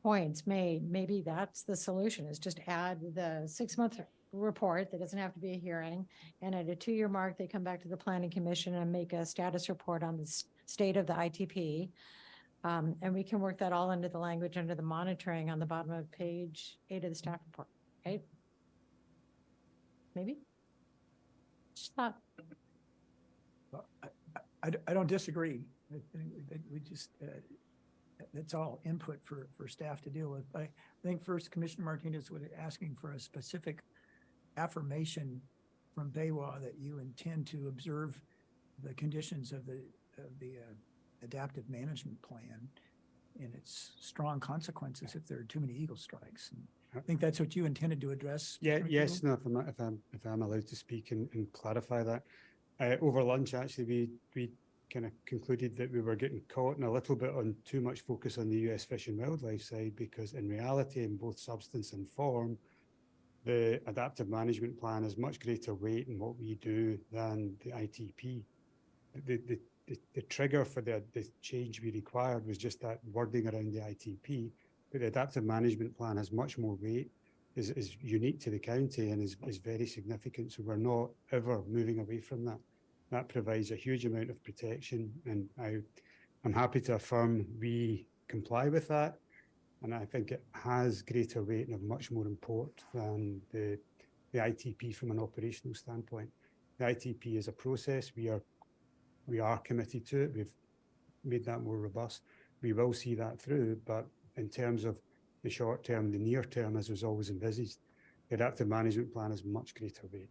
points made, maybe that's the solution, is just add the 6-month report that doesn't have to be a hearing. And at a 2-year mark, they come back to the planning commission and make a status report on the state of the ITP. And we can work that all into the language under the monitoring on the bottom of page 8 of the staff report, right? Maybe? Just thought. Well, I don't disagree. I think we just, that's all input for staff to deal with. But I think first Commissioner Martinez was asking for a specific affirmation from BayWa that you intend to observe the conditions of the adaptive management plan and its strong consequences if there are too many eagle strikes. And I think that's what you intended to address. Yeah, Mr. yes, McDougall? no, if I'm allowed to speak and clarify that. Over lunch, actually, we kind of concluded that we were getting caught in a little bit on too much focus on the US Fish and Wildlife side, because in reality, in both substance and form, the adaptive management plan has much greater weight in what we do than the ITP. The trigger for the change we required was just that wording around the ITP, but the adaptive management plan has much more weight, is unique to the county, and is very significant. So we're not ever moving away from that. That provides a huge amount of protection, and I'm happy to affirm we comply with that. And I think it has greater weight and of much more import than the ITP from an operational standpoint. The ITP is a process. We are committed to it. We've made that more robust. We will see that through, but in terms of the short term, the near term, as was always envisaged, the adaptive management plan is much greater weight.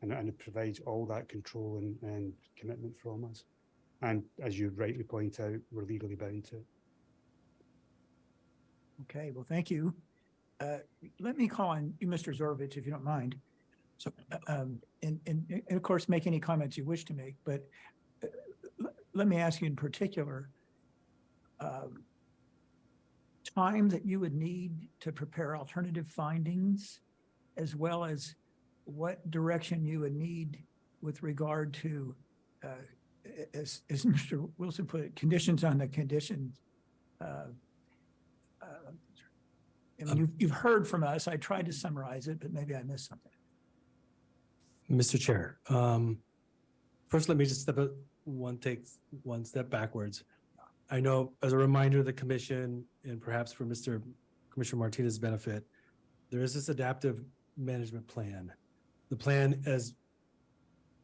And it provides all that control and commitment from us. And as you rightly point out, we're legally bound to it. Okay, well, thank you. Let me call on you, Mr. Zorovich, if you don't mind. So, and of course, make any comments you wish to make, but let me ask you in particular, time that you would need to prepare alternative findings, as well as what direction you would need with regard to, as Mr. Wilson put it, conditions on the conditions. I mean, you've heard from us. I tried to summarize it, but maybe I missed something. Mr. Chair, first, let me just take one step backwards. I know, as a reminder of the commission, and perhaps for Commissioner Martinez's benefit, there is this adaptive management plan. The plan, as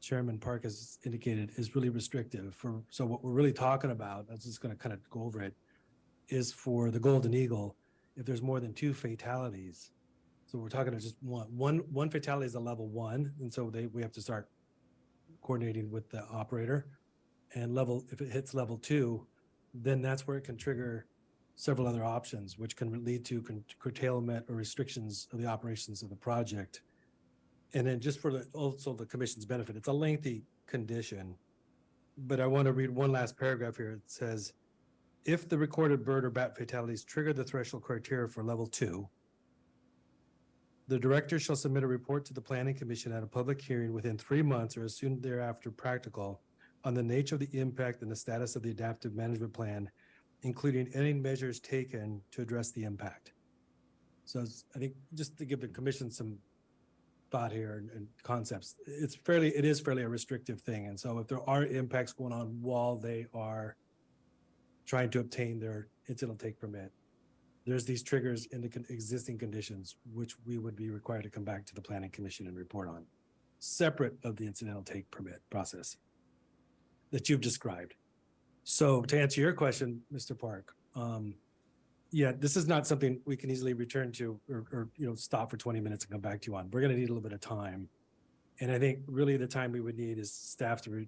Chairman Park has indicated, is really restrictive. So what we're really talking about, I'm just going to kind of go over it, is for the Golden Eagle, if there's more than 2 fatalities. So we're talking about just one fatality is a level 1, and so we have to start coordinating with the operator. And if it hits level 2, then that's where it can trigger several other options, which can lead to curtailment or restrictions of the operations of the project. And then just for also the commission's benefit, it's a lengthy condition, but I want to read one last paragraph here. It says, if the recorded bird or bat fatalities trigger the threshold criteria for level 2, the director shall submit a report to the planning commission at a public hearing within 3 months or as soon thereafter practical on the nature of the impact and the status of the adaptive management plan, including any measures taken to address the impact. So I think just to give the commission some thought here and concepts, it is fairly a restrictive thing. And so if there are impacts going on while they are trying to obtain their incidental take permit, there's these triggers in the existing conditions, which we would be required to come back to the planning commission and report on, separate of the incidental take permit process that you've described. So to answer your question, Mr. Park, yeah, this is not something we can easily return to or stop for 20 minutes and come back to you on. We're going to need a little bit of time. And I think really the time we would need is staff to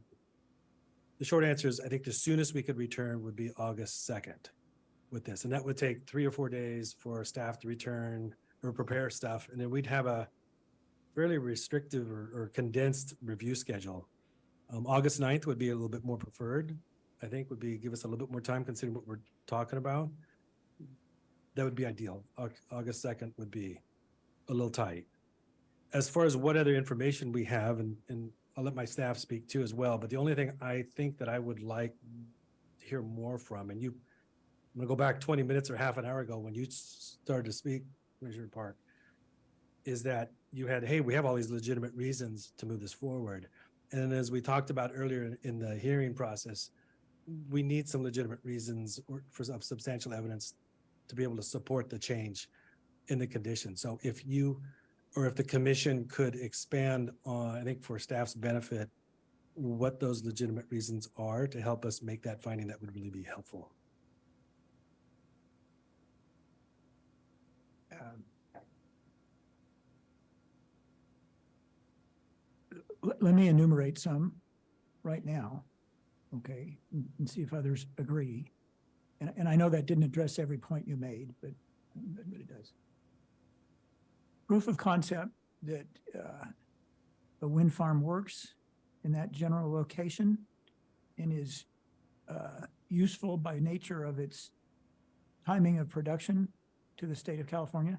the short answer is, I think the soonest we could return would be August 2nd with this. And that would take 3 or 4 days for staff to return or prepare stuff. And then we'd have a fairly restrictive or condensed review schedule. August 9th would be a little bit more preferred. I think would be, give us a little bit more time considering what we're talking about. That would be ideal. August 2nd would be a little tight. As far as what other information we have, and I'll let my staff speak too as well, but the only thing I think that I would like to hear more from, and I'm gonna go back 20 minutes or half an hour ago when you started to speak, Commissioner Park, is that you had, hey, we have all these legitimate reasons to move this forward. And as we talked about earlier in the hearing process, we need some legitimate reasons or for some substantial evidence to be able to support the change in the condition. So if you, or if the commission could expand on, I think for staff's benefit, what those legitimate reasons are to help us make that finding, that would really be helpful. Let me enumerate some right now, okay, and see if others agree. And I know that didn't address every point you made, but it does. Proof of concept that the wind farm works in that general location and is useful by nature of its timing of production to the state of California.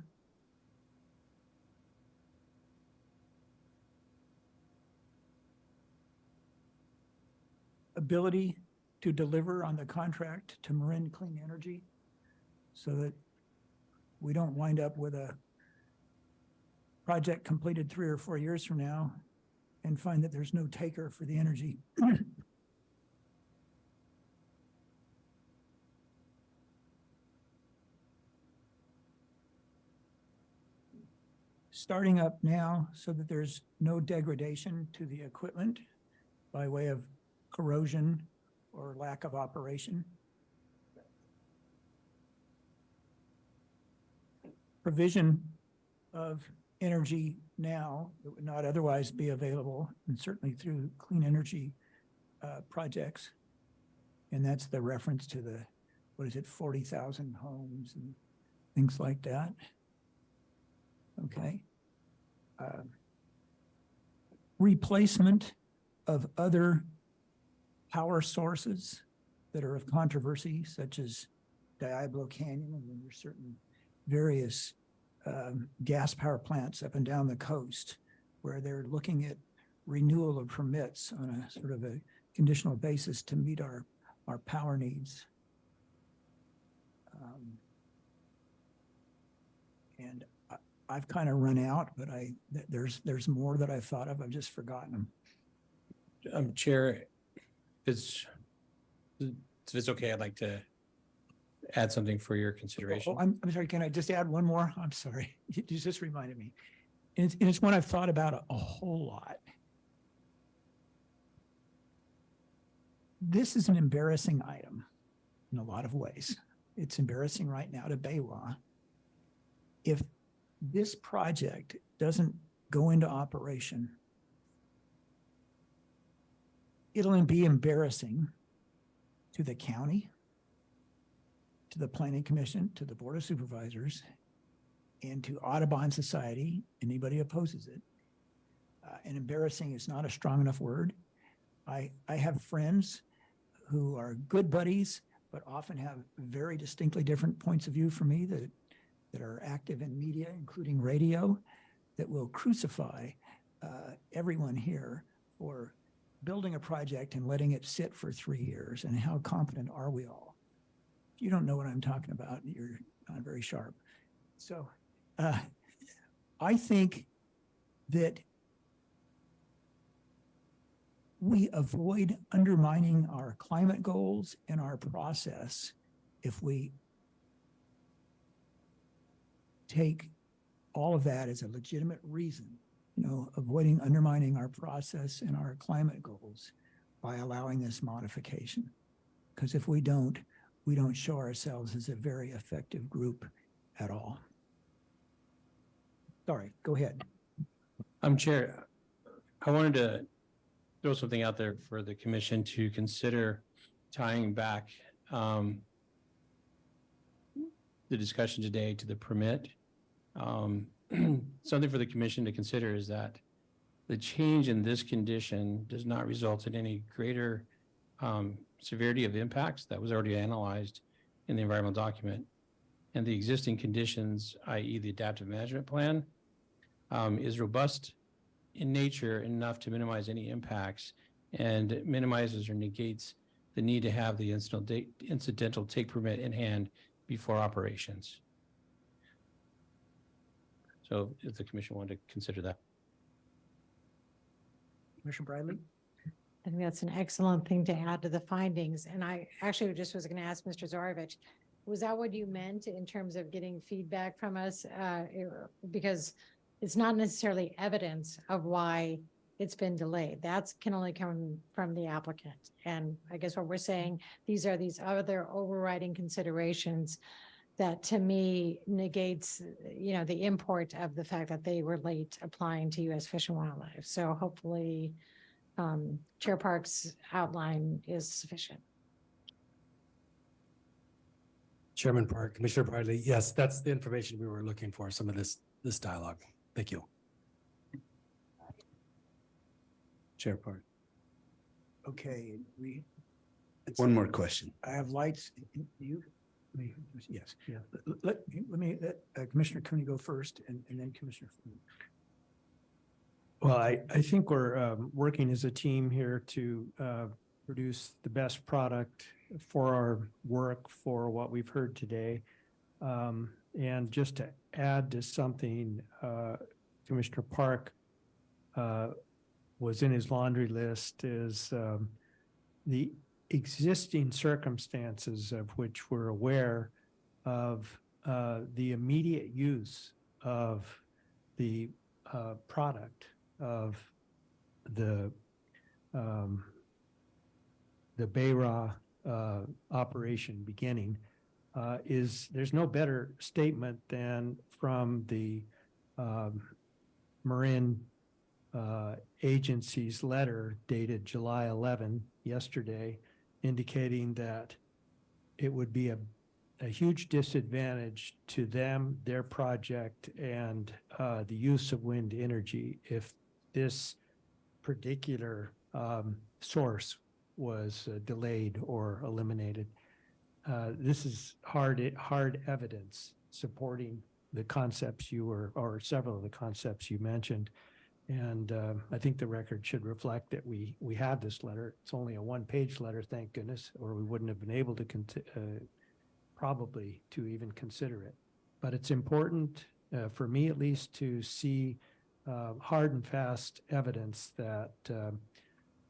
Ability to deliver on the contract to Marin Clean Energy so that we don't wind up with a project completed 3 or 4 years from now and find that there's no taker for the energy. Starting up now so that there's no degradation to the equipment by way of corrosion or lack of operation. Provision of energy now that would not otherwise be available, and certainly through clean energy projects. And that's the reference to the, 40,000 homes and things like that. Okay. Replacement of other power sources that are of controversy, such as Diablo Canyon, and then there's certain various gas power plants up and down the coast where they're looking at renewal of permits on a sort of a conditional basis to meet our power needs. And I've kind of run out, but there's more that I've thought of. I've just forgotten them. Chair, if it's okay, I'd like to add something for your consideration. Oh, I'm sorry, can I just add one more? I'm sorry. You just reminded me. And it's one I've thought about a whole lot. This is an embarrassing item in a lot of ways. It's embarrassing right now to BayWa. If this project doesn't go into operation, it'll be embarrassing to the county, to the Planning Commission, to the Board of Supervisors, and to Audubon Society, anybody opposes it. And embarrassing is not a strong enough word. I have friends who are good buddies, but often have very distinctly different points of view from me that are active in media, including radio, that will crucify everyone here for building a project and letting it sit for 3 years. And how competent are we all? If you don't know what I'm talking about, you're not very sharp. So I think that we avoid undermining our climate goals and our process if we take all of that as a legitimate reason, avoiding undermining our process and our climate goals by allowing this modification. Because if we don't show ourselves as a very effective group at all. Sorry, go ahead. Chair, I wanted to throw something out there for the commission to consider tying back the discussion today to the permit. Something for the commission to consider is that the change in this condition does not result in any greater severity of impacts that was already analyzed in the environmental document. And the existing conditions, i.e. the adaptive management plan, is robust in nature enough to minimize any impacts and minimizes or negates the need to have the incidental take permit in hand before operations. So if the commission wanted to consider that. Commissioner Bradley? I think that's an excellent thing to add to the findings. And I actually just was going to ask Mr. Zorovich, was that what you meant in terms of getting feedback from us? Because it's not necessarily evidence of why it's been delayed. That can only come from the applicant. And I guess what we're saying, these are these other overriding considerations that to me negates, you know, the import of the fact that they were late applying to U.S. Fish and Wildlife. So hopefully Chair Park's outline is sufficient. Chairman Park, Commissioner Bradley, yes, that's the information we were looking for, some of this dialogue. Thank you. Chair Park. Okay, One more question. I have lights. You? Yes. Yeah. Let Commissioner Cooney go first and then Commissioner. Well, I think we're working as a team here to produce the best product for our work, for what we've heard today. And just to add to something, Commissioner Park was in his laundry list is the existing circumstances of which we're aware of the immediate use of the product of the BayRa operation beginning is there's no better statement than from the Marin agency's letter dated July 11, yesterday, indicating that it would be a huge disadvantage to them, their project, and the use of wind energy if this particular source was delayed or eliminated. This is hard evidence supporting the concepts or several of the concepts you mentioned. And I think the record should reflect that we have this letter. It's only a one-page letter, thank goodness, or we wouldn't have been able to probably to even consider it. But it's important for me at least to see hard and fast evidence that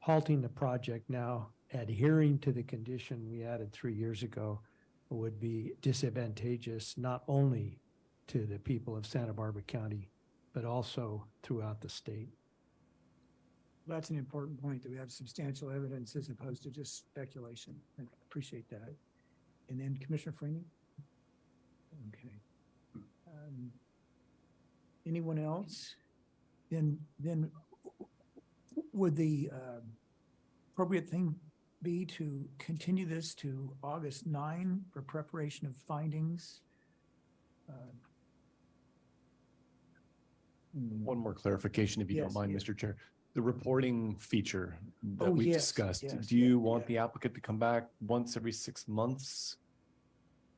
halting the project now, adhering to the condition we added 3 years ago, would be disadvantageous not only to the people of Santa Barbara County, but also throughout the state. Well, that's an important point, that we have substantial evidence as opposed to just speculation. I appreciate that. And then Commissioner Freeman? Okay. Anyone else? Then would the appropriate thing be to continue this to August 9 for preparation of findings? One more clarification, if you don't Yes, mind, yes. Mr. Chair. The reporting feature that Oh, we've yes, discussed, yes, do you want the applicant to come back once every 6 months?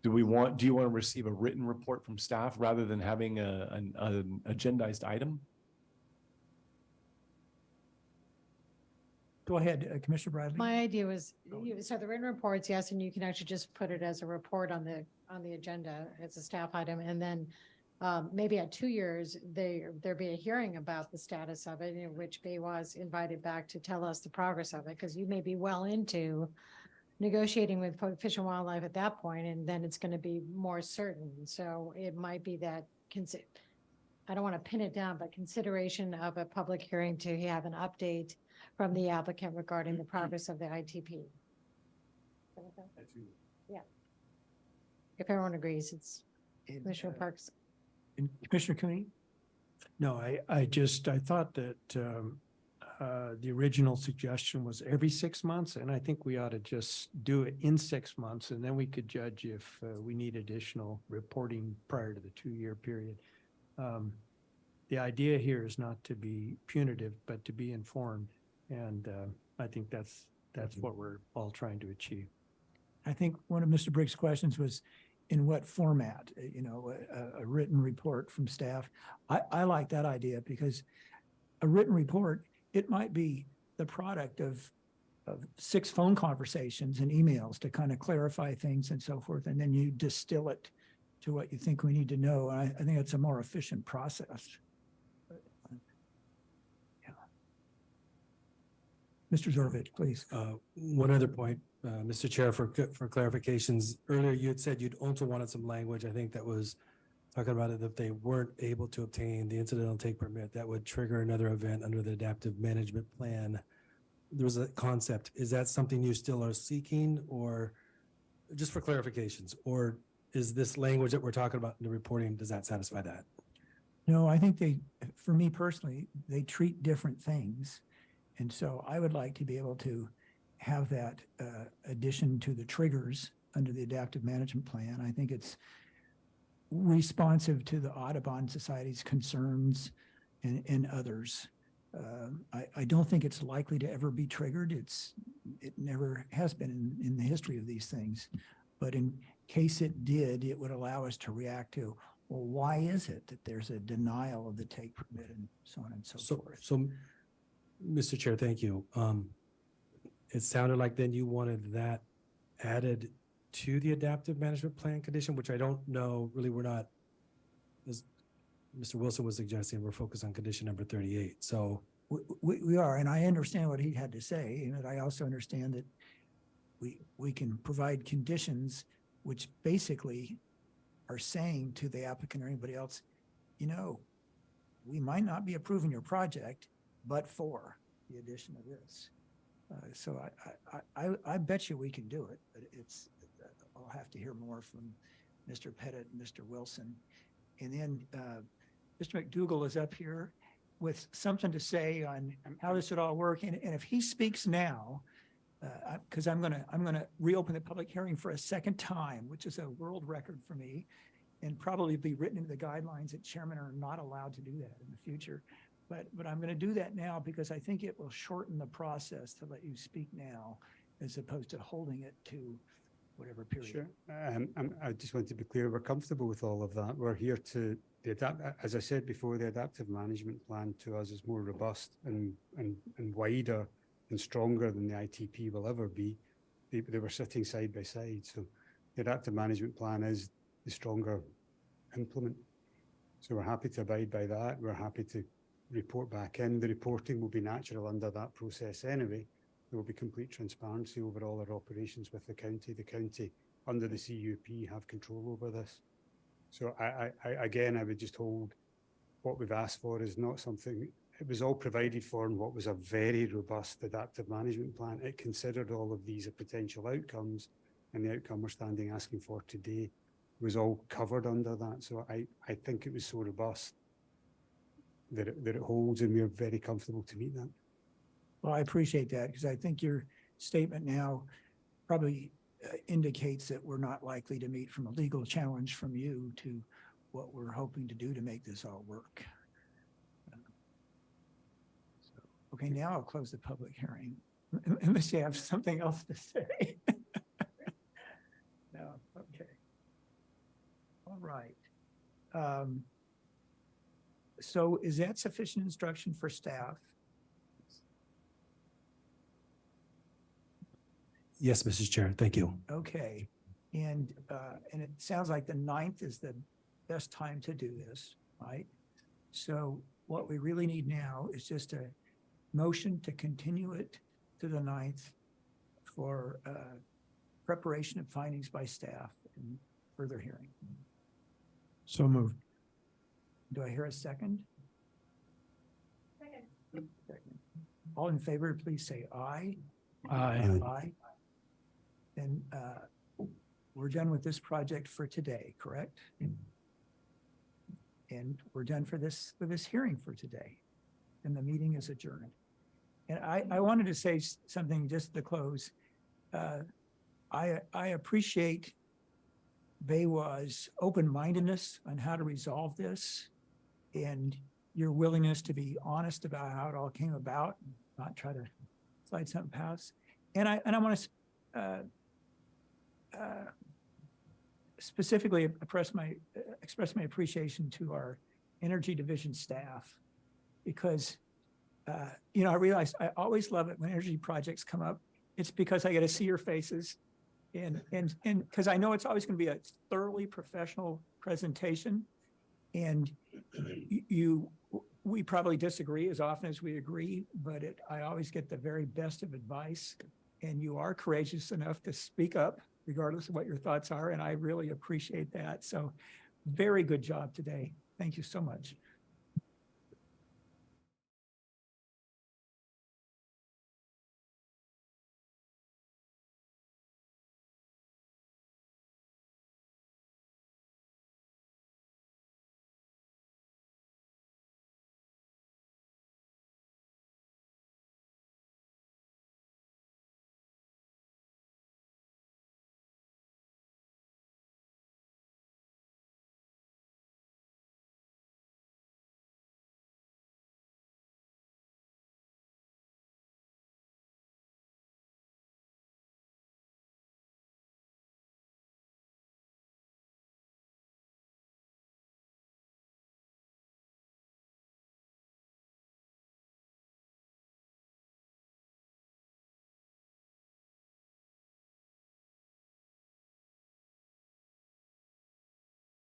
Do you want to receive a written report from staff rather than having an agendized item? Go ahead, Commissioner Bradley. My idea was, so the written reports, yes, and you can actually just put it as a report on the agenda as a staff item, and then maybe at 2 years, there'd be a hearing about the status of it, in which BayWa is invited back to tell us the progress of it, because you may be well into negotiating with Fish and Wildlife at that point, and then it's going to be more certain. So it might be that, I don't want to pin it down, but consideration of a public hearing to have an update from the applicant regarding the progress of the ITP. Yeah. If everyone agrees, it's Commissioner Parks. And Commissioner Cooney? No, I thought that the original suggestion was every 6 months, and I think we ought to just do it in 6 months, and then we could judge if we need additional reporting prior to the 2-year period. The idea here is not to be punitive, but to be informed, and I think that's That's what we're all trying to achieve. I think one of Mr. Briggs' questions was in what format, a written report from staff. I like that idea because a written report, it might be the product of 6 phone conversations and emails to kind of clarify things and so forth. And then you distill it to what you think we need to know. I think it's a more efficient process. Yeah. Mr. Zorvich, please. One other point, Mr. Chair, for clarifications. Earlier, you had said you'd also wanted some language. I think that was talking about it, if they weren't able to obtain the incidental take permit, that would trigger another event under the adaptive management plan. There was a concept. Is that something you still are seeking, or just for clarifications, or is this language that we're talking about in the reporting, does that satisfy that? No, I think for me personally, they treat different things. And so I would like to be able to have that addition to the triggers under the adaptive management plan. I think it's responsive to the Audubon Society's concerns and others. I don't think it's likely to ever be triggered. It never has been in the history of these things. But in case it did, it would allow us to react to, well, why is it that there's a denial of the take permit and so on and so forth? So, Mr. Chair, thank you. It sounded like then you wanted that added to the adaptive management plan condition, which I don't know, really, we're not, as Mr. Wilson was suggesting, we're focused on condition number 38. So we are, and I understand what he had to say, and I also understand that we can provide conditions which basically are saying to the applicant or anybody else, we might not be approving your project, but for the addition of this. So I bet you we can do it, but I'll have to hear more from Mr. Pettit and Mr. Wilson. And then Mr. McDougall is up here with something to say on how this would all work. And if he speaks now, because I'm gonna reopen the public hearing for a second time, which is a world record for me, and probably be written into the guidelines that chairmen are not allowed to do that in the future. But I'm going to do that now because I think it will shorten the process to let you speak now, as opposed to holding it to whatever period. Sure. I just want to be clear, we're comfortable with all of that. We're here to as I said before, the adaptive management plan to us is more robust and wider and stronger than the ITP will ever be. They were sitting side by side. So the adaptive management plan is the stronger implement. So we're happy to abide by that. We're happy to report back in. The reporting will be natural under that process anyway. There will be complete transparency over all our operations with the county. The county, under the CUP, have control over this. So I would just hold what we've asked for is not something, it was all provided for in what was a very robust adaptive management plan. It considered all of these potential outcomes, and the outcome we're standing asking for today was all covered under that. So I think it was so robust that it holds, and we're very comfortable to meet that. Well, I appreciate that, because I think your statement now probably indicates that we're not likely to meet from a legal challenge from you to what we're hoping to do to make this all work. Okay, now I'll close the public hearing. Unless you have something else to say. No, okay. All right. So is that sufficient instruction for staff? Yes, Mrs. Chair, thank you. Okay, and it sounds like the 9th is the best time to do this, right? So what we really need now is just a motion to continue it to the 9th for preparation of findings by staff and further hearing. So moved. Do I hear a second? Second. All in favor, please say aye. Aye. Aye. And we're done with this project for today, correct? And we're done for this hearing for today. And the meeting is adjourned. And I wanted to say something just to close. I appreciate BayWa's open-mindedness on how to resolve this, and your willingness to be honest about how it all came about, not try to slide something past. And I want to specifically express my appreciation to our Energy Division staff, because I realize I always love it when energy projects come up. It's because I get to see your faces, and because I know it's always going to be a thoroughly professional presentation, and we probably disagree as often as we agree, but I always get the very best of advice, and you are courageous enough to speak up regardless of what your thoughts are, and I really appreciate that. So very good job today. Thank you so much.